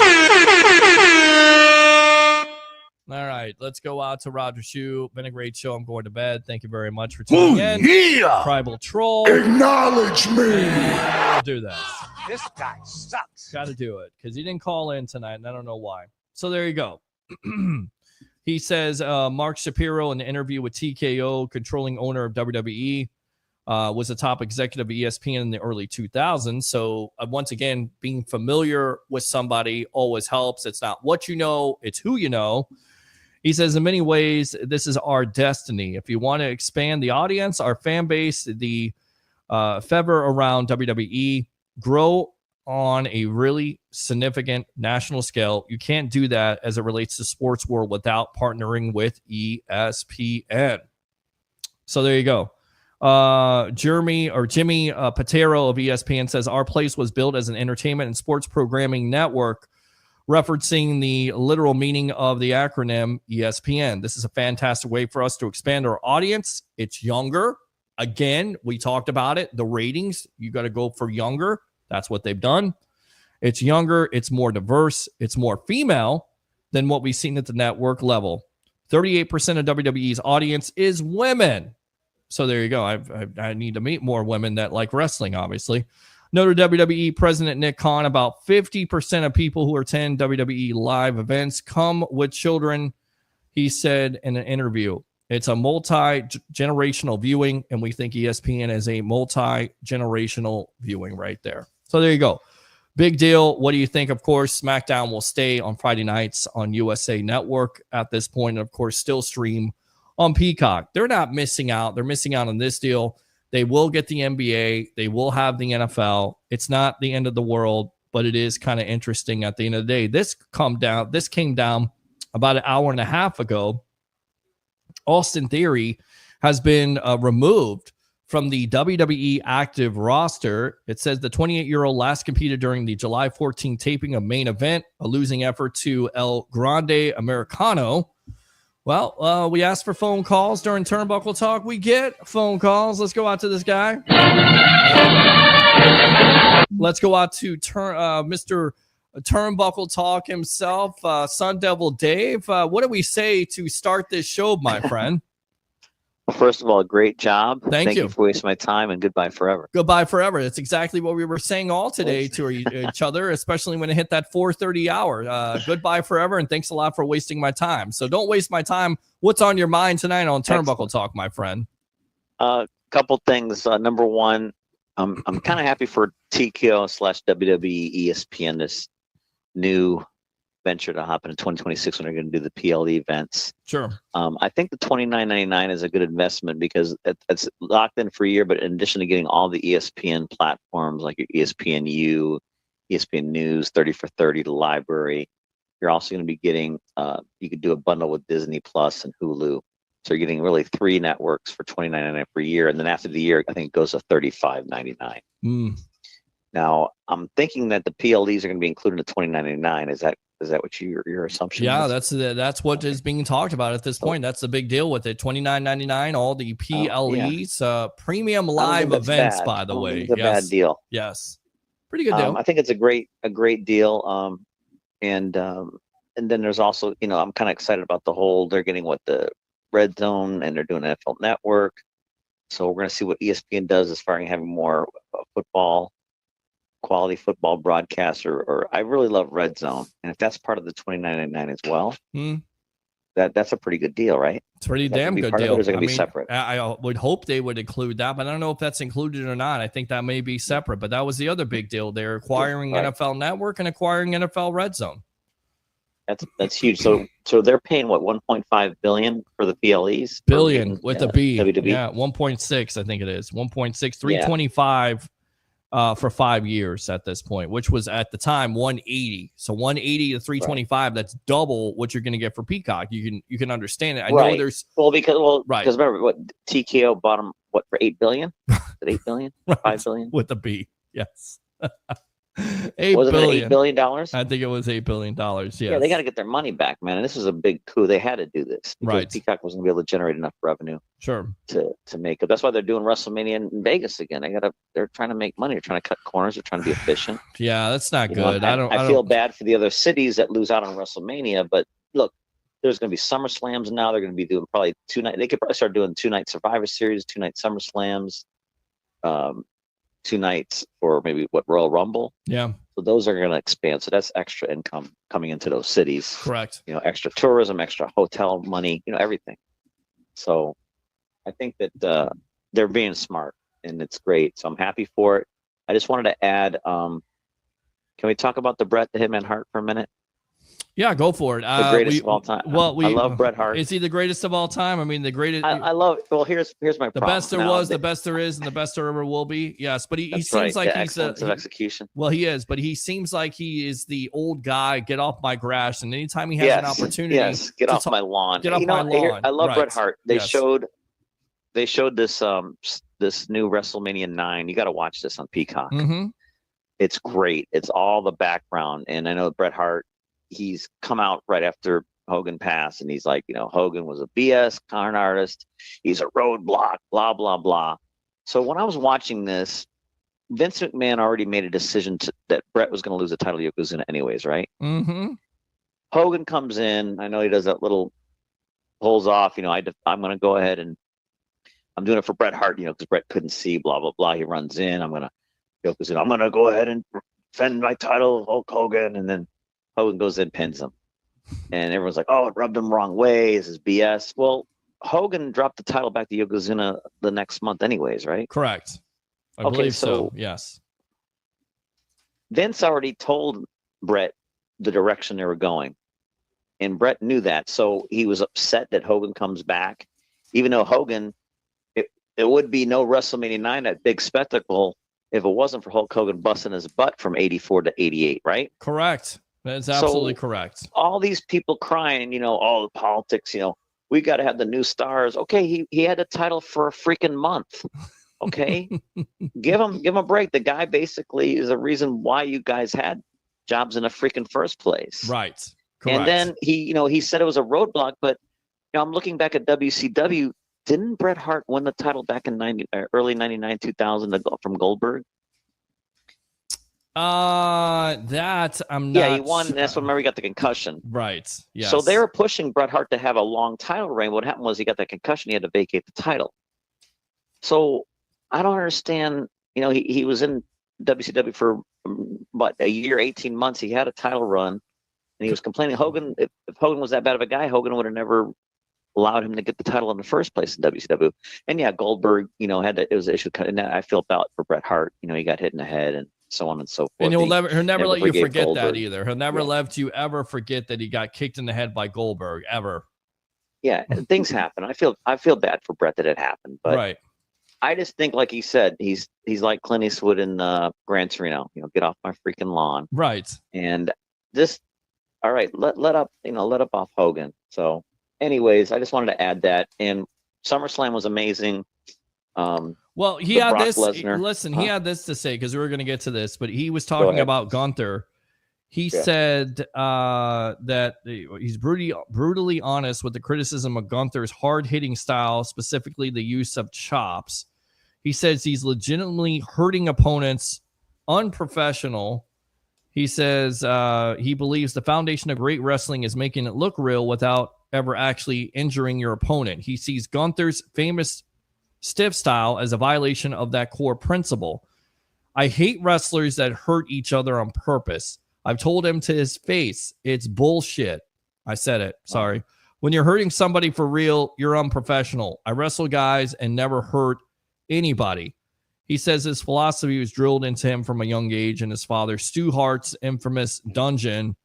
All right, let's go out to Roger Shue. Been a great show. I'm going to bed. Thank you very much for tuning in. Yeah! Tribal Troll. Acknowledge me! I'll do that. This guy sucks. Got to do it because he didn't call in tonight, and I don't know why. So there you go. He says Mark Shapiro in the interview with TKO, controlling owner of WWE, was a top executive of ESPN in the early 2000s. So once again, being familiar with somebody always helps. It's not what you know, it's who you know. He says, in many ways, this is our destiny. If you want to expand the audience, our fan base, the fever around WWE, grow on a really significant national scale, you can't do that as it relates to sports world without partnering with ESPN. So there you go. Jimmy Patero of ESPN says our place was built as an entertainment and sports programming network, referencing the literal meaning of the acronym ESPN. This is a fantastic way for us to expand our audience. It's younger. Again, we talked about it. The ratings, you got to go for younger. That's what they've done. It's younger. It's more diverse. It's more female than what we've seen at the network level. 38% of WWE's audience is women. So there you go. I need to meet more women that like wrestling, obviously. Noted WWE President Nick Khan, about 50% of people who attend WWE live events come with children, he said in an interview. It's a multi-generational viewing, and we think ESPN is a multi-generational viewing right there. So there you go. Big deal. What do you think? Of course, SmackDown will stay on Friday nights on USA Network at this point, and of course, still stream on Peacock. They're not missing out. They're missing out on this deal. They will get the NBA. They will have the NFL. It's not the end of the world, but it is kind of interesting at the end of the day. This came down about an hour and a half ago. Austin Theory has been removed from the WWE active roster. It says the 28-year-old last competed during the July 14 taping of Main Event, a losing effort to El Grande Americano. Well, we asked for phone calls during Turnbuckle Talk. We get phone calls. Let's go out to this guy. Let's go out to Mr. Turnbuckle Talk himself, Sun Devil Dave. What do we say to start this show, my friend? Well, first of all, great job. Thank you for wasting my time, and goodbye forever. Goodbye forever. That's exactly what we were saying all today to each other, especially when it hit that 4:30 hour. Goodbye forever, and thanks a lot for wasting my time. So don't waste my time. What's on your mind tonight on Turnbuckle Talk, my friend? Couple things. Number one, I'm kind of happy for TKO/WWE ESPN, this new venture to happen in 2026 when they're going to do the PLE events. Sure. I think the $29.99 is a good investment because it's locked in for a year, but in addition to getting all the ESPN platforms like your ESPNU, ESPN News, 30 for 30, the library, you're also going to be getting, you could do a bundle with Disney Plus and Hulu. So you're getting really 3 networks for $29.99 per year. And then after the year, I think it goes to $35.99. Now, I'm thinking that the PLEs are going to be included in the $29.99. Is that what your assumption is? Yeah, that's what is being talked about at this point. That's the big deal with it. $29.99, all the PLEs, premium live events, by the way. It's a bad deal. Yes. Pretty good deal. I think it's a great deal. And then there's also, I'm kind of excited about the whole, they're getting the Red Zone and they're doing NFL Network. So we're going to see what ESPN does as far as having more quality football broadcasts, or I really love Red Zone, and if that's part of the $29.99 as well, that's a pretty good deal, right? It's a pretty damn good deal. Or is it gonna be separate? I would hope they would include that, but I don't know if that's included or not. I think that may be separate, but that was the other big deal. They're acquiring NFL Network and acquiring NFL Red Zone. That's huge. So they're paying what, 1.5 billion for the PLEs? Billion with a B. WWE. Yeah, 1.6, I think it is. 1.6, 325. For 5 years at this point, which was at the time 180. So 180 to 325. Right. That's double what you're going to get for Peacock. You can understand it. I know there's because remember what TKO bought them for $8 billion. Is it $8 billion? $5 billion with a B. Yes. $8 billion? I think it was $8 billion. Yes. Yeah, they got to get their money back, man. And this is a big coup. They had to do this because Peacock wasn't going to be able to generate enough revenue. Sure. To make it. That's why they're doing WrestleMania in Vegas again. They're trying to make money. They're trying to cut corners. They're trying to be efficient. Yeah, that's not good. I feel bad for the other cities that lose out on WrestleMania, but look, there's going to be Summer Slams now. They're going to be doing probably 2 night. They could probably start doing 2-night Survivor Series, 2-night Summer Slams, 2 nights for maybe Royal Rumble. Yeah. So those are going to expand. So that's extra income coming into those cities. Correct. Extra tourism, extra hotel money, everything. So I think that they're being smart and it's great. So I'm happy for it. I just wanted to add, can we talk about the Bret the Hitman Hart for a minute? Yeah, go for it. The greatest of all time. Well, I love Bret Hart. Is he the greatest of all time? I mean, the greatest. I love. Well, here's my problem. The best there was, the best there is, and the best there ever will be. Yes, but he seems like the he's of execution. Well, he is, but he seems like he is the old guy. Get off my grass, and anytime he has an opportunity, get off my lawn. Get off my lawn. I love Bret Hart. They showed this this new WrestleMania 9. You got to watch this on Peacock. Mm-hmm. It's great. It's all the background. And I know Bret Hart, he's come out right after Hogan passed, and he's like, Hogan was a BS con artist. He's a roadblock, blah, blah, blah. So when I was watching this, Vince McMahon already made a decision that Bret was going to lose the title to Yokozuna anyways, right? Mm-hmm. Hogan comes in. I know he does that little pulls off. I'm going to go ahead and I'm doing it for Bret Hart, because Bret couldn't see, blah, blah, blah. He runs in. I'm going to go ahead and defend my title, Hulk Hogan. And then Hogan goes in, pins him. And everyone's like, oh, it rubbed him wrong way. This is BS. Well, Hogan dropped the title back to Yokozuna the next month anyways, right? Correct. I believe so. Yes. Vince already told Bret the direction they were going. And Bret knew that. So he was upset that Hogan comes back, even though Hogan, it would be no WrestleMania 9, that big spectacle, if it wasn't for Hulk Hogan busting his butt from 84 to 88, right? Correct. That's absolutely correct. All these people crying, all the politics, we got to have the new stars. Okay, he had a title for a freaking month. Okay, give him a break. The guy basically is the reason why you guys had jobs in the freaking first place. Right. Correct. And then he said it was a roadblock, but I'm looking back at WCW. Didn't Bret Hart win the title back in early 99, 2000 from Goldberg? That I'm not. Yeah, he won. That's when Murray got the concussion. Right. Yes. So they were pushing Bret Hart to have a long title reign. What happened was he got that concussion. He had to vacate the title. So I don't understand. He was in WCW for a year, 18 months. He had a title run, and he was complaining. Hogan, if Hogan was that bad of a guy, Hogan would have never allowed him to get the title in the first place in WCW. And yeah, Goldberg, it was an issue. And I feel bad for Bret Hart. He got hit in the head and so on and so forth. And he'll never let you forget Goldberg. that either. He'll never let you ever forget that he got kicked in the head by Goldberg ever. Yeah, things happen. I feel bad for Bret that it happened, but right. I just think, like he said, he's like Clint Eastwood in Gran Torino. Get off my freaking lawn. Right. And all right, let up off Hogan. So, anyways, I just wanted to add that. And SummerSlam was amazing. Well, he had this. Lesnar. Listen, he had this to say, because we were going to get to this, but he was talking about Gunther. He said that he's brutally honest with the criticism of Gunther's hard-hitting style, specifically the use of chops. He says he's legitimately hurting opponents, unprofessional. He says he believes the foundation of great wrestling is making it look real without ever actually injuring your opponent. He sees Gunther's famous stiff style as a violation of that core principle. I hate wrestlers that hurt each other on purpose. I've told him to his face, it's bullshit. I said it. Sorry. When you're hurting somebody for real, you're unprofessional. I wrestle guys and never hurt anybody. He says his philosophy was drilled into him from a young age, and his father, Stu Hart's infamous Dungeon,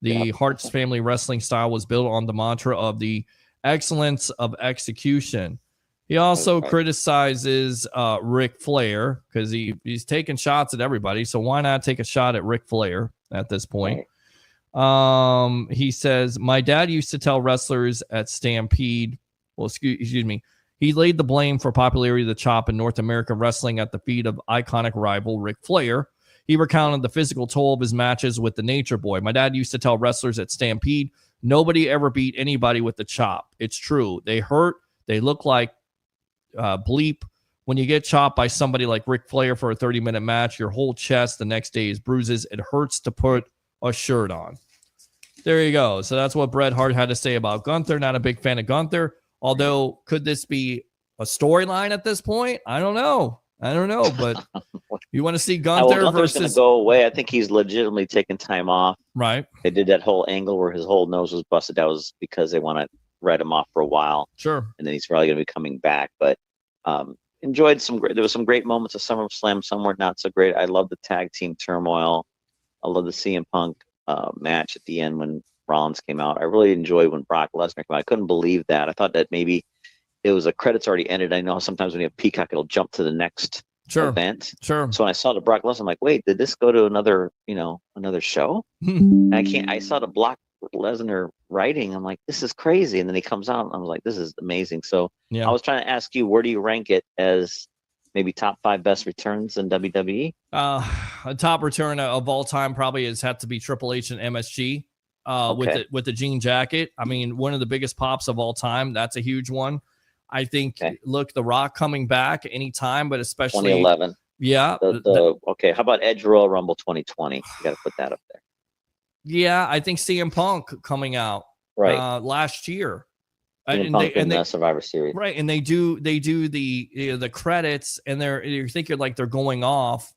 the Hart's family wrestling style, was built on the mantra of the excellence of execution. He also criticizes Ric Flair because he's taking shots at everybody. So why not take a shot at Ric Flair at this point? He says, my dad used to tell wrestlers at Stampede, excuse me, he laid the blame for popularity of the chop in North American wrestling at the feet of iconic rival Ric Flair. He recounted the physical toll of his matches with the Nature Boy. My dad used to tell wrestlers at Stampede, nobody ever beat anybody with the chop. It's true. They hurt. They look like bleep. When you get chopped by somebody like Ric Flair for a 30-minute match, your whole chest the next day is bruises. It hurts to put a shirt on. There you go. So that's what Bret Hart had to say about Gunther. Not a big fan of Gunther. Although, could this be a storyline at this point? I don't know. But you want to see Gunther Gunther's going to go away. I think he's legitimately taking time off. Right. They did that whole angle where his whole nose was busted. That was because they want to write him off for a while. Sure. And then he's probably going to be coming back. But enjoyed there was some great moments of SummerSlam, some were not so great. I love the tag team turmoil. I love the CM Punk match at the end when Rollins came out. I really enjoyed when Brock Lesnar came out. I couldn't believe that. I thought that maybe it was the credits already ended. I know sometimes when you have Peacock, it'll jump to the next event. Sure. So when I saw the Brock Lesnar, I'm like, wait, did this go to another show? And I saw the Brock Lesnar writing. I'm like, this is crazy. And then he comes out and I was like, this is amazing. So I was trying to ask you, where do you rank it as maybe top 5 best returns in WWE? A top return of all time probably has had to be Triple H and MSG with the jean jacket. I mean, one of the biggest pops of all time. That's a huge one. I think, look, The Rock coming back anytime, but especially 2011. Yeah. Okay. How about Edge Royal Rumble 2020? You got to put that up there. Yeah, I think CM Punk coming out last year. And the Survivor Series, right? And they do the credits, and you think like they're going off.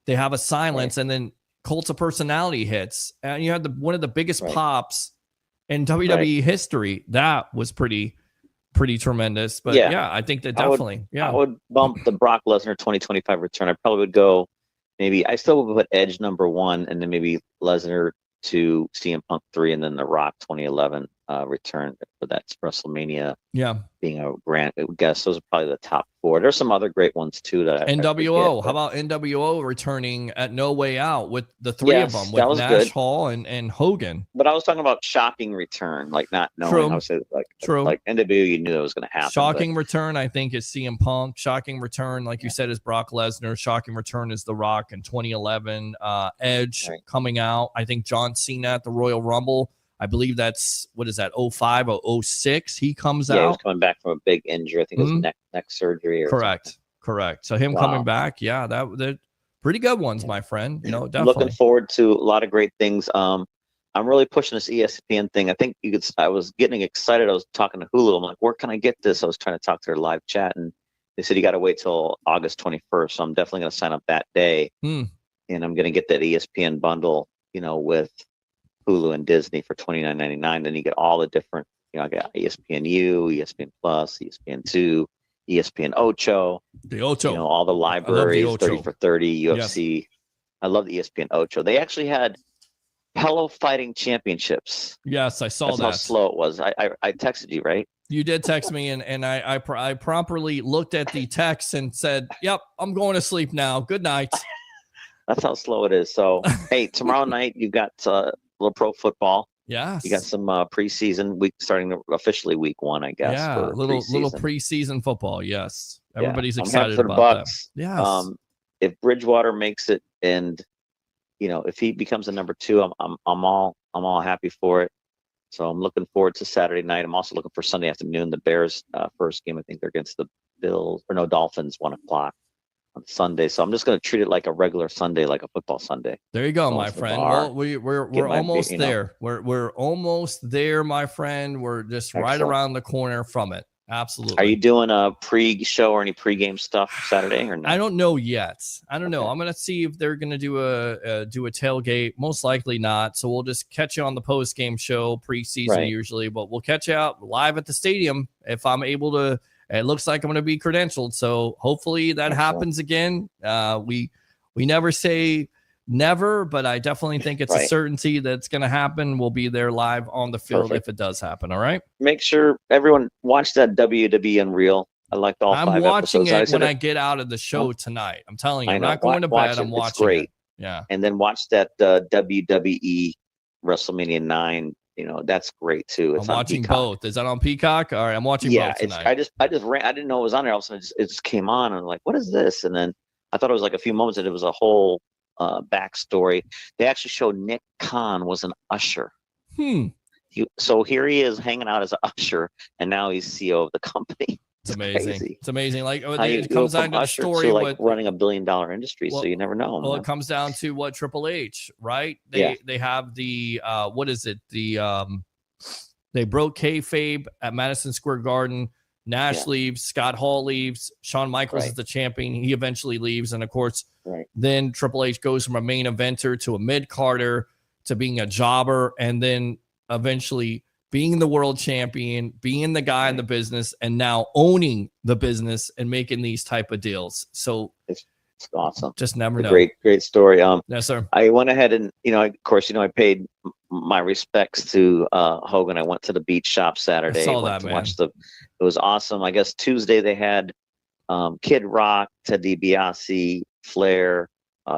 They have a silence, and then Cult of Personality hits, and you had one of the biggest pops in WWE history. That was pretty tremendous. But yeah, I think that definitely. I would bump the Brock Lesnar 2025 return. I probably would go. Maybe I still would put Edge number 1, and then maybe Lesnar 2, CM Punk 3, and then The Rock 2011 return. But that's WrestleMania. Yeah, being a grand guest, those are probably the top 4. There's some other great ones too that NWO. How about NWO returning at No Way Out with the 3 of them with Nash, good. Hall, and Hogan? But I was talking about shocking return, like not knowing. I was saying like NWO, you knew that was going to happen. Shocking return, I think, is CM Punk. Shocking return, like you said, is Brock Lesnar. Shocking return is The Rock in 2011. Edge coming out. I think John Cena at the Royal Rumble. I believe that's, what is that, 05 or 06? He comes out. Yeah, he was coming back from a big injury. I think it was neck surgery. Or Correct. So him coming back, they're pretty good ones, my friend. Definitely. Looking forward to a lot of great things. I'm really pushing this ESPN thing. I think I was getting excited. I was talking to Hulu. I'm like, where can I get this? I was trying to talk to their live chat, and they said you got to wait till August 21st. So I'm definitely going to sign up that day, and I'm going to get that ESPN bundle, with Hulu and Disney for $29.99. Then you get all the different, I got ESPNU, ESPN Plus, ESPN2, ESPN Ocho. The Ocho. All the libraries, 30 for 30, UFC. Yes. I love the ESPN Ocho. They actually had Hello Fighting Championships. Yes, I saw That's how slow it was. I texted you, right? You did text me, and I properly looked at the text and said, yep, I'm going to sleep now. Good night. That's how slow it is. So, hey, tomorrow night you got little pro football. Yeah, you got some preseason week starting officially week 1, I guess. Yeah, little preseason football. Yes, everybody's excited about Bucs. that. Yes. If Bridgewater makes it, and if he becomes a number 2, I'm all happy for it. So I'm looking forward to Saturday night. I'm also looking for Sunday afternoon. The Bears' first game. I think they're against the Dolphins, 1:00. On Sunday, so I'm just going to treat it like a regular Sunday, like a football Sunday. There you go, my friend. Well, we're almost there. We're almost there, my friend. We're just right around the corner from it. Absolutely. Are you doing a pre-show or any pre-game stuff Saturday or not? I don't know yet. I don't know. I'm going to see if they're going to do a tailgate. Most likely not. So we'll just catch you on the post-game show preseason usually, but we'll catch you out live at the stadium if I'm able to. It looks like I'm going to be credentialed, so hopefully that happens again. We never say never, but I definitely think it's a certainty that's going to happen. We'll be there live on the field if it does happen. All right. Make sure everyone watch that WWE Unreal. I liked all 5 episodes. I'm watching it when I get out of the show tonight. I'm telling you, I'm not going to bed. I'm watching. It's great. It. Yeah. And then watch that WWE WrestleMania 9. That's great too. I'm watching both. Is that on Peacock? All right, I'm watching both tonight. I just ran. I didn't know it was on there. All of a sudden, it just came on, and I'm like, "What is this?" And then I thought it was like a few moments, and it was a whole backstory. They actually showed Nick Khan was an usher. So here he is hanging out as an usher, and now he's CEO of the company. It's amazing. Crazy. It's amazing. Like it comes down to the story with running $1 billion industry, so you never know. Well, it comes down to what Triple H, right? They have the what is it? The they broke kayfabe at Madison Square Garden. Nash leaves, Scott Hall leaves, Shawn Michaels is the champion. He eventually leaves, and of course, then Triple H goes from a main eventer to a mid-carder to being a jobber, and then eventually being the world champion, being the guy in the business, and now owning the business and making these type of deals. So it's awesome. Just never know. Great story. Yes, sir. I went ahead and, of course, I paid my respects to Hogan. I went to the beach shop Saturday. I saw that, man. It was awesome. I guess Tuesday they had Kid Rock, Ted DiBiase, Flair,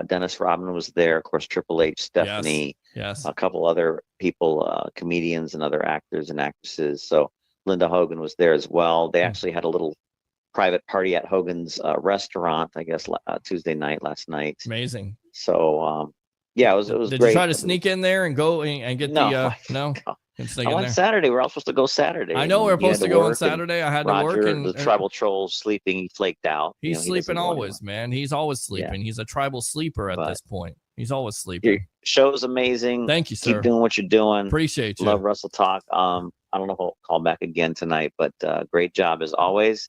Dennis Rodman was there. Of course, Triple H, Stephanie. Yes. A couple other people, comedians and other actors and actresses. So Linda Hogan was there as well. They actually had a little private party at Hogan's restaurant, I guess, Tuesday night, last night. Amazing. So, yeah, it was Did great. you try to sneak in there and go and get No. no? I went Saturday. We're all supposed to go Saturday. I know we were You had supposed to go on work, and Saturday. I had to Roger, work, and the tribal troll's sleeping. He flaked out. He's He sleeping doesn't go always, man. He's always sleeping. He's a tribal sleeper at this point. He's always sleeping. Your show's amazing. Thank you, sir. Keep doing what you're doing. Appreciate you. Love Wrestle Talk. I don't know if I'll call back again tonight, but great job as always.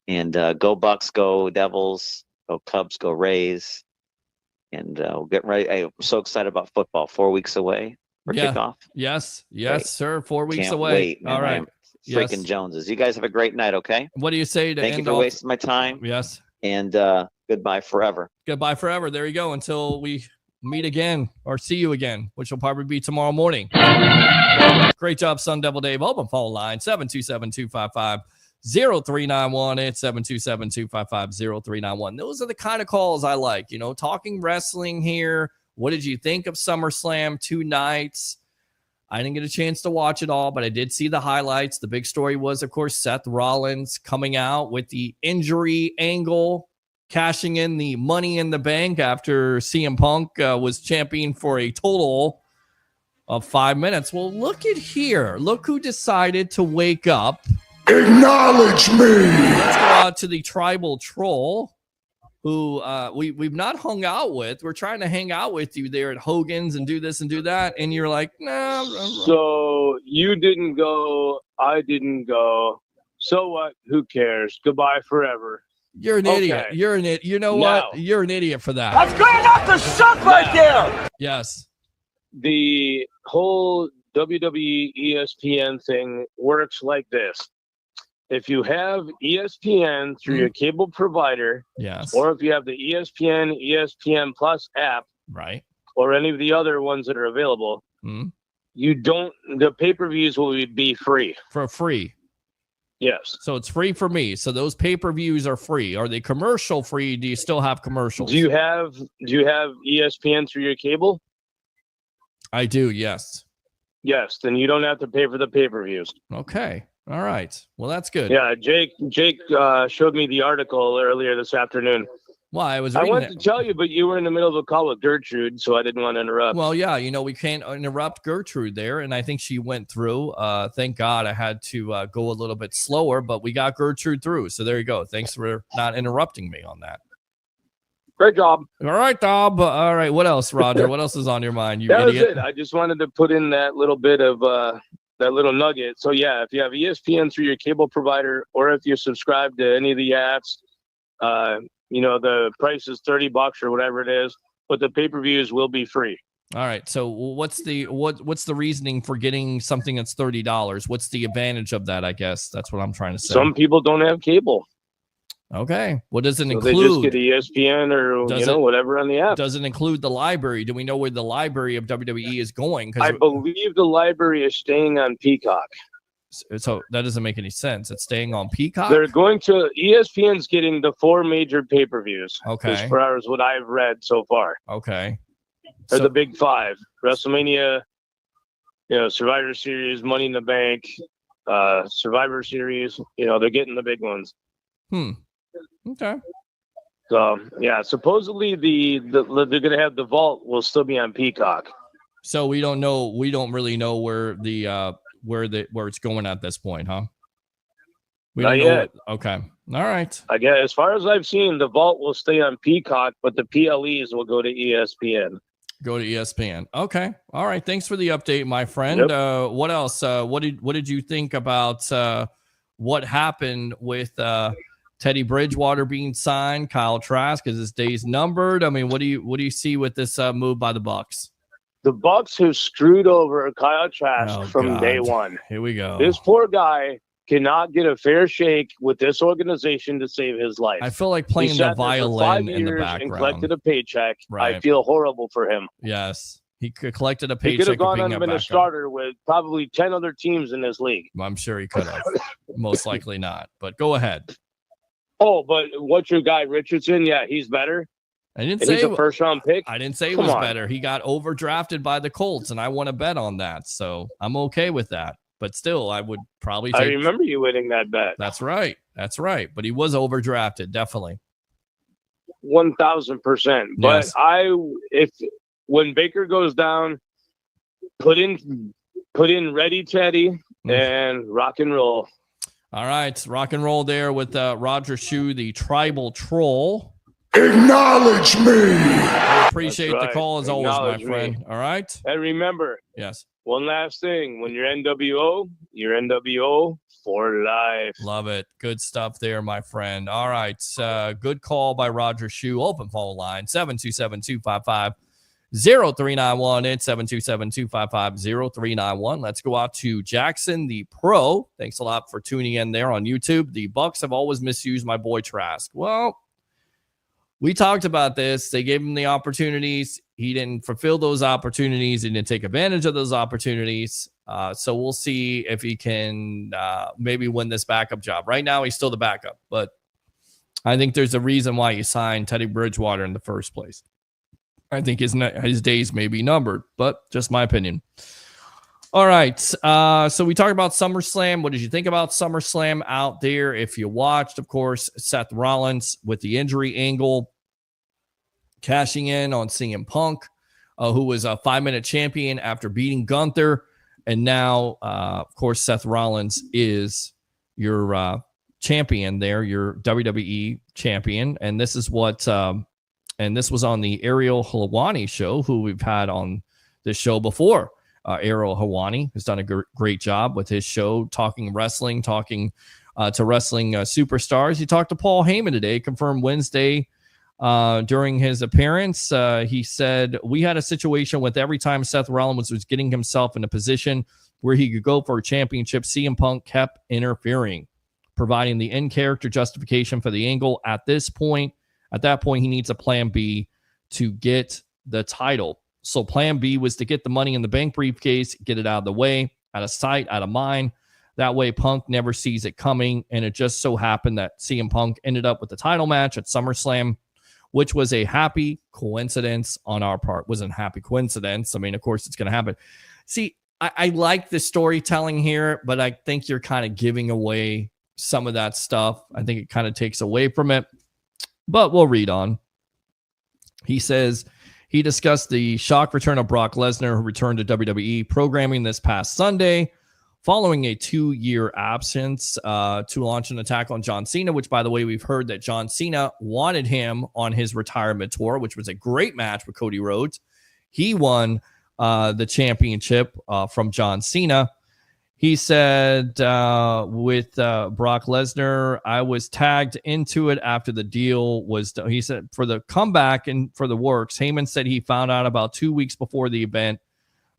And go Bucks, go Devils, go Cubs, go Rays. And we'll get ready. I'm so excited about football. 4 weeks away for kickoff. Yes, Great. sir. 4 weeks Can't away. wait, man. All right. Freaking Joneses. You guys have a great night, okay? What do you say to Thank you end for off? wasting my time. Yes. And goodbye forever. Goodbye forever. There you go. Until we meet again or see you again, which will probably be tomorrow morning. Great job, Sun Devil Dave. Open phone line 727-255-0391. It's 727-255-0391. Those are the kind of calls I like. You know, talking wrestling here. What did you think of SummerSlam 2 nights? I didn't get a chance to watch it all, but I did see the highlights. The big story was, of course, Seth Rollins coming out with the injury angle, cashing in the Money in the Bank after CM Punk was champion for a total of 5 minutes. Well, look at here. Look who decided to wake up. Acknowledge me. Let's go out to the tribal troll, who we've not hung out with. We're trying to hang out with you there at Hogan's and do this and do that. And you're like, no. So you didn't go. I didn't go. So what? Who cares? Goodbye forever. You're an idiot. You're an idiot. You know what? You're an idiot for that. That's good enough to suck right there. Yes. The whole WWE ESPN thing works like this. If you have ESPN through your cable provider, yes, or if you have the ESPN Plus app, right, or any of the other ones that are available, you don't. The pay-per-views will be free. For free. Yes. So it's free for me. So those pay-per-views are free. Are they commercial free? Do you still have commercials? Do you have ESPN through your cable? I do. Yes. Yes. Then you don't have to pay for the pay-per-views. Okay. All right. Well, that's good. Yeah, Jake showed me the article earlier this afternoon. Well, I wanted to tell you, but you were in the middle of a call with Gertrude, so I didn't want to interrupt. Well, yeah, you know, we can't interrupt Gertrude there, and I think she went through. Thank God I had to go a little bit slower, but we got Gertrude through. So there you go. Thanks for not interrupting me on that. Great job. All right, Dob. All right. What else, Roger? What else is on your mind, you that idiot? was it. I just wanted to put in that little bit of that little nugget. So yeah, if you have ESPN through your cable provider, or if you subscribe to any of the apps, you know, the price is $30 or whatever it is, but the pay-per-views will be free. All right. So what's the reasoning for getting something that's $30? What's the advantage of that? I guess that's what I'm trying to say. Some people don't have cable. Okay. What does it So include? they just get ESPN or whatever on the app. Does it include the library? Do we know where the library of WWE is going? I believe the library is staying on Peacock. So that doesn't make any sense. It's staying on Peacock? They're going to ESPN's getting the 4 major pay-per-views. Okay. As far as what I've read so far. Okay. They're the big 5. WrestleMania, Survivor Series, Money in the Bank, Survivor Series, they're getting the big ones. Okay. So yeah, supposedly they're gonna have the vault will still be on Peacock. So we don't know. We don't really know where where it's going at this point, huh? We Not don't know yet. Okay. All right. I guess as far as I've seen, the vault will stay on Peacock, but the PLEs will go to ESPN. Go to ESPN. Okay. All right. Thanks for the update, my friend. Yep. What else? What did you think about what happened with Teddy Bridgewater being signed? Kyle Trask, is his days numbered? I mean, what do you see with this move by the Bucs? The Bucs have screwed over Kyle Trask from day one. Here we go. This poor guy cannot get a fair shake with this organization to save his life. I feel like playing He the sat there for 5 violin in the years background. and collected a paycheck. Right. I feel horrible for him. Yes. He collected a He paycheck. could have gone of on being and been a backup. starter with probably 10 other teams in this league. I'm sure he could have. Most likely not. But go ahead. Oh, but what's your guy, Richardson? Yeah, he's better. I didn't And say he's a first-round pick. I didn't say it Come was on. better. He got overdrafted by the Colts, and I want to bet on that. So I'm okay with that. But still, I would probably I take. remember you winning that bet. That's right. That's right. But he was overdrafted, definitely. 1,000%. But Yes. when Baker goes down, put in ready Teddy and rock and roll. All right, rock and roll there with Roger Shue, the tribal troll. Acknowledge me. I appreciate That's the right. call as always, my Acknowledge me. friend. All right. And remember, Yes. one last thing: when you're NWO, you're NWO for life. Love it. Good stuff there, my friend. All right. Good call by Roger Shue. Open phone line 727-255-0391. It's 727-255-0391. Let's go out to Jackson, the pro. Thanks a lot for tuning in there on YouTube. The Bucs have always misused my boy Trask. Well, we talked about this. They gave him the opportunities. He didn't fulfill those opportunities. He didn't take advantage of those opportunities. So we'll see if he can maybe win this backup job. Right now, he's still the backup, but I think there's a reason why he signed Teddy Bridgewater in the first place. I think his days may be numbered, but just my opinion. All right. So we talked about SummerSlam. What did you think about SummerSlam out there? If you watched, of course, Seth Rollins with the injury angle, cashing in on CM Punk, who was a 5-minute champion after beating Gunther. And now, of course, Seth Rollins is your champion there, your WWE champion. And this is what, and this was on the Ariel Helwani show, who we've had on this show before. Ariel Helwani has done a great job with his show, talking wrestling, talking to wrestling superstars. He talked to Paul Heyman today, confirmed Wednesday during his appearance. He said, we had a situation with every time Seth Rollins was getting himself in a position where he could go for a championship, CM Punk kept interfering, providing the in-character justification for the angle. At that point, he needs a plan B to get the title. So plan B was to get the Money in the Bank briefcase, get it out of the way, out of sight, out of mind. That way Punk never sees it coming. And it just so happened that CM Punk ended up with the title match at SummerSlam, which was a happy coincidence on our part. Wasn't a happy coincidence. I mean, of course, it's going to happen. See, I like the storytelling here, but I think you're kind of giving away some of that stuff. I think it kind of takes away from it. But we'll read on. He says he discussed the shock return of Brock Lesnar, who returned to WWE programming this past Sunday following a 2-year absence to launch an attack on John Cena, which, by the way, we've heard that John Cena wanted him on his retirement tour, which was a great match with Cody Rhodes. He won the championship from John Cena. He said with Brock Lesnar, I was tagged into it after the deal was done. He said for the comeback and for the works, Heyman said he found out about 2 weeks before the event,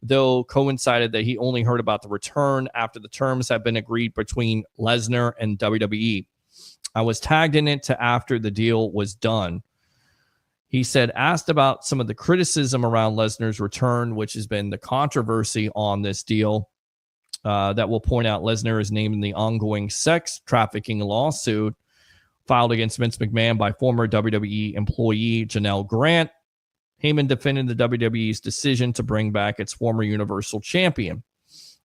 though coincided that he only heard about the return after the terms had been agreed between Lesnar and WWE. I was tagged in it to after the deal was done. He said, asked about some of the criticism around Lesnar's return, which has been the controversy on this deal. That will point out Lesnar is named in the ongoing sex trafficking lawsuit filed against Vince McMahon by former WWE employee Janelle Grant. Heyman defended the WWE's decision to bring back its former Universal Champion.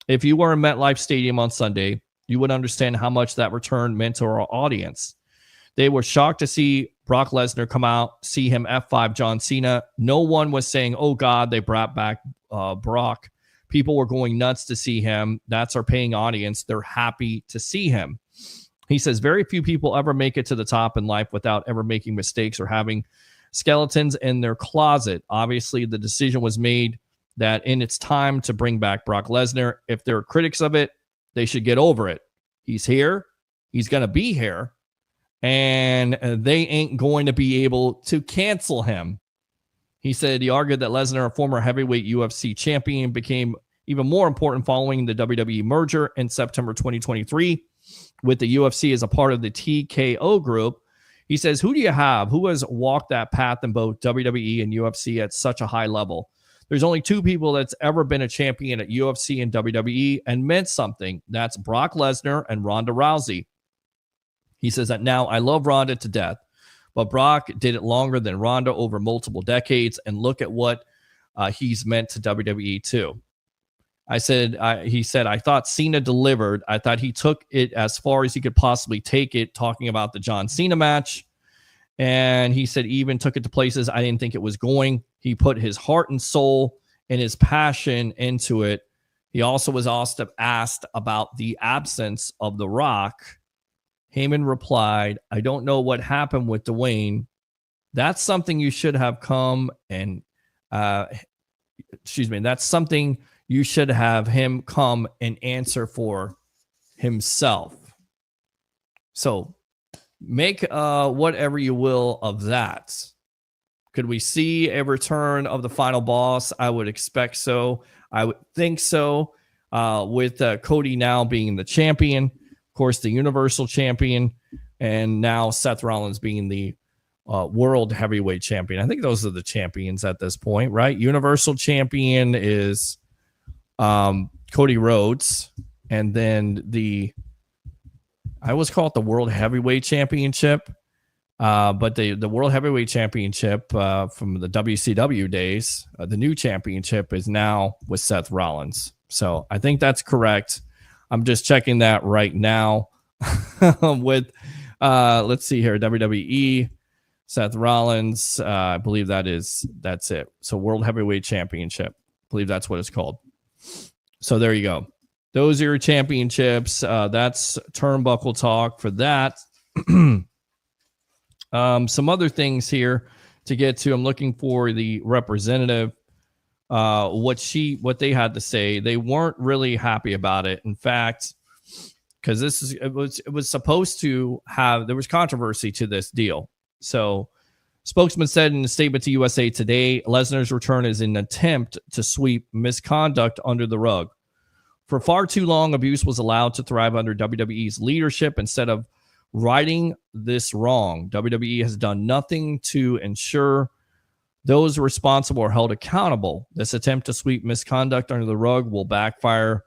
If you were in MetLife Stadium on Sunday, you would understand how much that return meant to our audience. They were shocked to see Brock Lesnar come out, see him F5 John Cena. No one was saying, oh God, they brought back Brock. People were going nuts to see him. That's our paying audience. They're happy to see him. He says very few people ever make it to the top in life without ever making mistakes or having skeletons in their closet. Obviously, the decision was made that in its time to bring back Brock Lesnar. If there are critics of it, they should get over it. He's here. He's going to be here. And they ain't going to be able to cancel him. He said he argued that Lesnar, a former heavyweight UFC champion, became even more important following the WWE merger in September 2023 with the UFC as a part of the TKO group. He says, who do you have? Who has walked that path in both WWE and UFC at such a high level? There's only 2 people that's ever been a champion at UFC and WWE and meant something. That's Brock Lesnar and Ronda Rousey. He says that now I love Ronda to death, but Brock did it longer than Ronda over multiple decades. And look at what he's meant to WWE too. He said, I thought Cena delivered. I thought he took it as far as he could possibly take it, talking about the John Cena match. And he said, even took it to places I didn't think it was going. He put his heart and soul and his passion into it. He also was asked about the absence of The Rock. Heyman replied, I don't know what happened with Dwayne. That's something you should have come and, that's something you should have him come and answer for himself. So make whatever you will of that. Could we see a return of the final boss? I would expect so. I would think so. With Cody now being the champion, of course, the Universal Champion, and now Seth Rollins being the World Heavyweight Champion. I think those are the champions at this point, right? Universal Champion is Cody Rhodes, and then I always call it the World Heavyweight Championship, but the World Heavyweight Championship from the WCW days, the new championship is now with Seth Rollins. So I think that's correct. I'm just checking that right now with, let's see here, WWE, Seth Rollins. I believe that's it. So World Heavyweight Championship. I believe that's what it's called. So there you go. Those are your championships. That's turnbuckle talk for that. Some other things here to get to. I'm looking for the representative. What they had to say. They weren't really happy about it. In fact, because it was supposed to have, there was controversy to this deal. So spokesman said in a statement to USA Today, Lesnar's return is an attempt to sweep misconduct under the rug. For far too long, abuse was allowed to thrive under WWE's leadership. Instead of righting this wrong, WWE has done nothing to ensure those responsible are held accountable. This attempt to sweep misconduct under the rug will backfire.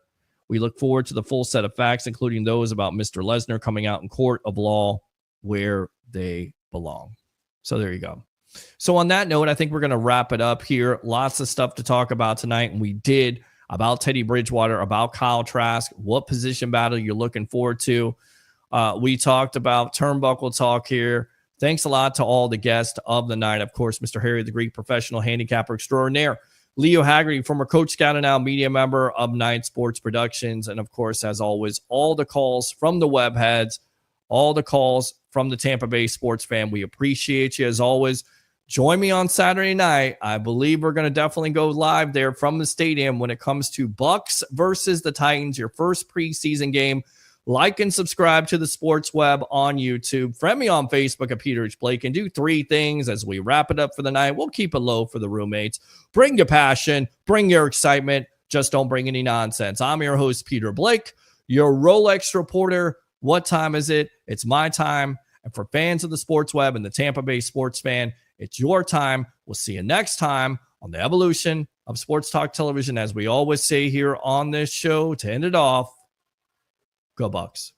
We look forward to the full set of facts, including those about Mr. Lesnar, coming out in court of law where they belong. So there you go. So on that note, I think we're going to wrap it up here. Lots of stuff to talk about tonight, and we did, about Teddy Bridgewater, about Kyle Trask, what position battle you're looking forward to. We talked about turnbuckle talk here. Thanks a lot to all the guests of the night. Of course, Mr. Harry the Greek, professional handicapper extraordinaire. Leo Haggerty, former Coach Scout and now media member of Night Sports Productions. And of course, as always, all the calls from the web heads, all the calls from the Tampa Bay sports fan. We appreciate you as always. Join me on Saturday night. I believe we're going to definitely go live there from the stadium when it comes to Bucs versus the Titans, your first preseason game. Like and subscribe to the Sports Web on YouTube. Friend me on Facebook at Peter H. Blake, and do 3 things as we wrap it up for the night. We'll keep it low for the roommates. Bring your passion. Bring your excitement. Just don't bring any nonsense. I'm your host, Peter Blake, your Rolex reporter. What time is it? It's my time. And for fans of the Sports Web and the Tampa Bay sports fan, it's your time. We'll see you next time on the evolution of Sports Talk Television. As we always say here on this show to end it off, go Bucs.